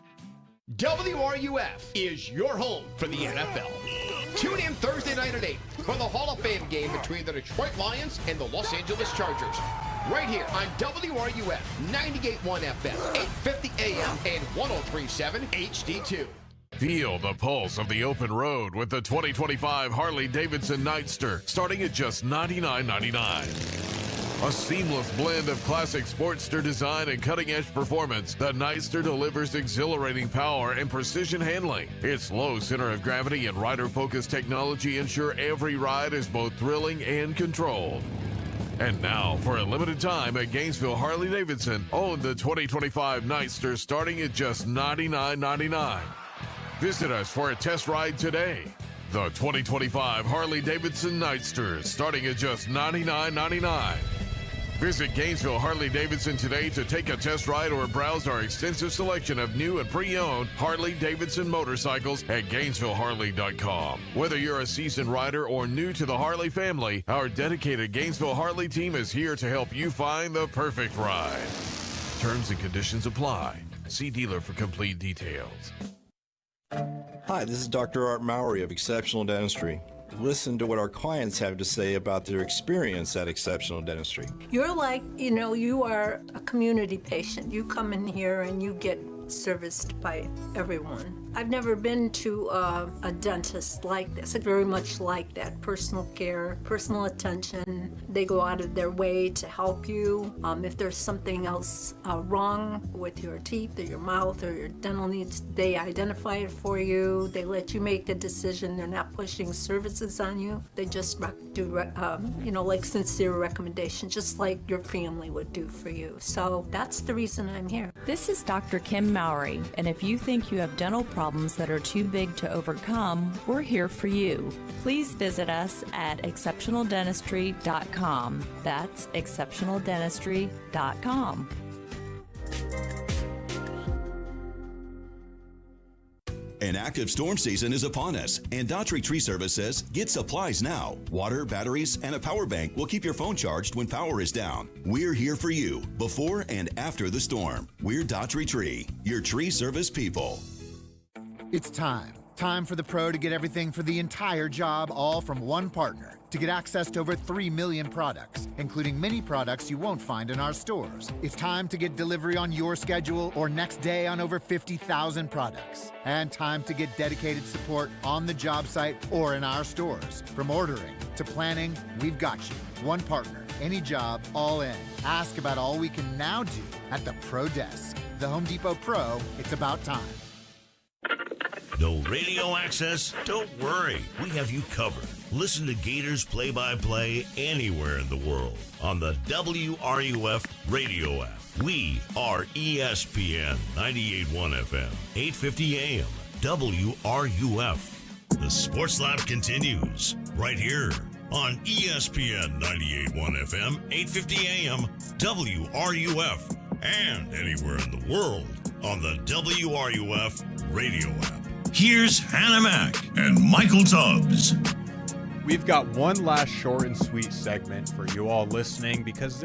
WRUF is your home for the NFL. Tune in Thursday night at 8 for the Hall of Fame game between the Detroit Lions and the Los Angeles Chargers. Right here on WRUF 98.1 FM, 850 AM, and 103.7 HD2. Feel the pulse of the open road with the 2025 Harley-Davidson Nightster, starting at just $99.99. A seamless blend of classic Sportster design and cutting-edge performance, the Nightster delivers exhilarating power and precision handling. Its low center of gravity and rider-focused technology ensure every ride is both thrilling and controlled. And now, for a limited time at Gainesville Harley-Davidson, own the 2025 Nightster starting at just $99.99. Visit us for a test ride today. The 2025 Harley-Davidson Nightster starting at just $99.99. Visit Gainesville Harley-Davidson today to take a test ride or browse our extensive selection of new and pre-owned Harley-Davidson motorcycles at GainesvilleHarley.com. Whether you're a seasoned rider or new to the Harley family, our dedicated Gainesville Harley team is here to help you find the perfect ride. Terms and conditions apply. See dealer for complete details. Hi, this is Dr. Art Mowry of Exceptional Dentistry. Listen to what our clients have to say about their experience at Exceptional Dentistry. You're like, you are a community patient. You come in here and you get serviced by everyone. I've never been to a dentist like this. It's very much like that. Personal care, personal attention. They go out of their way to help you. If there's something else wrong with your teeth or your mouth or your dental needs, they identify it for you. They let you make the decision. They're not pushing services on you. They just do, like sincere recommendations, just like your family would do for you. So that's the reason I'm here. This is Dr. Kim Mowry, and if you think you have dental problems that are too big to overcome, we're here for you. Please visit us at exceptionaldentistry.com. That's exceptionaldentistry.com. An active storm season is upon us, and Daughtry Tree Service says get supplies now. Water, batteries, and a power bank will keep your phone charged when power is down. We're here for you before and after the storm. We're Daughtry Tree, your tree service people. It's time Time for the pro to get everything for the entire job, all from one partner. To get access to over 3 million products, including many products you won't find in our stores. It's time to get delivery on your schedule or next day on over 50,000 products. And time to get dedicated support on the job site or in our stores. From ordering to planning, we've got you. One partner, any job, all in. Ask about all we can now do at the Pro Desk. The Home Depot Pro, it's about time. No radio access? Don't worry. We have you covered. Listen to Gators play-by-play anywhere in the world on the WRUF radio app. We are ESPN 98.1 FM, 850 AM, WRUF. The Sports Lab continues right here on ESPN 98.1 FM, 850 AM, WRUF, and anywhere in the world on the WRUF radio app. Here's Hannah Mack and Michael Tubbs. We've got one last short and sweet segment for you all listening because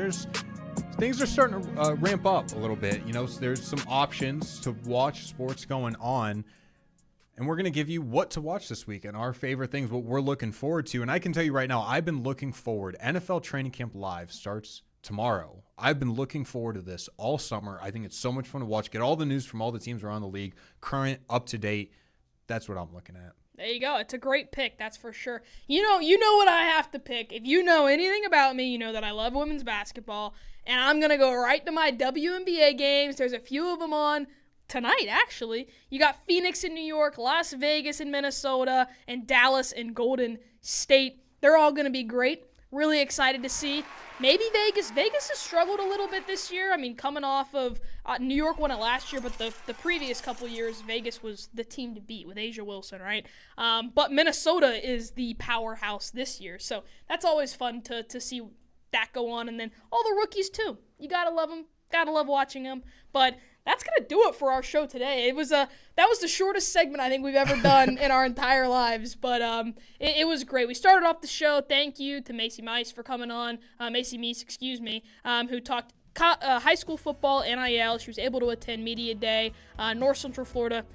things are starting to ramp up a little bit. You know, so there's some options to watch sports going on, and we're going to give you what to watch this week and our favorite things, what we're looking forward to. And I can tell you right now, I've been looking forward. NFL Training Camp Live starts tomorrow. I've been looking forward to this all summer. I think it's so much fun to watch. Get all the news from all the teams around the league, current, up to date. That's what I'm looking at. There you go. It's a great pick, that's for sure. You know what I have to pick. If you know anything about me, you know that I love women's basketball, and I'm going to go right to my WNBA games. There's a few of them on tonight, actually. You got Phoenix in New York, Las Vegas in Minnesota, and Dallas and Golden State. They're all going to be great. Really excited to see. Maybe Vegas. Vegas has struggled a little bit this year. I mean, coming off of New York won it last year, but the previous couple years, Vegas was the team to beat with Asia Wilson, right? But Minnesota is the powerhouse this year. So that's always fun to see that go on. And then all the rookies, too. You got to love them. Got to love watching them. But that's going to do it for our show today. That was the shortest segment I think we've ever done in our entire lives, but it was great. We started off the show. Thank you to Macy Meese for coming on, who talked high school football, NIL. She was able to attend Media Day, North Central Florida,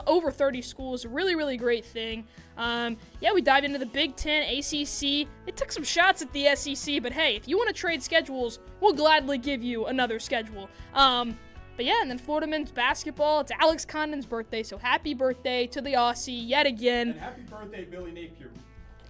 over 30 schools. Really, really great thing. We dive into the Big Ten, ACC. It took some shots at the SEC, but hey, if you want to trade schedules, we'll gladly give you another schedule. But yeah, and then Florida men's basketball. It's Alex Condon's birthday, so happy birthday to the Aussie yet again. And happy birthday, Billy Napier.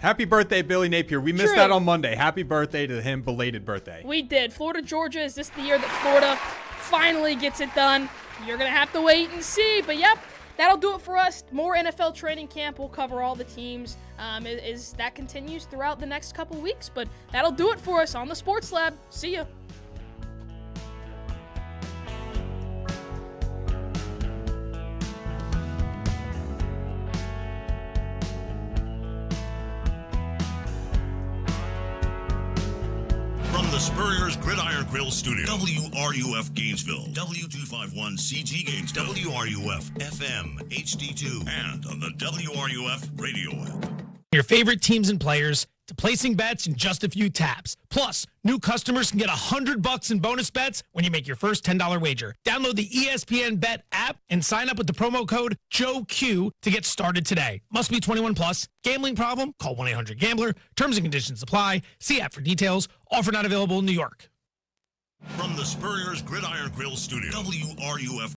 Happy birthday, Billy Napier. We missed that on Monday. Happy birthday to him, belated birthday. We did. Florida, Georgia. Is this the year that Florida finally gets it done? You're going to have to wait and see. But yep, that'll do it for us. More NFL training camp. We'll cover all the teams as that continues throughout the next couple weeks. But that'll do it for us on the Sports Lab. See ya. From the Spurrier's Gridiron Grill Studio, WRUF Gainesville, W251CG Gaines, WRUF FM HD2, and on the WRUF radio app. Your favorite teams and players to placing bets in just a few taps. Plus, new customers can get $100 in bonus bets when you make your first $10 wager. Download the ESPN Bet app and sign up with the promo code JOEQ to get started today. Must be 21 plus. Gambling problem? Call 1-800-GAMBLER. Terms and conditions apply. See app for details. Offer not available in New York. From the Spurrier's Gridiron Grill Studio, WRUF